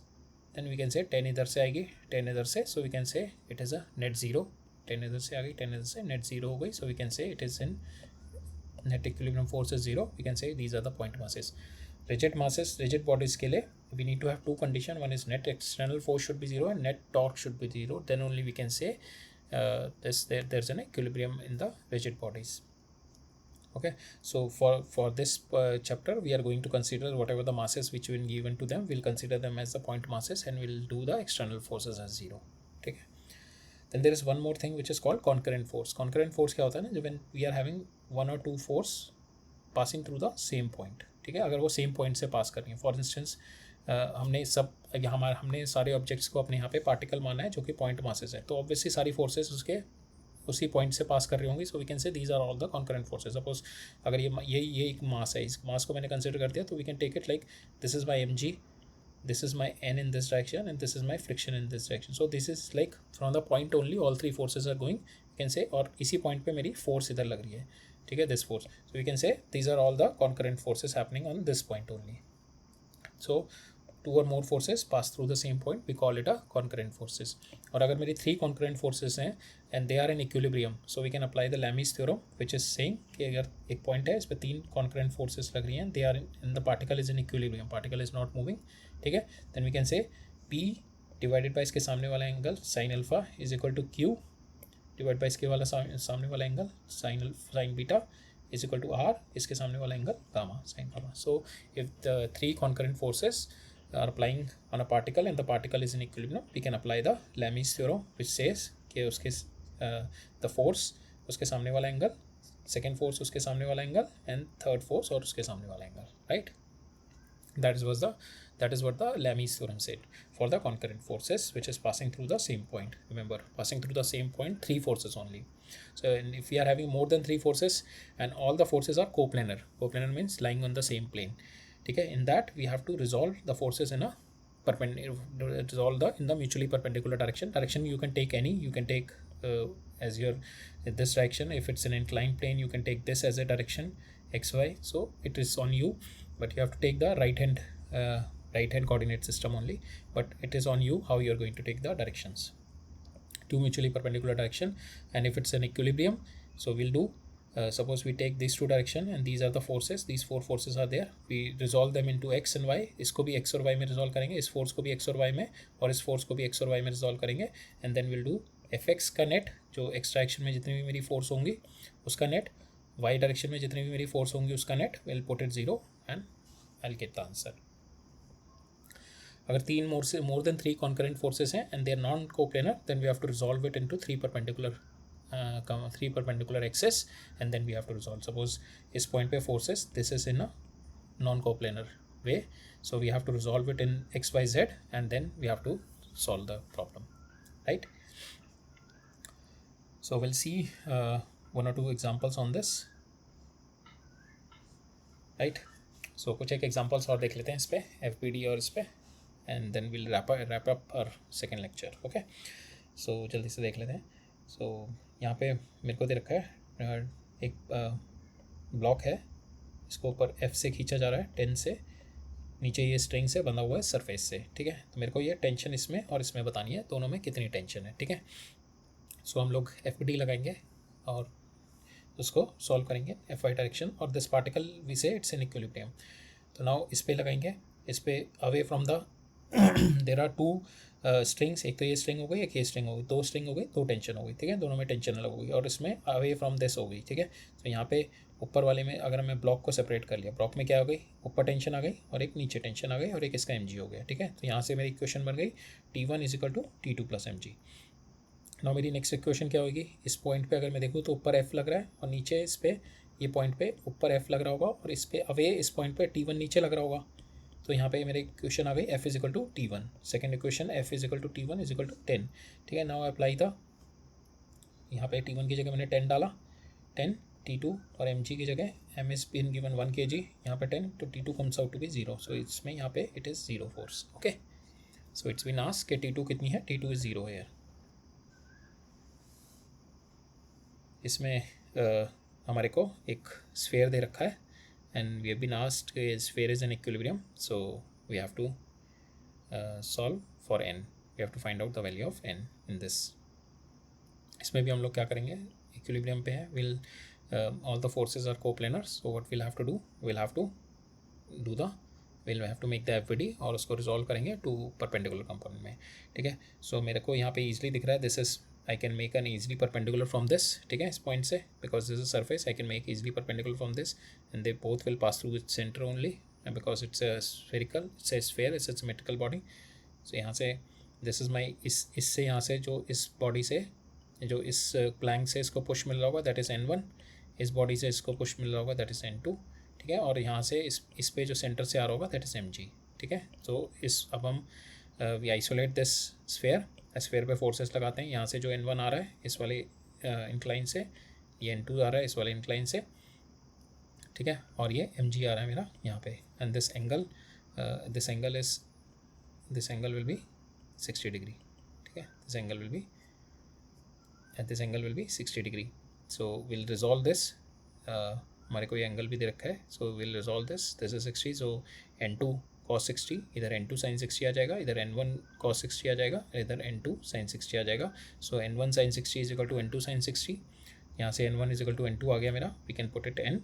Speaker 1: then we can say 10 इधर से आएगी, 10 इधर से, so we can say it is a net zero. 10 इधर से आ गई, 10 इधर से, नेट ज़ीरो हो गई. So we can say it is in net equilibrium force is 0. We can say these are the point masses. Rigid masses, rigid bodies के लिए we need to have two condition. One is net external force should be 0 and net torque should be 0. Then only we can say there's an equilibrium in the rigid bodies. Okay, so for this chapter we are going to consider whatever the masses which will given to them, we'll consider them as the point masses and we'll do the external forces as 0. ठीक है. Then there is one more thing which is called concurrent force. Concurrent force क्या होता है ना, जब when we are having one or two force passing through the same point. ठीक है, अगर वो सेम पॉइंट से पास कर रही है. फॉर इंस्टेंस हमने सारे ऑब्जेक्ट्स को अपने यहाँ पे पार्टिकल माना है जो कि पॉइंट मासेस है, तो ऑब्वियसली सारी फोर्सेस उसके उसी पॉइंट से पास कर रही होंगी. So we can say these are all the concurrent forces. Suppose अगर ये एक मास है, इस मास को मैंने कंसिडर कर दिया, तो we can take it like this is my mg, this is my n in this direction and this is my friction in this direction. So this is like from the point only all three forces are going, you can say, और इसी point पे मेरी force इधर लग रही है. ठीक है, this force. So we can say these are all the concurrent forces happening on this point only. So two or more forces pass through the same point, we call it a concurrent forces. और अगर मेरी three concurrent forces हैं and they are in equilibrium, so we can apply the Lami's theorem which is saying कि अगर एक point है, इस पर तीन concurrent forces लग रही हैं, they are in the particle is in equilibrium, particle is not moving. ठीक है, then we can say P divided by इसके सामने वाला angle sine alpha is equal to Q divide by इसके वाला सामने वाला angle sine beta is equal to R, इसके सामने वाला angle gamma sine gamma. So if the three concurrent forces are applying on a particle and the particle is in equilibrium, we can apply the Lami's theorem which says कि उसके the force उसके सामने वाला angle second force उसके सामने वाला angle, and third force और उसके सामने वाला angle, right. That is what the Lami's theorem said for the concurrent forces which is passing through the same point. Remember, passing through the same point, three forces only. So if we are having more than three forces and all the forces are coplanar means lying on the same plane. Okay, in that we have to resolve the forces in a in the mutually perpendicular direction. You can take any, you can take as your this direction. If it's an inclined plane, you can take this as a direction xy, so it is on you, but you have to take the right hand coordinate system only, but it is on you how you are going to take the directions, two mutually perpendicular direction. And if it's an equilibrium, so we'll do suppose we take these two direction and these are the forces, these four forces are there, we resolve them into x and y. इसको भी x और y में resolve करेंगे, इस force को भी x और y में, और इस force को भी x और y में resolve करेंगे, and then we'll do fx का net, जो x डायरेक्शन में जितनी भी मेरी force होंगी उसका net, y डायरेक्शन में जितनी भी मेरी force होंगी उसका net, we'll put it 0 and I'll get the answer. अगर तीन more than three concurrent forces हैं and they are non coplanar, then we have to resolve it into three perpendicular axes, and then we have to resolve. Suppose इस point पे forces, this is in a non coplanar way, so we have to resolve it in x y z and then we have to solve the problem, right? So we'll see one or two examples on this, right? So कुछ एक examples और देख लेते हैं इस पे FPD और इस पे, and then we'll wrap up our second lecture. Okay, so जल्दी से देख लेते हैं. So यहाँ पे मेरे को दे रखा है एक ब्लॉक है, इसको ऊपर F से खींचा जा रहा है 10 से, नीचे ये स्ट्रिंग से बंधा हुआ है सरफेस से, ठीक है. तो मेरे को ये टेंशन इसमें और इसमें बतानी है, दोनों में कितनी टेंशन है, ठीक है. सो हम लोग FPD लगाएंगे और उसको सॉल्व करेंगे FY डायरेक्शन, और this particle we say it's in equilibrium. तो नाउ इस पे लगाएंगे, इस पे away from the there are two strings, एक तो ये स्ट्रिंग हो गई, एक ये स्ट्रिंग हो गई, दो स्ट्रिंग हो गई, दो टेंशन हो गई, ठीक है. दोनों में टेंशन अलग हो गई, और इसमें अवे फ्रॉम दिस हो गई, ठीक है. तो यहाँ पे ऊपर वाले में अगर मैं ब्लॉक को सेपरेट कर लिया, ब्लॉक में क्या हो गई, ऊपर टेंशन आ गई और एक नीचे टेंशन आ गई और एक इसका mg हो गया, ठीक है. तो यहाँ से मेरी इक्वेशन बन गई T1 is equal to T2 plus mg. Now मेरी नेक्स्ट इक्वेशन क्या होगी, इस पॉइंट पे अगर मैं देखूँ तो ऊपर F लग रहा है और नीचे इस पे ये पॉइंट पे ऊपर F लग रहा होगा और इस पे अवे इस पॉइंट पे T1 नीचे लग रहा होगा. तो यहाँ पे मेरी इक्वेशन आ गई F is equal to T1. Second equation F is equal to T1 is equal to 10, ठीक है. नाउ अप्लाई द, यहाँ पे T1 की जगह मैंने 10 डाला, 10 T2, और mg की जगह m is been given 1 kg, यहाँ पे 10, तो T2 comes out to be 0. So इसमें यहाँ पे it is 0 force. Okay, so it's been asked कि T2 कितनी है, T2 इज 0 है. इसमें हमारे को एक स्फेयर दे रखा है and we have been asked sphere is an equilibrium, so we have to solve for n. We have to find out the value of n in this. इसमें भी हम लोग क्या करेंगे, equilibrium पे है, will all the forces are coplanar, so what we'll have to do, we'll have to make the FPD और उसको resolve करेंगे to perpendicular component में, ठीक है. So मेरे को यहाँ पे easily दिख रहा है, this is I can make an easily perpendicular from this, ठीक है, इस point से, because this is surface, I can make easily perpendicular from this, and they both will pass through its center only, and because it's a spherical, it's a sphere, it's a symmetrical body. So यहाँ से this is my इससे यहाँ से जो इस body से, जो इस plank से इसको push मिल रहा होगा that is n1, इस body से इसको push मिल रहा होगा that is n2, ठीक है. और यहाँ से इस पे जो center से आ रहा होगा that is mg, ठीक है. तो इस अब हम we isolate this sphere, sphere पे फोर्सेस लगाते हैं. यहाँ से जो n1 आ रहा है इस वाले इंक्लाइन से, ये n2 आ रहा है इस वाले इंक्लाइन से, ठीक है, और ये mg आ रहा है मेरा यहाँ पे. And this angle will be 60 degree, ठीक है. This angle will be 60 degree. So will resolve this, हमारे को ये एंगल भी दे रखा है, so will resolve this is 60. So n2 cos 60, इधर n2 sin 60 आ जाएगा, इधर n1 cos 60 आ जाएगा, इधर n2 sin 60 आ जाएगा. So n1 sin 60 is equal to n2 sin 60. यहाँ से n1 is equal to n2 आ गया मेरा, we can put it n.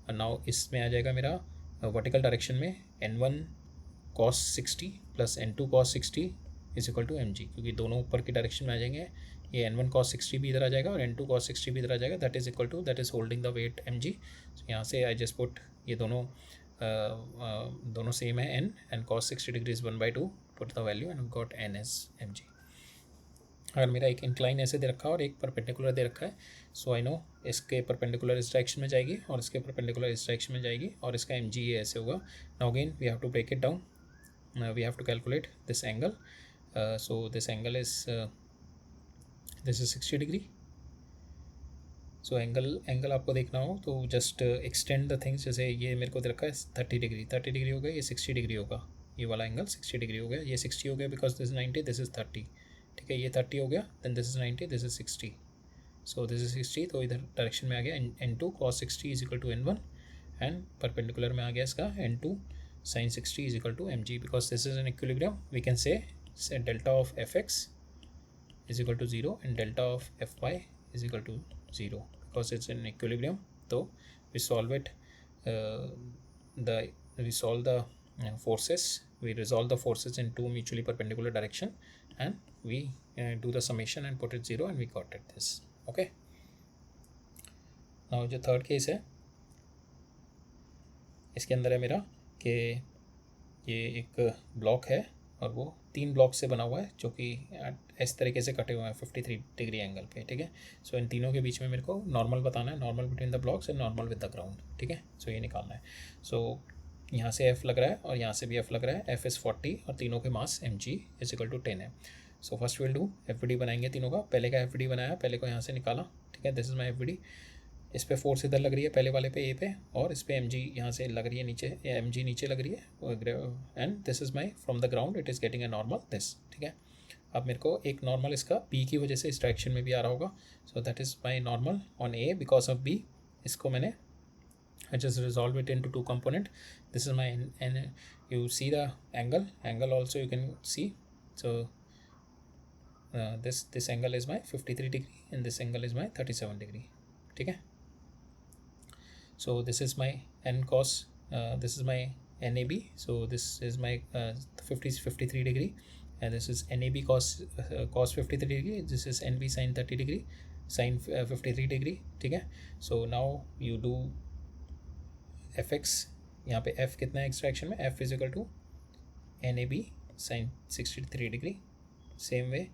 Speaker 1: और नाउ इसमें आ जाएगा मेरा वर्टिकल डायरेक्शन में n1 cos 60 plus n2 cos 60 is equal to mg, क्योंकि दोनों ऊपर की डायरेक्शन में आ जाएंगे. ये n1 cos 60 भी इधर आ जाएगा और n2 cos 60 भी इधर आ जाएगा, that is equal to, that is holding the weight mg. यहाँ से आई जस्ट पुट, ये दोनों सेम है n, and cos 60 degree is 1/2, put the value and got n as mg. अगर मेरा एक इंक्लाइन ऐसे दे रखा है और एक परपेंडिकुलर दे रखा है, सो आई नो इसके परपेंडिकुलर इस डायरेक्शन में जाएगी और इसके परपेंडिकुलर इस डायरेक्शन में जाएगी और इसका एम जी ये ऐसे होगा. Now again we have to break it down. We have to calculate this angle. So this angle is this is 60 degree. So angle आपको देखना हो तो just extend the things. जैसे ये मेरे को दे रखा है 30 डिग्री, 30 डिग्री हो गया, ये 60 डिग्री होगा, ये वाला एंगल 60 डिग्री हो गया, ये 60 हो गया because this is 90, this is 30. ठीक है, ये 30 हो गया, then this is 90, this is 60. So this is 60, तो इधर डायरेक्शन में आ गया n2 cos 60 is equal to n1 and perpendicular में आ गया इसका n2 sin 60 is equal to mg. Because this is an equilibrium, we can say delta of fx is equal to 0 and delta of fy is equal to 0 because it's an equilibrium. So we solve it, we solve the forces, we resolve the forces in two mutually perpendicular direction and we do the summation and put it 0 and we got it this. Okay, now जो third case है इसके अंदर है मेरा कि ये एक block है और वो 3 ब्लॉक से बना हुआ है जो कि इस तरीके से कटे हुए हैं 53 डिग्री एंगल पे. ठीक है, सो इन तीनों के बीच में मेरे को नॉर्मल बताना है, normal between the blocks and normal with the ground. ठीक है, सो ये निकालना है. सो यहाँ से एफ लग रहा है और यहाँ से भी एफ लग रहा है. एफ इज़ 40 और तीनों के mass m ji is equal to 10 है. So first will do F D बनाएंगे तीनों का. पहले का एफ डी बनाया, पहले को यहाँ से निकाला. ठीक है, this is my F D. इस पे फोर्स इधर लग रही है पहले वाले पे ए पे और इस पे एम जी यहाँ से लग रही है नीचे, एम जी नीचे लग रही है and this is my from the ground it is getting a normal this. ठीक है, अब मेरे को एक नॉर्मल इसका बी की वजह से इस डायरेक्शन में भी आ रहा होगा. So that is my normal on A because of B. इसको मैंने I just resolve it into two component. This is my and you see the angle also you can see. So this angle is my 53 degree and this angle is my 37 degree. ठीक है, so this is my n cos this is my NAB. So this is my 53 degree and this is NAB cos 53 degree. This is NB sin 30 degree, sin 53 degree. ठीक है, so now you do fx. यहाँ पे f कितना है extraction में, f is equal to NAB sin 63 degree. Same way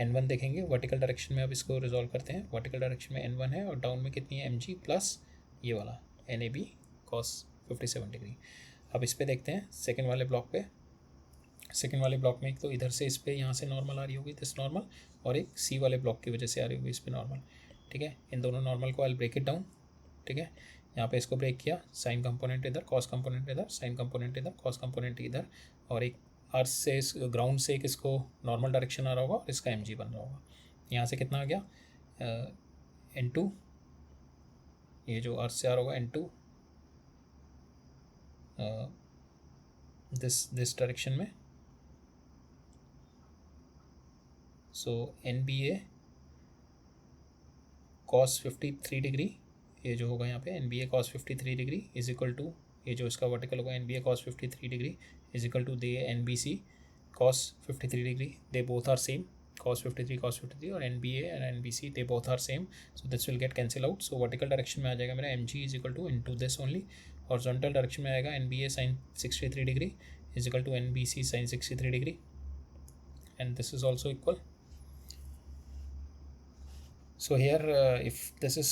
Speaker 1: n1 देखेंगे vertical direction में. अब इसको रिजॉल्व करते हैं. वर्टिकल डायरेक्शन में n1 है और डाउन में कितनी है mg प्लस ये वाला NAB cos 57 डिग्री. अब इस पे देखते हैं सेकेंड वाले ब्लॉक पे. सेकेंड वाले ब्लॉक में एक तो इधर से इस पे यहाँ से नॉर्मल आ रही होगी दिस नॉर्मल और एक सी वाले ब्लॉक की वजह से आ रही होगी इस पे नॉर्मल. ठीक है, इन दोनों नॉर्मल को आई ब्रेक इट डाउन. ठीक है, यहाँ पे इसको ब्रेक किया, साइन कंपोनेंट इधर, कॉस कंपोनेंट इधर, साइन कंपोनेंट इधर, कॉस कंपोनेंट इधर और एक अर्थ से इस ग्राउंड से एक इसको नॉर्मल डायरेक्शन आ रहा होगा और इसका एम जी बन रहा होगा. यहाँ से कितना आ गया n2, ये जो अर्थ से आ रहा होगा n2 दिस डायरेक्शन में. सो NBA cos 53 डिग्री ये जो होगा यहाँ पे NBA cos 53 degree is equal to ये जो इसका वर्टिकल होगा NBA cos 53 degree is equal to the NBC cos 53 degree. They both are same, cos 53 और NBA and NBC they both are same. So this will get cancel out. So vertical direction में आ जाएगा मेरा MG is equal to into this only. Horizontal direction में आएगा NBA sin 63 degree is equal to NBC sin 63 degree and this is also equal. So here if this is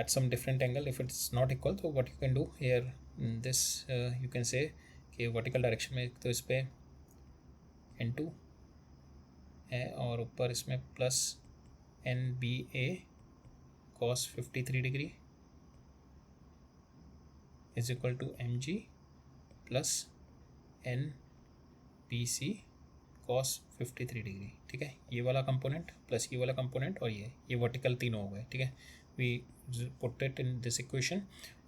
Speaker 1: at some different angle, if it's not equal, so what you can do here this you can say कि vertical direction में तो इस पे n2 है और ऊपर इसमें plus NBA cos 53 degree is equal to MG plus NBC cos 53 degree. ठीक है, ये वाला कंपोनेंट प्लस ये वाला कंपोनेंट और ये वर्टिकल तीनों हो गए. ठीक है, we put it in this equation.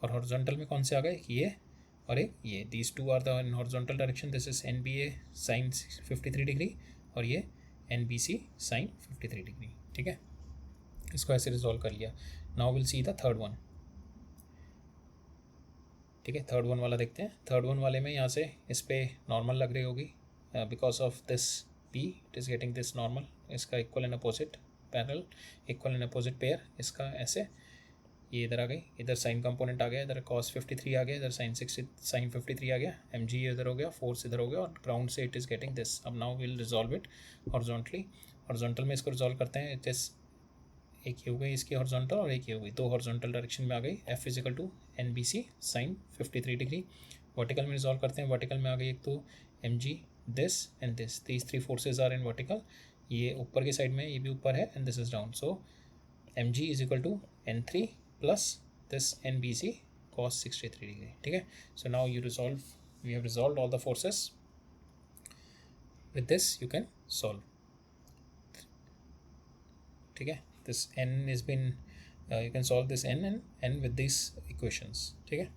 Speaker 1: और हॉरिजॉन्टल में कौन से आ गए, ये और एक ये. These two are the in horizontal direction. This is NBA sin 53 degree और ये NBC sin 53 डिग्री. ठीक है, इसको ऐसे रिजॉल्व कर लिया. Now will see the third one. ठीक है, थर्ड वन वाला देखते हैं. थर्ड वन वाले में यहाँ से इस पर नॉर्मल लग रही होगी because of this P it is getting this normal. इसका equal and opposite parallel, equal and opposite pair. इसका ऐसे ये इधर आ गई, इधर साइन कंपोनेंट आ गया, इधर cos 53 आ गया, इधर sin 53 आ गया, MG इधर हो गया, फोर्स इधर हो गया और ग्राउंड से इट इज़ गेटिंग दिस. अब now will resolve it horizontally. Horizontal में इसको रिजॉल्व करते हैं, इट इज़ एक ये हो गई इसकी हॉरिजॉन्टल और एक ये हो गई, दो हॉरिजॉन्टल डायरेक्शन में आ गई, F is equal to N B C sine 53 degree. Vertical में रिजॉल्व करते हैं, वर्टिकल में आ गई एक तो M G this and this, these three forces are in vertical, ये ऊपर की साइड में, ये भी ऊपर है and this is down, so M ji is equal to N three plus this N B C cos 63 degree. ठीक है, so now you resolve, we have resolve all the forces, with this you can solve. ठीक है, this n has been you can solve this n and n with these equations. ठीक है,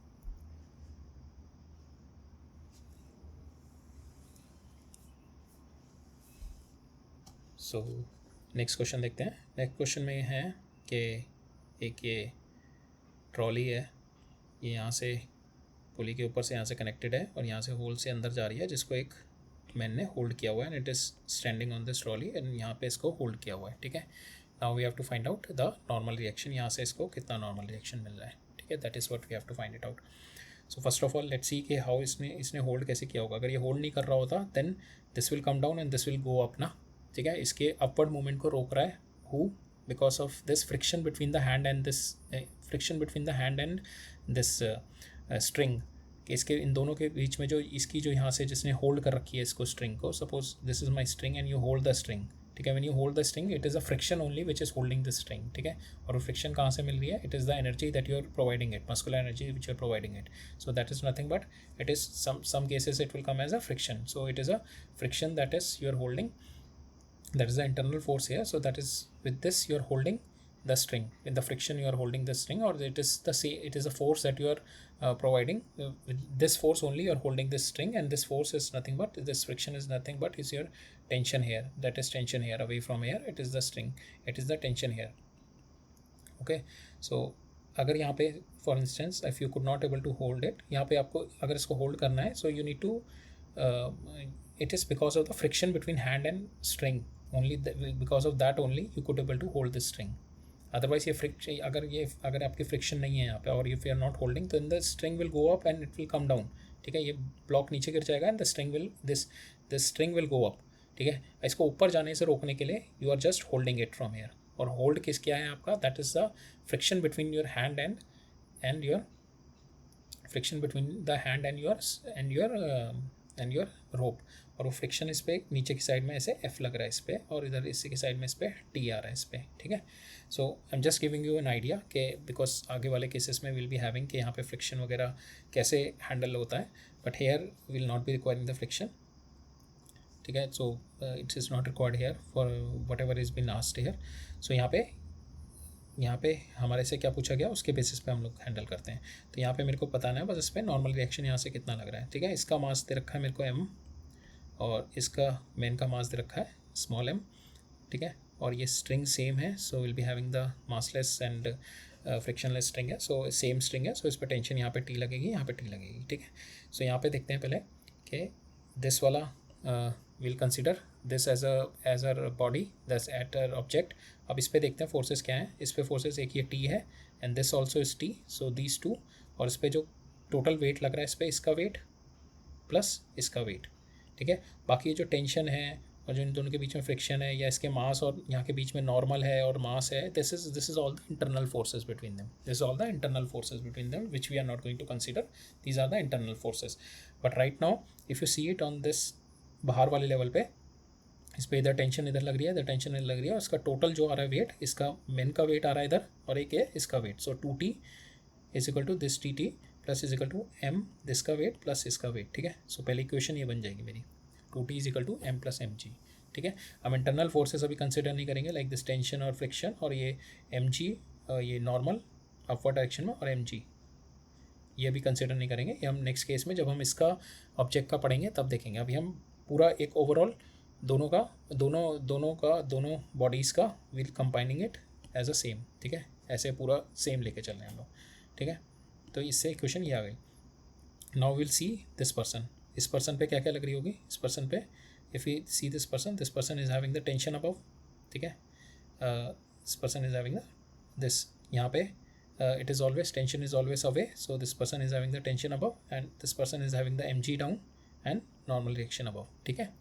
Speaker 1: so next question देखते हैं। Next question में है कि एक ये ट्रॉली है, ये यहाँ से पुली के ऊपर से यहाँ से कनेक्टेड है और यहाँ से होल से अंदर जा रही है, जिसको एक मैन ने होल्ड किया हुआ है and it is standing on this trolley and यहाँ पे इसको होल्ड किया हुआ है। ठीक है, now we have to find out the normal reaction, यहाँ से इसको कितना नॉर्मल रिएक्शन मिल रहा है। ठीक है, that is what we have to find it out. So first of all let's see कि हाउ इसने होल्ड कैसे किया होगा। अगर ये होल्ड नहीं कर रहा होता then this will come down and this will go up ना। ठीक है, इसके अपवर्ड मूवमेंट को रोक रहा है who, because of this friction between the hand and this, friction between the hand and this string, कि इसके इन दोनों के बीच में जो इसकी जो यहाँ से जिसने होल्ड कर रखी है इसको स्ट्रिंग को, suppose this is my string and you hold the string. ठीक है, when you hold the string it is a friction only which is holding the string. ठीक है, और वो फ्रिक्शन कहाँ से मिल रही है, it is the energy that you are providing it, muscular energy which you are providing it, so that is nothing but it is some cases it will come as a friction, so it is a friction that is you are holding, that is the internal force here, so that is with this you are holding the string, in the friction you are holding the string, or it is the say it is a force that you are providing, with this force only you are holding this string, and this force is nothing but, this friction is nothing but is your tension here, that is tension here away from here, it is the string, it is the tension here. Okay, so अगर यहाँ पे for instance if you could not able to hold it, यहाँ पे आपको अगर इसको hold करना है, so you need to, it is because of the friction between hand and string only, because of that only you could able to hold this string, otherwise ये friction, अगर आपकी friction नहीं है यहाँ पे और if you are not holding, then the string will go up and it will come down. ठीक है, ये ब्लॉक नीचे गिर जाएगा and the string will this string will go up. ठीक है, इसको ऊपर जाने से रोकने के लिए you are just holding it from here, और होल्ड किस क्या है आपका, that is the friction between your hand and your friction between the hand and your rope, और वो फ्रिक्शन इस पर नीचे की साइड में ऐसे एफ लग रहा है इस पर, और इधर इसी की साइड में इस पर टी आ रहा है इस पर। ठीक है, so I am just giving you an idea कि बिकॉज आगे वाले केसेस में विल बी हैविंग कि यहाँ पे फ्रिक्शन वगैरह कैसे हैंडल होता है, but here will not be requiring the friction. ठीक है, so it is not required here for whatever is been asked here. सो यहाँ पे हमारे से क्या पूछा गया उसके बेसिस पे हम लोग हैंडल करते हैं। तो यहाँ पे मेरे को बताना है बस इस पर नॉर्मल रिएक्शन यहाँ से कितना लग रहा है। ठीक है, इसका मास दे रखा है मेरे को m, और इसका मेन का मास दे रखा है स्मॉल m। ठीक है, और ये स्ट्रिंग सेम है, so will be having the massless and frictionless string है, सो सेम स्ट्रिंग है, सो इस पर टेंशन यहाँ पे टी लगेगी, यहाँ पे टी लगेगी। ठीक है, सो यहाँ पे देखते हैं पहले कि दिस वाला will consider this as a body that's at a object. अब इस पे देखते हैं फोर्सेस क्या हैं। इस पे फोर्सेस एक ये टी है and this also is T, so these two, और इस पे जो टोटल वेट लग रहा है इस पे इसका वेट प्लस इसका वेट। ठीक है, बाकी जो टेंशन है और जो इन दोनों के बीच में फ्रिक्शन है, या इसके मास और यहाँ के बीच में नॉर्मल है और मास है, this is all the internal forces between them, this is all the internal forces between them which we are not going to consider, these are the internal forces. But right now if you see it on this बाहर वाले level पे, इस पर इधर tension इधर लग रही है, इधर टेंशन इधर लग रही है, और इसका टोटल जो आ रहा है वेट, इसका मेन का वेट आ रहा है इधर और एक है इसका weight, so 2t is equal to this T plus is equal to m this का वेट प्लस इसका वेट। ठीक है, सो पहली इक्वेशन ये बन जाएगी मेरी, 2t is equal to m plus mg। ठीक है, हम इंटरनल फोर्सेस अभी कंसिडर नहीं करेंगे लाइक दिस टेंशन और फ्रिक्शन, और ये mg ये नॉर्मल अपवर्ड डायरेक्शन में, और mg ये भी कंसिडर नहीं करेंगे, ये हम नेक्स्ट केस में जब हम इसका ऑब्जेक्ट का पढ़ेंगे तब देखेंगे। अभी हम पूरा एक ओवरऑल दोनों बॉडीज़ का will combining it as a same. ठीक है, ऐसे पूरा सेम लेके चल रहे हैं हम लोग। ठीक है, तो इससे इक्वेशन ये आ गई। Now will see this person, इस पर्सन पे क्या क्या लग रही होगी, इस पर्सन पे if you see this person is having the tension above. ठीक है, this person is having the this, यहाँ पे it is always tension is always away, so this person is having the tension above and this person is having the mg down and normal reaction above. ठीक है,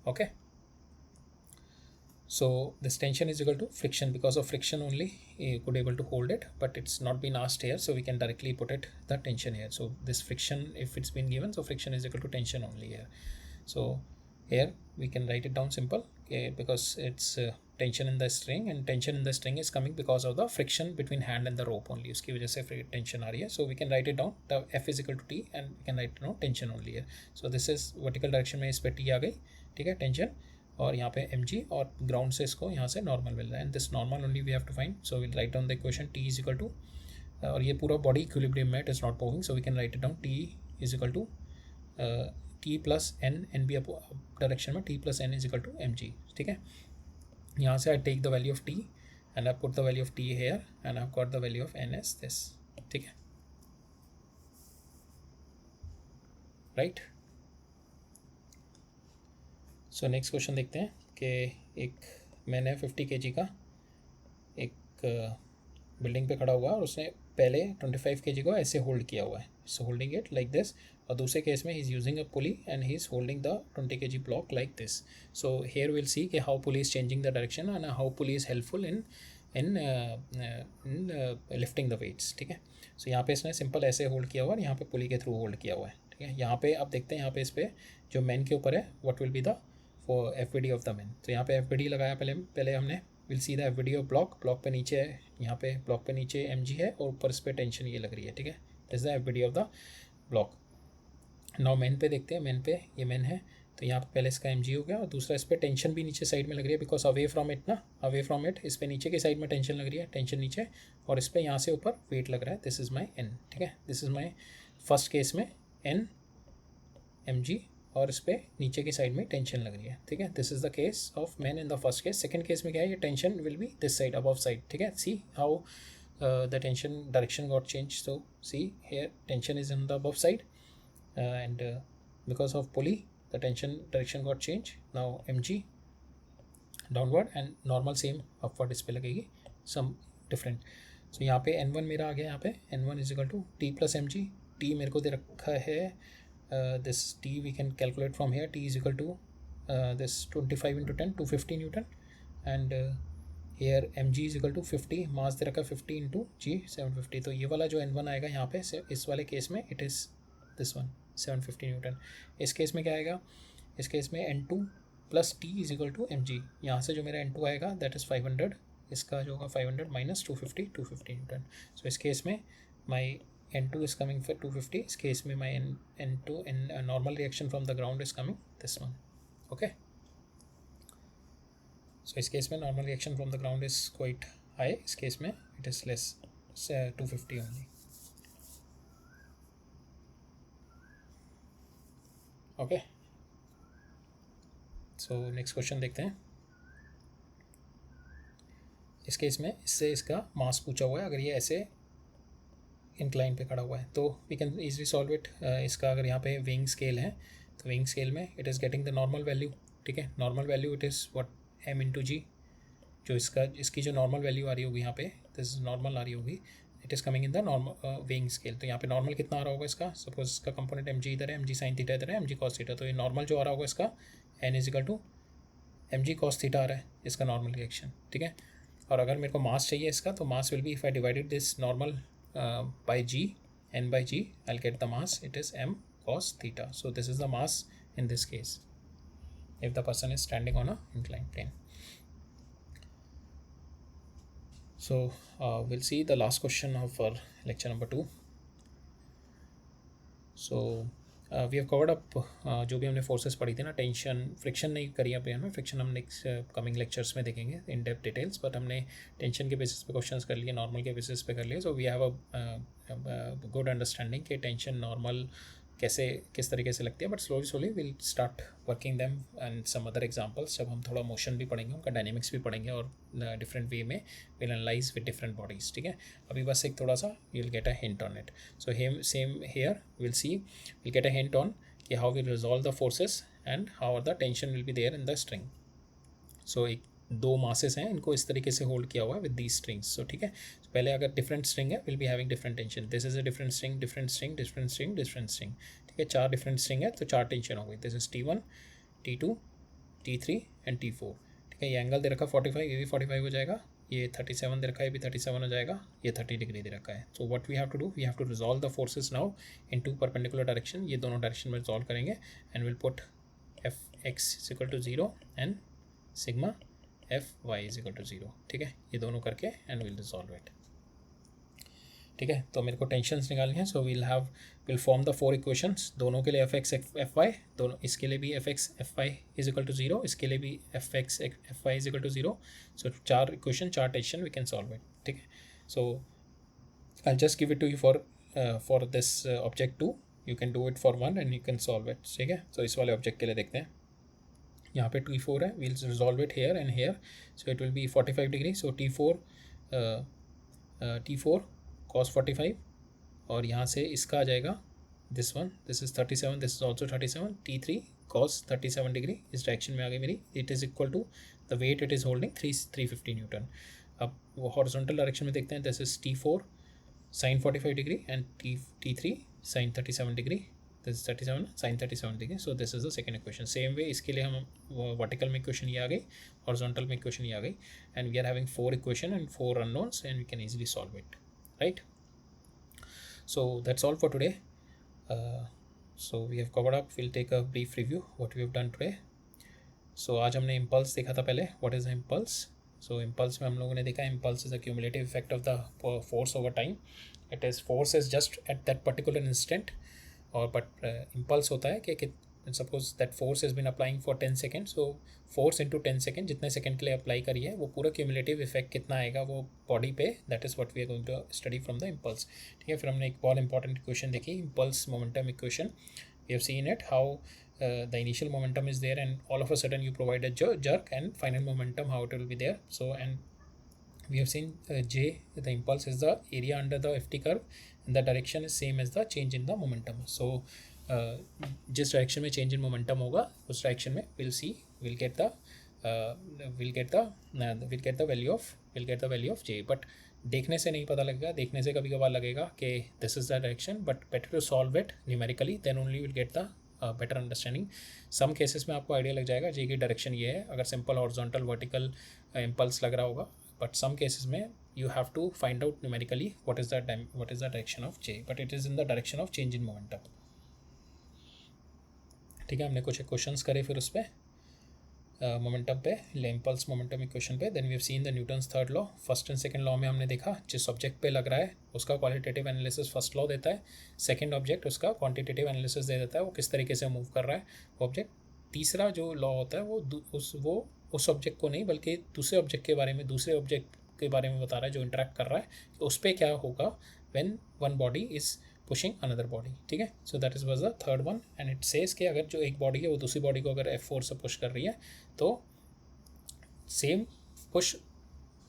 Speaker 1: okay, So this tension is equal to friction. Because of friction only you could able to hold it, but it's not been asked here, so we can directly put it the tension here. So this friction, if it's been given, so friction is equal to tension only here. So here we can write it down simple, okay, because it's tension in the string, and tension in the string is coming because of the friction between hand and the rope only, उसकी वजह से tension आ रही है. So we can write it down, the F is equal to T, and we can write down tension only here. So this is vertical direction में इस पे T आ गई, ठीक है, tension, और यहाँ पे mg, और ग्राउंड से इसको यहाँ से नॉर्मल मिल रहा है, and this normal only we have to find. So will write down the equation T is equal to, और ये पूरा बॉडी इक्विलिब्रियम में, it is not moving, so we can write it down T is equal to T plus N भी up direction में, T plus N is equal to mg, ठीक है. यहाँ से I take the value of T and I put the value of T here, and I got the value of N as this, ठीक है, right. So next question देखते हैं कि एक मैन है 50 kg का, एक बिल्डिंग पे खड़ा हुआ है, और उसने पहले 25 kg को ऐसे होल्ड किया हुआ है, so holding it like this. और दूसरे केस में he is using a pulley and he is holding the 20 kg block like this. So here will see कि how pulley is changing the direction and how pulley is helpful in lifting the weights, ठीक है. So यहाँ पे इसने simple ऐसे hold किया हुआ है, और यहाँ पे पुली के थ्रू होल्ड किया हुआ है, ठीक है. यहाँ पे अब देखते हैं, यहाँ पे इस पर जो मैन के ऊपर है, what will be the for F of the man. तो यहाँ पे एफ लगाया पहले हमने. Will see the F of block पे नीचे है, यहाँ पे ब्लॉक पे नीचे एम है, और ऊपर इस पर टेंशन ये लग रही है, ठीक है. This is the F of the block. Now man पे देखते हैं, मैन पे ये मैन है, तो यहाँ पे पहले इसका एम हो गया, और दूसरा इस पर टेंशन भी नीचे साइड में लग रही है, बिकॉज अवे फ्रॉम इट ना, अवे फ्रॉम इट, इस पर नीचे की साइड में टेंशन लग रही है, टेंशन नीचे, और इस पर यहाँ से ऊपर वेट लग रहा है. दिस इज माई एन, ठीक है. This is my first case में एन एम और इस पर नीचे की साइड में टेंशन लग रही है, ठीक है. This is the case of man in the first case. Second case में क्या है, ये tension will be this side, above side, ठीक है. See how the tension direction got change. So see here tension is in the above side, and because of pulley the tension direction got change. Now mg downward and normal same upward इस पर लगेगी, some different. सो यहाँ पे n1 मेरा आ गया, यहाँ पे n1 is equal to T plus mg. T मेरे को दे रखा है, this T we can calculate from here. T is equal to this 25 into 10, 250 Newton, and here mg is equal to 50, मास दे रखा 50 into g 750. तो ये वाला जो n1 आएगा यहाँ पे, इस वाले केस में it is this one 750 newton. इस केस में क्या आएगा, इस केस में n2 plus T is equal to mg. यहाँ से जो मेरा n2 आएगा दैट इज़ 500, इसका जो होगा 500 माइनस 250 न्यूटन. सो इस केस में माई N2 is coming for 250. इस केस में my N2 normal reaction from the ground is coming this one. Okay. So इस केस में normal reaction from the ground is quite high. इस केस में it is less, 250 only. Okay. So next question देखते हैं. इस case में इससे इसका मास पूछा हुआ है. अगर ये ऐसे इंक्लाइन पे खड़ा हुआ है तो we can easily solve it. इसका अगर यहाँ पे विंग स्केल है, तो विंग स्केल में it is getting the normal value, ठीक है. Normal value it is what m into g. जो इसकी जो नॉर्मल वैल्यू आ रही होगी यहाँ पे, दिस नॉर्मल आ रही होगी, it is coming in the normal wing scale. तो यहाँ पे नॉर्मल कितना आ रहा होगा इसका, सपोज इसका कंपोनेंट mg इधर है, mg साइन थीटा इधर है, mg कॉस थीटा. तो ये नॉर्मल जो आ रहा होगा इसका n is equal to mg cos theta आ रहा है, इसका नॉर्मल रिएक्शन, ठीक है. और अगर मेरे को मास चाहिए इसका, तो mass will be, if I divided this normal by g, n by g, I'll get the mass, it is m cos theta. So this is the mass in this case if the person is standing on a inclined plane. So we'll see the last question of our lecture number 2. So we have covered up जो भी हमने forces पढ़ी थी ना, tension, friction नहीं करी अभी हमने. फ्रिक्शन हम नेक्स्ट कमिंग लेक्चर्स में देखेंगे इन डेप्थ डिटेल्स, बट हमने टेंशन के बेसिस पे क्वेश्चंस कर लिए, नॉर्मल के बेसिस पे कर लिए. So we have a good understanding कि टेंशन नॉर्मल कैसे किस तरीके से लगती है. But slowly will start working them and some other examples. जब हम थोड़ा मोशन भी पढ़ेंगे, उनका डायनेमिक्स भी पढ़ेंगे, और डिफरेंट वे में will analyse with different bodies, ठीक है. अभी बस एक थोड़ा सा you will get a hint on it. So same here will see, will get a hint on कि how will resolve the forces and how the tension will be there in the string. So एक दो masses हैं, इनको इस तरीके से hold किया हुआ है विद दी स्ट्रिंग्स. सो ठीक है, पहले अगर डिफरेंट स्ट्रिंग है, will be having different tension. This is a different string, different string, different string, different string, ठीक है. 4 डिफरेंट स्ट्रिंग है, तो 4 टेंशन हो गई. This is T1, T2, T3 and T4, ठीक है, ये एंगल दे रखा 45, ये भी 45 हो जाएगा, ये 37 दे रखा है, ये भी 37 हो जाएगा, ये 30 डिग्री दे रखा है. So what we have to do, we have to resolve the forces now in two perpendicular direction. ये दोनों डायरेक्शन में रिजॉल्व करेंगे and will put F X is equal to 0 and sigma F Y is equal to 0. ठीक है, ये दोनों करके and will resolve it. ठीक है, तो मेरे को टेंशन्स निकालनी है. So will form the 4 equations दोनों के लिए एफ एक्स एफ वाई, दोनों इसके लिए भी F X F Y is equal to 0, इसके लिए भी F X F Y is equal to 0. So 4 equation 4 tension we can solve it. ठीक है, so I just give it to you for this object 2. You can do it for 1 and you can solve it. ठीक है, सो इस वाले object के लिए देखते हैं. यहाँ पे T4 है, we'll resolve it here and here. So it will be 45 degree. So T4 cos 45 और यहाँ से इसका आ जाएगा this one, this is 37, this is also 37. T3 cos 37 degree इस डायरेक्शन में आ गई मेरी. It is equal to the weight it is holding 350 Newton. अब वो हॉरिजॉन्टल डायरेक्शन में देखते हैं. This is T4 sin 45 degree and T3 sin 37 degree. This is 37 sin 37 degree. So this is the second equation. Same way इसके लिए हम vertical में equation ये आ गई, horizontal में equation ये आ गई, and we are having 4 equation and 4 unknowns and we can easily solve it, right? So that's all for today. So we have covered up. We'll take a brief review what we have done today. So आज हमने impulse देखा था पहले. What is the impulse? So impulse में हम लोगों ने देखा impulse is a cumulative effect of the force over time. It is force is just at that particular instant. और बट इम्पल्स होता है कि suppose that force has been applying for 10 second. So force into 10 second जितने second के लिए apply करिए वो पूरा क्यूमुलेटिव इफेक्ट कितना आएगा वो बॉडी पे, that is what we are going to study from the impulse. ठीक है, फिर हमने एक बहुत इंपॉर्टेंट इक्वेशन देखी, impulse momentum equation. We have seen it how the initial momentum is there and all of a sudden you provide a jerk and final momentum how it will be there. So and we have seen J, the impulse is the area under the FT curve and the direction is same as the change in the momentum. So जिस direction में change in momentum होगा उस direction में we'll get the value of J. But देखने से नहीं पता लगेगा, देखने से कभी कभार लगेगा कि this is the direction, but better to solve it numerically, then only will get the better understanding. Some cases में आपको आइडिया लग जाएगा J की डायरेक्शन ये है अगर सिंपल हॉरिजॉन्टल वर्टिकल इम्पल्स लग रहा होगा, बट सम केसेस में you have to find out numerically what is the direction of J, but it is in the direction of change in momentum. ठीक है, हमने कुछ क्वेश्चंस करे फिर उस पर मोमेंटम पे, इम्पल्स मोमेंटम इक्वेशन पे. Then we have seen the Newton's third law. First and second law में हमने देखा जिस ऑब्जेक्ट पे लग रहा है उसका क्वालिटेटिव एनालिसिस फर्स्ट लॉ देता है, सेकंड ऑब्जेक्ट उसका क्वांटिटेटिव एनालिसिस दे देता है वो किस तरीके से मूव कर रहा है ऑब्जेक्ट. तीसरा जो लॉ होता है वो उस ऑब्जेक्ट को नहीं बल्कि दूसरे ऑब्जेक्ट के बारे में, दूसरे ऑब्जेक्ट के बारे में बता रहा है जो इंटरेक्ट कर रहा है, तो उस पर क्या होगा when one body is pushing another body. ठीक है, so that is was the third one and it says कि अगर जो एक बॉडी है वो दूसरी बॉडी को अगर F4 से पुश कर रही है तो सेम पुश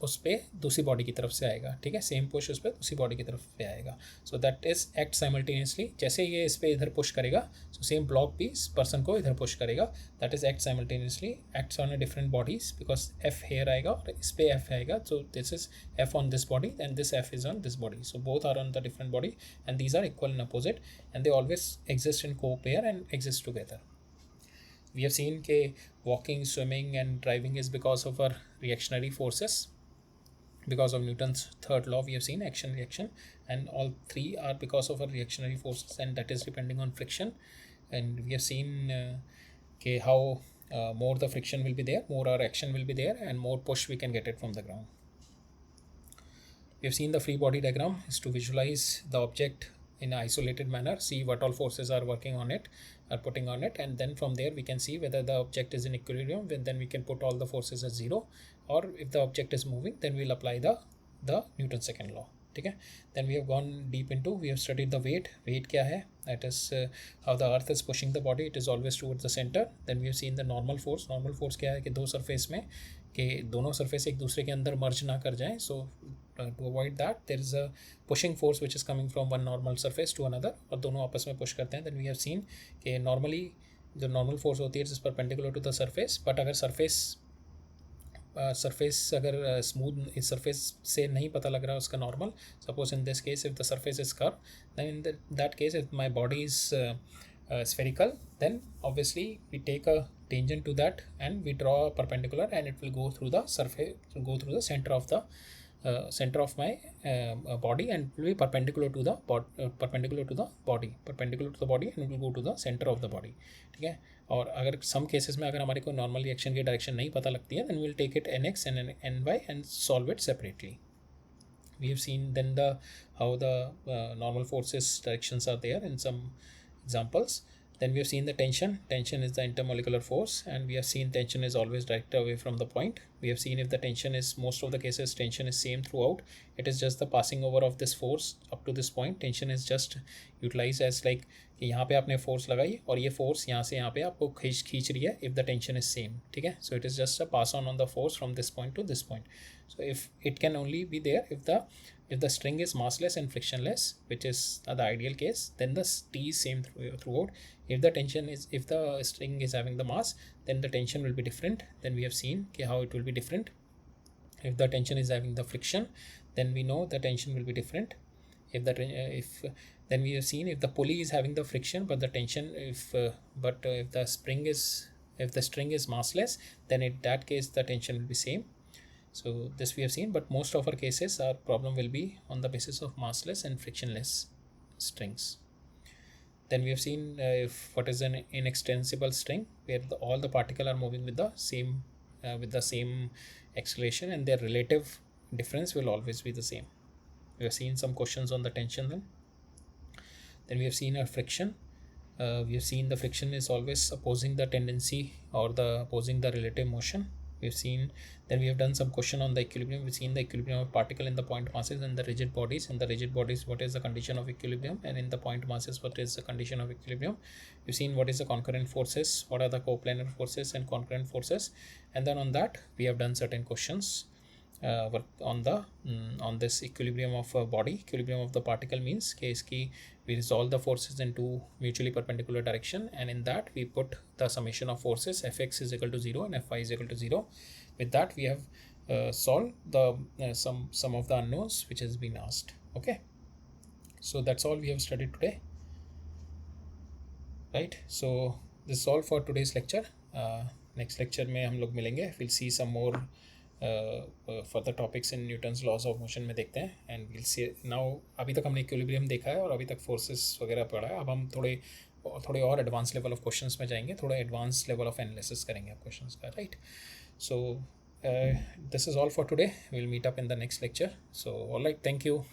Speaker 1: उस पर दूसरी बॉडी की तरफ से आएगा. ठीक है, सेम पुश उस पर दूसरी बॉडी की तरफ से आएगा. So that is act simultaneously. जैसे ये इस पर इधर पुश करेगा सो सेम ब्लॉक भी इस पर्सन को इधर पुश करेगा. That is act simultaneously, acts on a different bodies because F here आएगा और इस पर F आएगा. So this is F on this body and this F is on this body. So both are on the different body and these are equal in opposite and they always exist in को pair and exist together. We have seen कि walking, swimming and driving is because of our reactionary forces. Because of Newton's third law, we have seen action, reaction, and all three are because of our reactionary forces, and that is depending on friction. And we have seen how more the friction will be there, more our action will be there, and more push we can get it from the ground. We have seen the free body diagram is to visualize the object in an isolated manner, see what all forces are working on it, are putting on it, and then from there we can see whether the object is in equilibrium, then we can put all the forces as zero, or if the object is moving then we'll apply the Newton's second law. ठीक है, then we have gone deep into, we have studied the weight क्या है, that is how the earth is pushing the body, it is always towards the center. Then we have seen the normal force क्या है कि दो surface में कि दोनों surface एक दूसरे के अंदर मर्ज ना कर जाएं. सो to avoid that there is a pushing force which is coming from one normal surface to another और दोनों आपस में पुश करते हैं. then we have seen कि normally जो normal force होती है it is perpendicular to the surface, but अगर surface अगर smooth इस surface से नहीं पता लग रहा उसका normal, suppose in this case if the surface is curved, then in that case if my body is spherical, then obviously we take a tangent to that, and we draw a perpendicular, and it will go through the surface, it will go through the center of the center of my body, and it will be perpendicular to the perpendicular to the body, perpendicular to the body, and it will go to the center of the body. ठीक है. और अगर सम cases में अगर हमारे को normal reaction की direction नहीं पता लगती है, then we'll take it nx and ny and solve it separately. We have seen then the how the normal forces directions are there in some examples. Then we have seen the tension. Tension is the intermolecular force, and we have seen tension is always directed away from the point. We have seen if the tension is, most of the cases tension is same throughout. It is just the passing over of this force up to this point. Tension is just utilized as like कि यहाँ पे आपने force लगाई और ये force यहाँ से यहाँ पे आपको खींच रही है, if the tension is same. ठीक है. So it is just a pass on the force from this point two this point. So if it can only be there if the string is massless and frictionless, which is the ideal case, then the T is same throughout. If the string is having the mass, then the tension will be different. Then we have seen how it will be different. If the tension is having the friction, then we know the tension will be different. Then we have seen if the pulley is having the friction but the tension, if the string is massless, then in that case the tension will be same. So this we have seen, but most of our cases our problem will be on the basis of massless and frictionless strings. Then we have seen what is an inextensible string, where all the particles are moving with the same acceleration, and their relative difference will always be the same. We have seen some questions on the tension. Then we have seen a friction. We have seen the friction is always opposing the tendency or opposing the relative motion. We've seen, then we have done some question on the equilibrium. We've seen the equilibrium of particle in the point masses and the rigid bodies. In the rigid bodies, what is the condition of equilibrium, and in the point masses, what is the condition of equilibrium. We've seen what is the concurrent forces, what are the coplanar forces and concurrent forces, and then on that we have done certain questions on this equilibrium of a body. Equilibrium of the particle means case ki we resolve the forces into mutually perpendicular direction, and in that we put the summation of forces fx is equal to 0 and fy is equal to 0. With that we have solved the some of the unknowns which has been asked. Okay, so that's all we have studied today, right? So this is all for today's lecture. Next lecture में हम लोग मिलेंगे. We'll see some more further topics in Newton's laws of motion में देखते हैं, and we'll see now. अभी तक हमने इक्विलिब्रियम देखा है और अभी तक फोर्सेस वगैरह पढ़ा है. अब हम थोड़े और एडवांस लेवल ऑफ क्वेश्चंस में जाएंगे, थोड़ा एडवांस लेवल ऑफ एनालिसिस करेंगे आप क्वेश्चंस का, right? So this is all for today. Will meet up in the next lecture. So alright, thank you.